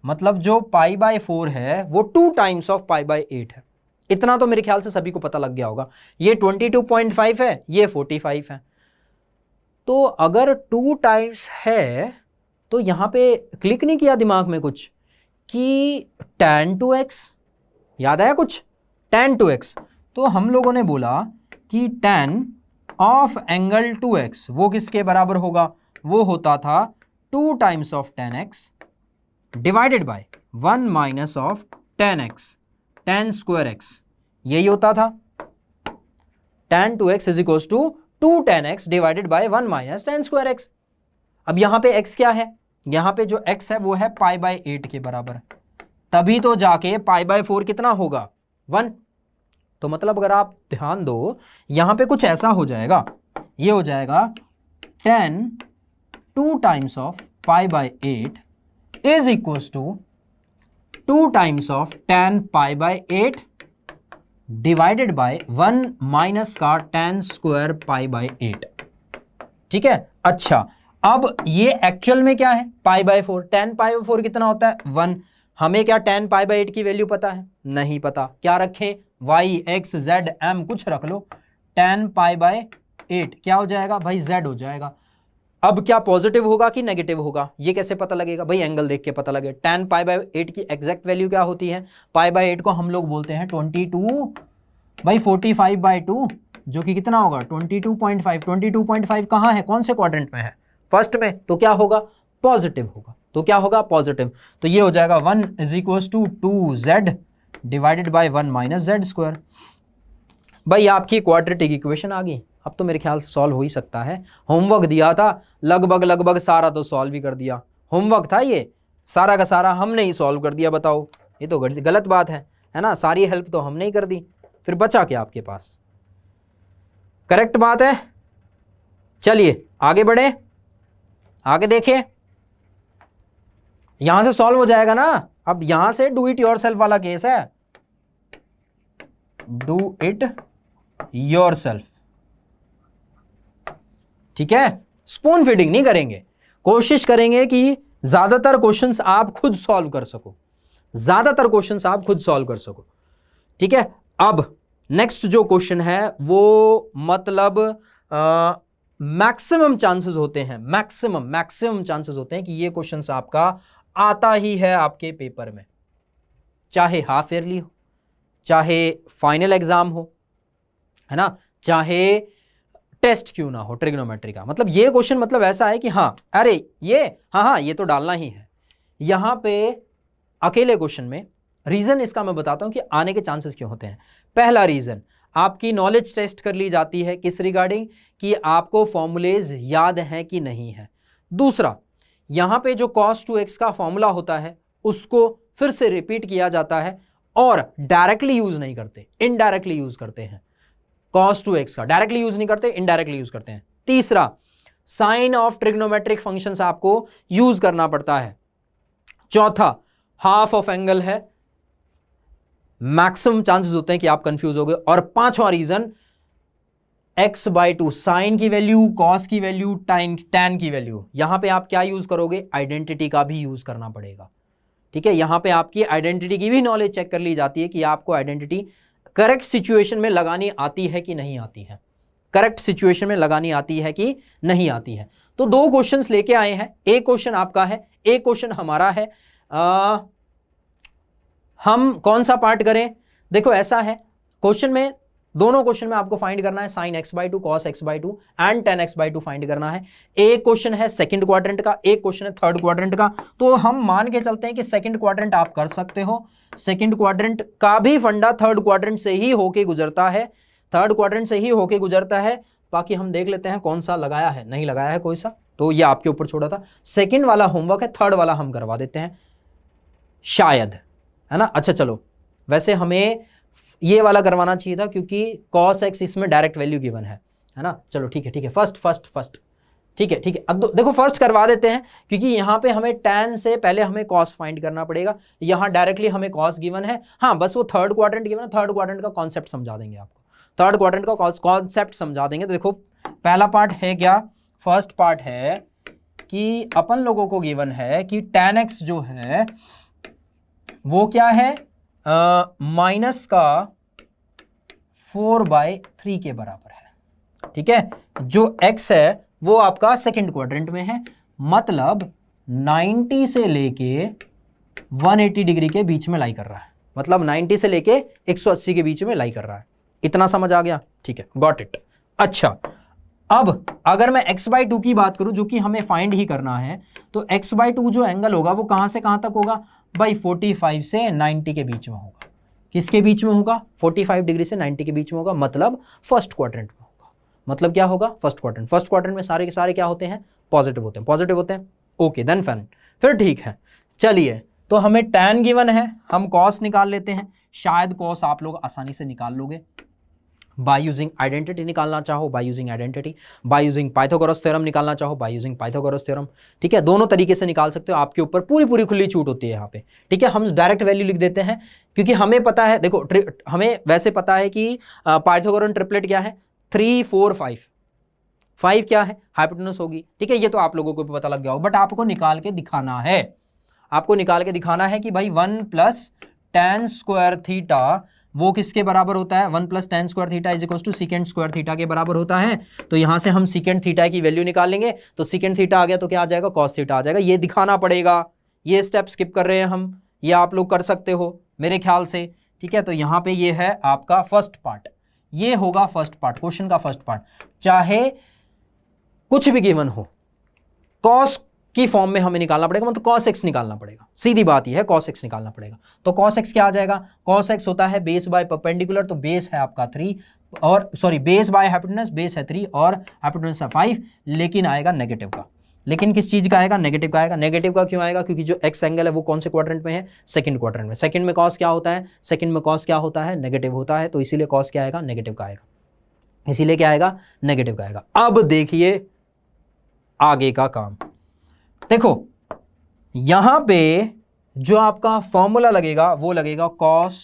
मतलब जो π/4 है वो 2 टाइम्स ऑफ π/8 है। इतना तो मेरे ख्याल से सभी को पता लग गया होगा। ये 22.5 है, ये 45 है। तो अगर 2 टाइम्स है तो यहां पे क्लिक नहीं किया दिमाग में कुछ कि tan 2x, याद आया कुछ, tan 2x। तो हम लोगों ने बोला कि tan ऑफ एंगल 2x वो किसके बराबर होगा, वो होता था 2 times of tan x divided by 1 minus of tan x, tan square x, यही होता था। tan 2x is equal to 2 tan x divided by 1 minus tan square x। अब यहां पे x क्या है, यहां पे जो x है वो है π/8 के बराबर, तभी तो जाके π/4 कितना होगा, 1। तो मतलब अगर आप ध्यान दो यहां पे कुछ ऐसा हो जाएगा, ये हो जाएगा tan 2 times of π/8 is equal to 2 times of tan π/8 divided by 1 minus का tan स्क्वायर π/8, ठीक है। अच्छा, अब ये एक्चुअल में क्या है, π/4, tan π/4 कितना होता है, 1। हमें क्या tan π/8 की वैल्यू पता है, नहीं पता, क्या रखें, y x z m कुछ रख लो, tan π/8 क्या हो जाएगा भाई, z हो जाएगा। अब क्या पॉजिटिव होगा कि नेगेटिव होगा, ये कैसे पता लगेगा भाई, एंगल देख के पता लगे। tan π/8 की एग्जैक्ट वैल्यू क्या होती है, π/8 को हम लोग बोलते हैं 22/45/2, जो कि कितना होगा 22.5। 22.5 कहाँ है, कौन से क्वाड्रेंट में है, फर्स्ट में, तो क्या होगा, पॉजिटिव होगा। तो क्या होगा, पॉजिटिव। तो ये हो जाएगा 1 is equal to 2z divided by 1 minus z square. भाई आपकी क्वाड्रेटिक इक्वेशन आ गई। अब तो मेरे ख्याल से सॉल्व हो ही सकता है। होमवर्क दिया था लगभग सारा तो सॉल्व ही कर दिया। होमवर्क था ये सारा का सारा हमने ही सॉल्व कर दिया। बताओ, ये तो गलत बात है ना। सारी हेल्प तो हमने ही कर दी, फिर बचा क्या आपके पास। करेक्ट बात है। चलिए आगे बढ़े, आगे देखिए, यहां से सॉल्व हो जाएगा ना। अब यहां से डू इट योरसेल्फ वाला केस है। Do it yourself. ठीक है, स्पून फीडिंग नहीं करेंगे, कोशिश करेंगे कि ज्यादातर क्वेश्चंस आप खुद सॉल्व कर सको, ज्यादातर क्वेश्चंस आप खुद सॉल्व कर सको। ठीक है, अब नेक्स्ट जो क्वेश्चन है वो मतलब मैक्सिमम चांसेस होते हैं, मैक्सिमम चांसेस होते हैं कि ये क्वेश्चंस आपका आता ही है आपके पेपर में, चाहे हाफ ईयरली हो, चाहे फाइनल एग्जाम हो, है ना, चाहे टेस्ट क्यों ना हो ट्रिग्नोमेट्री का। मतलब ये क्वेश्चन मतलब ऐसा है कि हाँ अरे ये हाँ ये तो डालना ही है। यहां पे अकेले क्वेश्चन में रीजन इसका मैं बताता हूं कि आने के चांसेस क्यों होते हैं। पहला रीजन, आपकी नॉलेज टेस्ट कर ली जाती है किस रिगार्डिंग, कि आपको फॉर्मूलेज याद है कि नहीं है। दूसरा, यहां पे जो cos 2x का फॉर्मूला होता है उसको फिर से रिपीट किया जाता है और डायरेक्टली यूज नहीं करते, इनडायरेक्टली यूज करते हैं। cos 2x का डायरेक्टली यूज नहीं करते, इनडायरेक्टली यूज करते हैं। तीसरा, साइन ऑफ ट्रिग्नोमेट्रिक फंक्शंस आपको यूज करना पड़ता है। चौथा, हाफ ऑफ एंगल है, मैक्सिमम चांसेस होते हैं कि आप कंफ्यूज हो गए। और पांचवा रीजन, x/2, साइन की वैल्यू, कॉस की वैल्यू, टैन की वैल्यू। यहां पे आप क्या यूज करोगे, आइडेंटिटी का भी यूज करना पड़ेगा। ठीक है, यहां पे आपकी आइडेंटिटी की भी नॉलेज चेक कर ली जाती है कि आपको आइडेंटिटी करेक्ट सिचुएशन में लगानी आती है कि नहीं आती है, करेक्ट सिचुएशन में लगानी आती है कि नहीं आती है। तो दो क्वेश्चंस लेके आए हैं, एक क्वेश्चन आपका है, एक क्वेश्चन हमारा है। हम कौन सा पार्ट करें, देखो ऐसा है, क्वेश्चन में दोनों क्वेश्चन में आपको फाइंड करना है sin x/2 cos x/2 and tan x/2 find करना है। एक क्वेश्चन है सेकंड क्वाड्रेंट का, एक क्वेश्चन है थर्ड क्वाड्रेंट का। तो हम मान के चलते हैं कि सेकंड क्वाड्रेंट आप कर सकते हो, सेकंड क्वाड्रेंट का भी फंडा थर्ड क्वाड्रेंट से ही होके गुजरता है, थर्ड क्वाड्रेंट से ही होके गुजरता है। बाकी हम देख लेते हैं कौन सा लगाया है, नहीं लगाया है कोई सा, तो ये आपके ऊपर छोड़ा था। सेकंड वाला होमवर्क है, थर्ड वाला हम करवा देते हैं शायद, है ना। अच्छा चलो, वैसे हमें ये वाला करवाना चाहिए था क्योंकि cos x इसमें डायरेक्ट वैल्यू गिवन है ना। चलो ठीक है, फर्स्ट ठीक है। अब देखो फर्स्ट करवा देते हैं क्योंकि यहाँ पे हमें tan से पहले हमें cos फाइंड करना पड़ेगा, यहाँ डायरेक्टली हमें cos गिवन है। हाँ बस वो थर्ड क्वाड्रेंट गिवन है, थर्ड क्वाड्रेंट का कॉन्सेप्ट समझा देंगे आपको, थर्ड क्वाड्रेंट का कॉन्सेप्ट समझा देंगे। तो देखो पहला पार्ट है क्या, फर्स्ट पार्ट है कि अपन लोगों को गिवन है कि tan x जो है वो क्या है, माइनस का 4/3 के बराबर है। ठीक है, जो x है वो आपका सेकंड क्वाड्रेंट में है, मतलब 90 से लेके 180 डिग्री के बीच में लाई कर रहा है, मतलब 90 से लेके 180 के बीच में लाई कर रहा है। इतना समझ आ गया, ठीक है, गॉट इट। अच्छा, अब अगर मैं x/2 की बात करूं जो कि हमें फाइंड ही करना है, तो x/2 जो एंगल होगा वो कहां से कहां तक होगा भाई, 45 से 90 के बीच में होगा। किसके बीच में होगा, 45 डिग्री से 90 के बीच में होगा, मतलब फर्स्ट क्वाड्रेंट में होगा। मतलब क्या होगा, फर्स्ट क्वाड्रेंट। फर्स्ट क्वाड्रेंट में सारे के सारे क्या होते हैं, पॉजिटिव होते हैं, ओके देन फाइन, फिर ठीक है। चलिए, तो हमें tan गिवन है, हम cos निकाल लेते हैं, शायद cos आप लोग आसानी से निकाल लोगे बाय यूजिंग आइडेंटिटी, निकालना चाहो bye using identity, by using Pythagoras theorem निकालना चाहो बाय यूजिंग पाइथागोरस थ्योरम। ठीक है, दोनों तरीके से निकाल सकते हो, आपके ऊपर पूरी खुली छूट होती है यहाँ पे। ठीक है, हम डायरेक्ट वैल्यू लिख देते हैं क्योंकि हमें पता है, देखो हमें वैसे पता है कि पाइथागोरन ट्रिपलेट क्या है, 3 4 5, 5 क्या है, हाइपोटेनस होगी। ठीक है, ये तो आप लोगों को भी पता लग गया होगा, बट आपको निकाल के दिखाना है, आपको निकाल के दिखाना है कि भाई 1 + tan स्क्वायर थीटा वो किसके बराबर होता है, 1 + tan square theta is equal to secant square theta के बराबर होता है। तो यहां से हम सीकेंट थीटा की वैल्यू निकाल लेंगे, तो सीकेंट थीटा आ गया तो क्या आ जाएगा, cos थीटा आ जाएगा। ये दिखाना पड़ेगा, ये स्टेप स्किप कर रहे हैं हम, ये आप लोग कर सकते हो मेरे ख्याल से। ठीक है, तो यहां पे ये है आपका फर्स्ट पार्ट, ये होगा फर्स्ट पार्ट, क्वेश्चन का फर्स्ट पार्ट। चाहे कुछ भी गिवन हो, cos की फॉर्म में हमें निकालना पड़ेगा, मतलब cos x निकालना पड़ेगा, सीधी बात यह है, cos x निकालना पड़ेगा। तो cos x क्या आ जाएगा, cos x होता है बेस बाय परपेंडिकुलर, तो बेस है आपका 3 और sorry base by hypotenuse, base है 3 और हाइपोटेनस है 5, लेकिन आएगा नेगेटिव का। लेकिन किस चीज का आएगा, नेगेटिव का आएगा। नेगेटिव का क्यों आएगा, क्योंकि जो x एंगल है वो कौन से क्वाड्रेंट में है, सेकंड क्वाड्रेंट में। सेकंड में cos क्या होता है, सेकंड में cos क्या होता है, नेगेटिव होता है, तो इसीलिए cos क्या आएगा, नेगेटिव का आएगा, इसीलिए क्या आएगा, नेगेटिव का आएगा। अब देखिए आगे का काम, देखो यहां पे जो आपका फॉर्मूला लगेगा वो लगेगा cos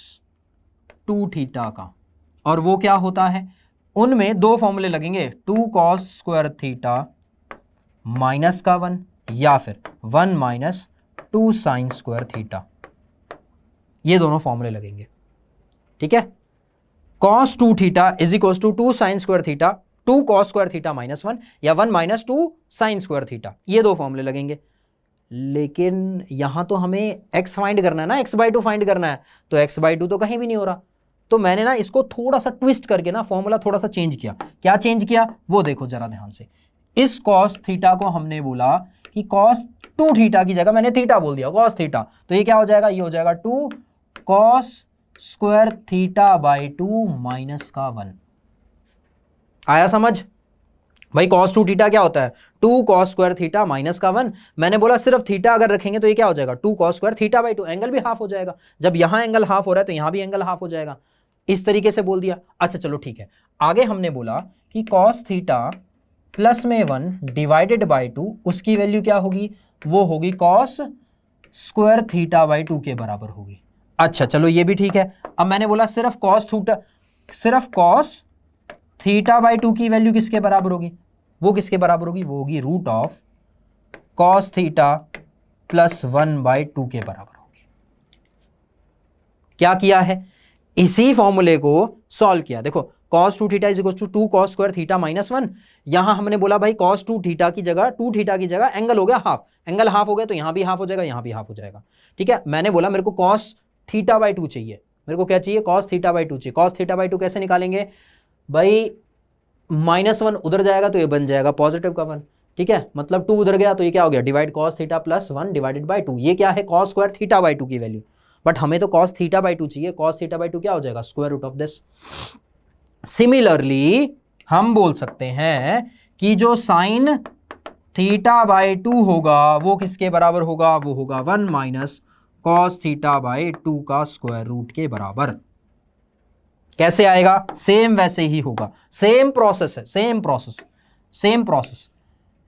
2 थीटा का। और वो क्या होता है, उनमें दो फॉर्मूले लगेंगे, 2 cos स्क्वायर थीटा माइनस का 1 या फिर 1 माइनस 2 साइन स्क्वायर थीटा, ये दोनों फॉर्मूले लगेंगे। ठीक है, cos 2 theta is equal to 2 sine square theta, 2 cos square theta minus 1 या 1 माइनस 2 साइन स्क्वायर थीटा, ये दो फॉर्मूले लगेंगे। लेकिन यहां तो हमें x फाइंड करना है ना, x/2 फाइंड करना है, तो x/2 तो कहीं भी नहीं हो रहा। तो मैंने ना इसको थोड़ा सा ट्विस्ट करके ना फॉर्मूला थोड़ा सा चेंज किया। क्या चेंज किया वो देखो जरा ध्यान से। इस cos थीटा को हमने बोला कि cos 2 थीटा की जगह मैंने थीटा बोल दिया, cos थीटा, तो ये क्या हो जाएगा, ये हो जाएगा 2 cos square theta by 2 minus का 1। आया समझ भाई? cos 2 थीटा क्या होता है, 2 cos स्क्वायर थीटा माइनस का 1। मैंने बोला सिर्फ थीटा अगर रखेंगे तो ये क्या हो जाएगा, 2 cos square theta by 2, angle भी हाफ हो जाएगा। जब यहां एंगल हाफ हो रहा है तो यहां भी एंगल हाफ हो जाएगा, इस तरीके से बोल दिया। अच्छा चलो ठीक है, आगे हमने बोला कि cos थीटा प्लस में 1 डिवाइडेड बाई 2, उसकी वैल्यू क्या होगी, वो होगी cos स्क्वायर थीटा बाई 2 के बराबर होगी। अच्छा चलो ये भी ठीक है। अब मैंने बोला सिर्फ cos थीटा बाई 2 की वैल्यू किसके बराबर होगी, वो किसके बराबर होगी, वो होगी root of cos theta plus 1 by 2 के बराबर होगी। क्या किया है, इसी फॉर्मूले को सॉल्व किया। देखो cos 2 theta is equal to 2 cos square theta minus 1। यहां हमने बोला भाई cos 2 थीटा की जगह, 2 थीटा की जगह एंगल हो गया हाफ, एंगल हाफ हो गया तो यहां भी हाफ हो जाएगा, यहां भी हाफ हो जाएगा। ठीक है, मैंने बोला मेरे को cos थीटा बाई 2 चाहिए, मेरे को क्या चाहिए, cos थीटा बाई 2 चाहिए। cos थीटा बाई 2 कैसे निकालेंगे भाई, -1 उधर जाएगा तो ये बन जाएगा पॉजिटिव का 1। ठीक है, मतलब 2 उधर गया तो ये क्या हो गया, divide cos theta plus 1 divided by 2। ये क्या है, cos स्क्वायर थीटा बाई 2 की वैल्यू, बट हमें तो cos थीटा बाई 2 चाहिए। cos थीटा बाई 2 क्या हो जाएगा, square root of this. Similarly हम बोल सकते हैं कि जो साइन थीटा बाई 2 होगा वो किसके बराबर होगा, वो होगा 1 माइनस cos थीटा बाई 2 का स्क्वायर रूट के बराबर। कैसे आएगा, सेम वैसे ही होगा, सेम प्रोसेस है, सेम प्रोसेस।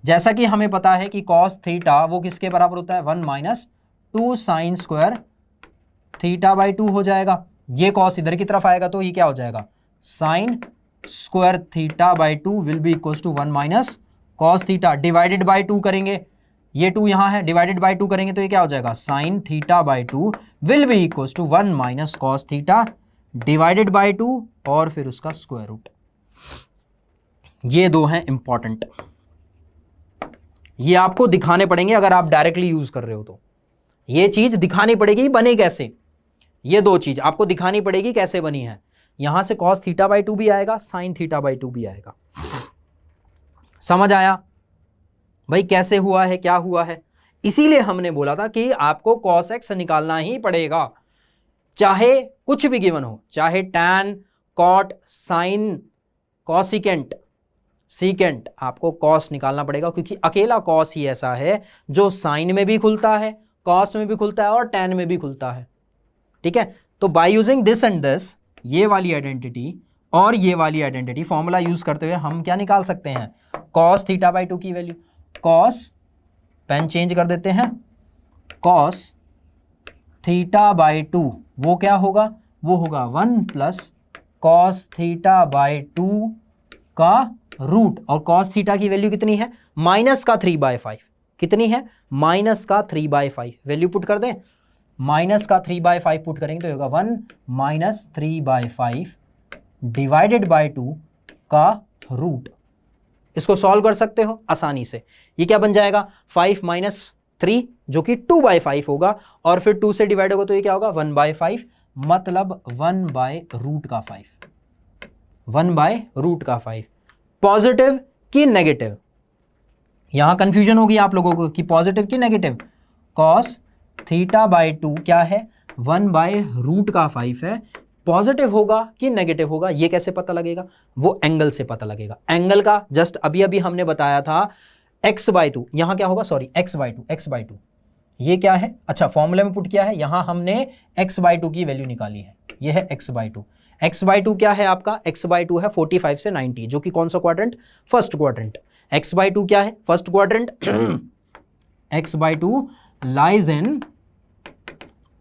जैसा कि हमें पता है कि cos थीटा वो किसके बराबर होता है, 1 minus 2 sine square theta by 2 हो जाएगा। ये cos इधर की तरफ आएगा तो ये क्या हो जाएगा, sine square theta by 2 will be equal to 1 minus cos theta divided by 2 करेंगे, ये 2 यहां है, डिवाइडेड बाई 2 करेंगे तो ये क्या हो जाएगा, sine theta by 2 will be equal to 1 minus cos theta divided by 2 और फिर उसका स्क्वायर रूट। ये दो हैं इंपॉर्टेंट, ये आपको दिखाने पड़ेंगे अगर आप डायरेक्टली यूज कर रहे हो तो। ये चीज दिखानी पड़ेगी बने कैसे, ये दो चीज आपको दिखानी पड़ेगी कैसे बनी है। यहां से cos थीटा बाई 2 भी आएगा, साइन थीटा बाई 2 भी आएगा। समझ आया भाई कैसे हुआ है, क्या हुआ है? इसीलिए हमने बोला था कि आपको cos x निकालना ही पड़ेगा, चाहे कुछ भी गिवन हो, चाहे tan, cot, sin, cosecant, secant, आपको cos निकालना पड़ेगा, क्योंकि अकेला cos ही ऐसा है जो sin में भी खुलता है, cos में भी खुलता है और tan में भी खुलता है। ठीक है, तो bye using this and this, ये वाली आइडेंटिटी और ये वाली आइडेंटिटी फॉर्मूला यूज करते हुए हम क्या निकाल सकते हैं, cos थीटा बाई 2 की वैल्यू। cos, पेन चेंज कर देते हैं, cos थीटा बाई 2 वो क्या होगा, वो होगा 1 प्लस cos थीटा बाई 2 का रूट, और cos थीटा की वैल्यू कितनी है, माइनस का 3/5। कितनी है, माइनस का 3/5। वैल्यू पुट कर दें, माइनस का 3/5 पुट करेंगे तो होगा 1 माइनस 3/5 डिवाइडेड बाई 2 का रूट। इसको सॉल्व कर सकते हो आसानी से। ये क्या बन जाएगा, 5 माइनस 3 जो कि 2/5 होगा, और फिर 2 से डिवाइड होगा तो ये क्या होगा 1/5, मतलब 1/√5, 1/√5। पॉजिटिव कि नेगेटिव, यहां कंफ्यूजन होगी आप लोगों को कि पॉजिटिव कि नेगेटिव। cos थीटा बाई 2 क्या है, 1/√5 है। पॉजिटिव होगा कि नेगेटिव होगा ये कैसे पता लगेगा, वो एंगल से पता लगेगा। एंगल का जस्ट अभी हमने बताया था x/2, यहां क्या होगा, सॉरी x/2, ये क्या है, अच्छा फॉर्मूले में पुट किया है, यहां हमने x/2 की वैल्यू निकाली है, ये है x/2। x/2 क्या है आपका, x/2 है 45 से 90, जो कि कौन सा क्वाड्रेंट, फर्स्ट क्वाड्रेंट। x/2 क्या है, first quadrant. x/2 lies in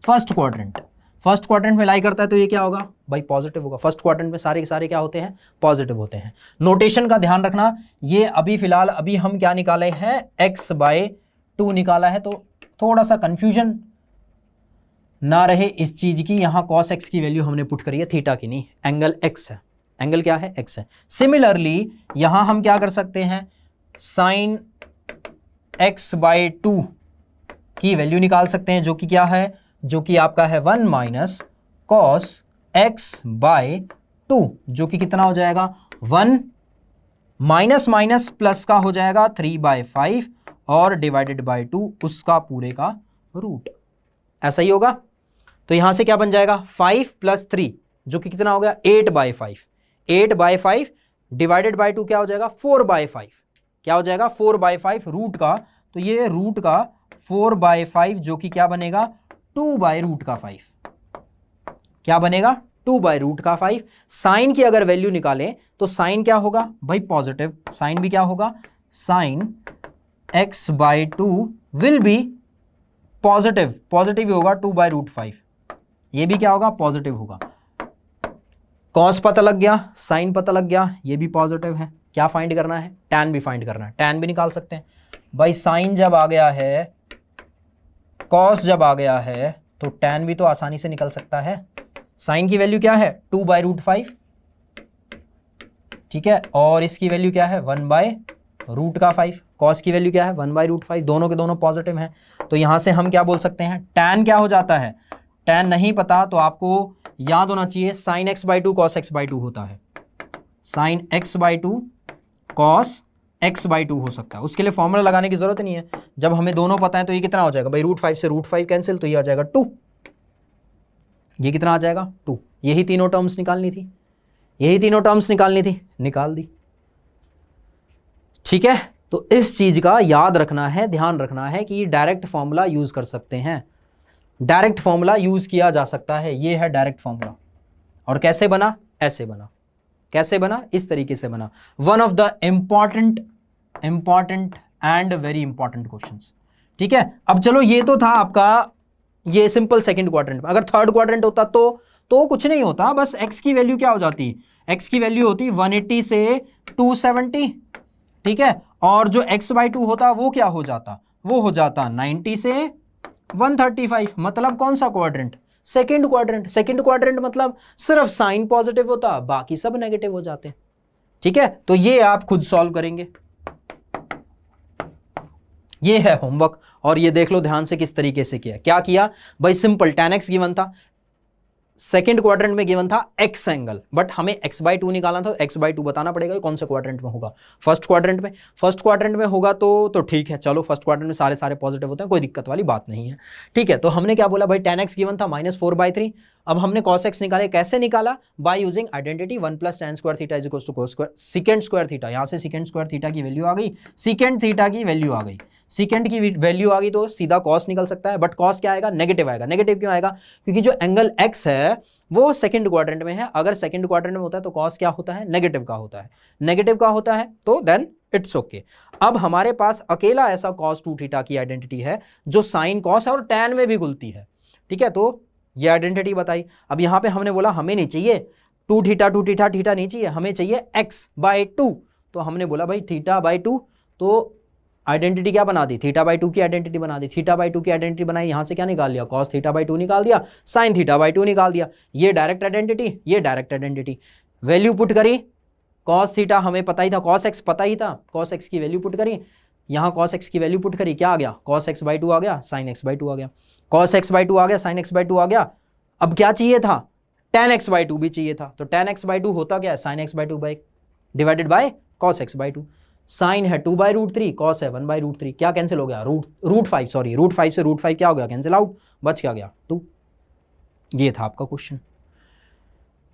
first quadrant, first quadrant में लाई करता है तो ये क्या होगा भाई पॉजिटिव होगा। फर्स्ट क्वाड्रेंट में सारे के सारे क्या होते हैं, पॉजिटिव होते हैं। नोटेशन का ध्यान रखना, ये अभी फिलहाल अभी हम क्या निकाले हैं, x/2 निकाला है, तो थोड़ा सा कंफ्यूजन ना रहे इस चीज की। यहां cos x की वैल्यू हमने पुट करी है, थीटा की नहीं, एंगल x है, एंगल क्या है, x है। सिमिलरली यहां हम क्या कर सकते हैं, sin x/2 की वैल्यू निकाल सकते हैं, जो कि क्या है, जो कि आपका है 1 माइनस cos x/2, जो कि कितना हो जाएगा, 1 माइनस माइनस प्लस का हो जाएगा 3/5 और डिवाइडेड बाय 2 उसका पूरे का रूट, ऐसा ही होगा। तो यहां से क्या बन जाएगा, 5 + 3 जो कि कितना हो गया, 8/5, 8/5 डिवाइडेड बाय 2 क्या हो जाएगा, 4/5, क्या हो जाएगा, 4/5 रूट का, तो ये रूट का 4/5 जो कि क्या बनेगा, 2/√5, क्या बनेगा, 2/√5। साइन की अगर वैल्यू निकालें तो साइन क्या होगा भाई, पॉजिटिव, साइन भी क्या होगा, sine x/2 will be positive, positive ही होगा 2/√5, ये भी क्या होगा, पॉजिटिव होगा। कॉस पता लग गया, साइन पता लग गया, ये भी पॉजिटिव है। क्या फाइंड करना है, टैन भी फाइंड करना है, टैन भी निकाल सकते हैं भाई। साइन जब आ गया है, कॉस जब आ गया है, तो टैन भी तो आसानी से निकल सकता है। साइन की वैल्यू क्या है, 2/√5, ठीक है, और इसकी वैल्यू क्या है, 1/√5। कॉस की वैल्यू क्या है, 1/√5, दोनों के दोनों पॉजिटिव हैं। तो यहां से हम क्या बोल सकते हैं, टैन क्या हो जाता है, टैन नहीं पता तो आपको याद होना चाहिए, साइन x/2 cos x/2 होता है, साइन x/2 cos x/2 हो सकता है। उसके लिए फॉर्मूला लगाने की जरूरत नहीं है, जब हमें दोनों पता है तो ये कितना हो जाएगा भाई, √5 से √5 कैंसिल, तो ये आ जाएगा 2, ये कितना आ जाएगा, 2। यही तीनों टर्म्स निकालनी थी, यही तीनों टर्म्स निकालनी थी, निकाल दी, ठीक है। तो इस चीज का याद रखना है, ध्यान रखना है कि डायरेक्ट फॉर्मूला यूज कर सकते हैं, डायरेक्ट फॉर्मूला यूज किया जा सकता है, ये है डायरेक्ट फॉर्मूला। और कैसे बना, ऐसे बना, कैसे बना, इस तरीके से बना। One of the important and very important questions, ठीक है। अब चलो ये तो था आपका ये सिंपल सेकंड क्वाड्रेंट में। अगर थर्ड क्वाड्रेंट होता तो कुछ नहीं होता, बस x की वैल्यू क्या हो जाती, x की वैल्यू होती 180 से 270, ठीक है, और जो x/2 होता वो क्या हो जाता, वो हो जाता 90 से 135। मतलब कौन सा quadrant, second quadrant. Second quadrant मतलब सिर्फ साइन पॉजिटिव होता, बाकी सब नेगेटिव हो जाते, ठीक है। तो ये आप खुद सॉल्व करेंगे, ये है होमवर्क। और ये देख लो ध्यान से किस तरीके से किया, क्या किया भाई, सिंपल tan x गिवन था, सेकंड क्वाड्रेंट में गिवन था x एंगल, बट हमें x/2 निकालना था, x/2 बताना पड़ेगा कौन से क्वाड्रेंट में होगा, फर्स्ट क्वाड्रेंट में। फर्स्ट क्वाड्रेंट में होगा तो ठीक है, चलो फर्स्ट क्वाड्रेंट में सारे पॉजिटिव होते हैं, कोई दिक्कत वाली बात नहीं है, ठीक है। तो हमने क्या बोला भाई, tan x गिवन था -4/3। अब हमने cos x निकाले, कैसे निकाला, by using identity 1 + tan² theta is equal to cos² secant² theta. यहां से secant² थीटा की वैल्यू आ गई, secant थीटा की वैल्यू आ गई, secant की वैल्यू आ गई तो सीधा cos निकल सकता है, बट cos क्या आएगा, नेगेटिव आएगा। नेगेटिव क्यों आएगा, क्योंकि जो एंगल x है वो सेकंड क्वाड्रेंट में है। अगर सेकंड क्वाड्रेंट में होता है तो cos क्या होता है, नेगेटिव का होता है, नेगेटिव का होता है, तो देन इट्स ओके। अब हमारे पास अकेला ऐसा cos 2 थीटा की आइडेंटिटी है जो साइन cos और tan में भी घुलती है, ठीक है। तो ये आइडेंटिटी बताई। अब यहां पे हमने बोला हमें नहीं चाहिए 2 थीटा थीटा नहीं चाहिए, हमें चाहिए x/2। तो हमने बोला भाई θ/2, तो आइडेंटिटी क्या बना दी, θ/2 की आइडेंटिटी बना दी। θ/2 की आइडेंटिटी बनाई, यहां से क्या निकाल लिया, cos θ/2 निकाल दिया, sin θ/2 निकाल दिया। ये डायरेक्ट आइडेंटिटी, ये डायरेक्ट आइडेंटिटी, वैल्यू पुट करी, cos θ हमें पता ही था, cos x पता ही था, cos x की वैल्यू पुट करी, यहां cos x की वैल्यू पुट करी, क्या आ गया, cos x/2 आ गया, sin x/2 आ गया, cos x/2 आ गया, sin x/2 आ गया। अब क्या चाहिए था, tan x/2 भी चाहिए था। तो tan x/2 होता क्या है, sin x/2 divided by cos x/2। Sine है 2/√3, cos है 1/√3, क्या कैंसिल हो गया, √5, सॉरी √5 से √5 क्या हो गया, कैंसिल आउट, बच क्या गया 2। ये था आपका क्वेश्चन,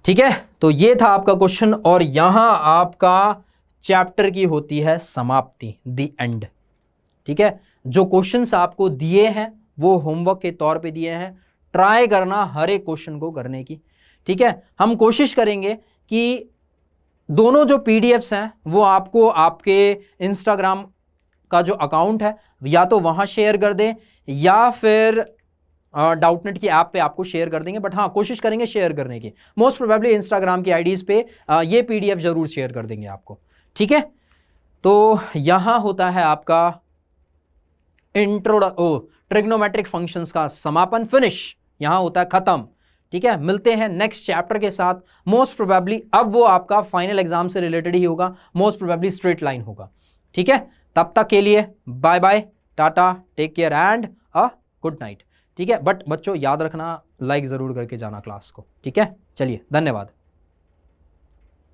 ठीक है। तो ये था आपका क्वेश्चन, और यहां आपका चैप्टर की होती है समाप्ति, द एंड, ठीक है। जो क्वेश्चंस आपको दिए हैं वो होमवर्क के तौर पे दिए हैं, ट्राई करना हर एक क्वेश्चन को करने की, ठीक है। हम कोशिश करेंगे कि दोनों जो पीडीएफ्स हैं वो आपको आपके इंस्टाग्राम का जो अकाउंट है या तो वहां शेयर कर दें, या फिर डाउटनेट की ऐप पे आपको शेयर कर देंगे, बट हाँ कोशिश करेंगे शेयर करने की। मोस्ट प्रोबेबली इंस्टाग्राम की आईडीज पे ये पीडीएफ जरूर शेयर कर देंगे आपको, ठीक है। तो यहां होता है आपका ट्रिग्नोमेट्रिक फंक्शंस का समापन, फिनिश, यहां होता है खत्म, ठीक है। मिलते हैं नेक्स्ट चैप्टर के साथ। मोस्ट प्रोबेबली अब वो आपका फाइनल एग्जाम से रिलेटेड ही होगा, मोस्ट प्रोबेबली स्ट्रेट लाइन होगा, ठीक है। तब तक के लिए bye bye, tata, take care and a good night, ठीक है। बट बच्चों याद रखना लाइक जरूर करके जाना क्लास को, ठीक है। चलिए धन्यवाद।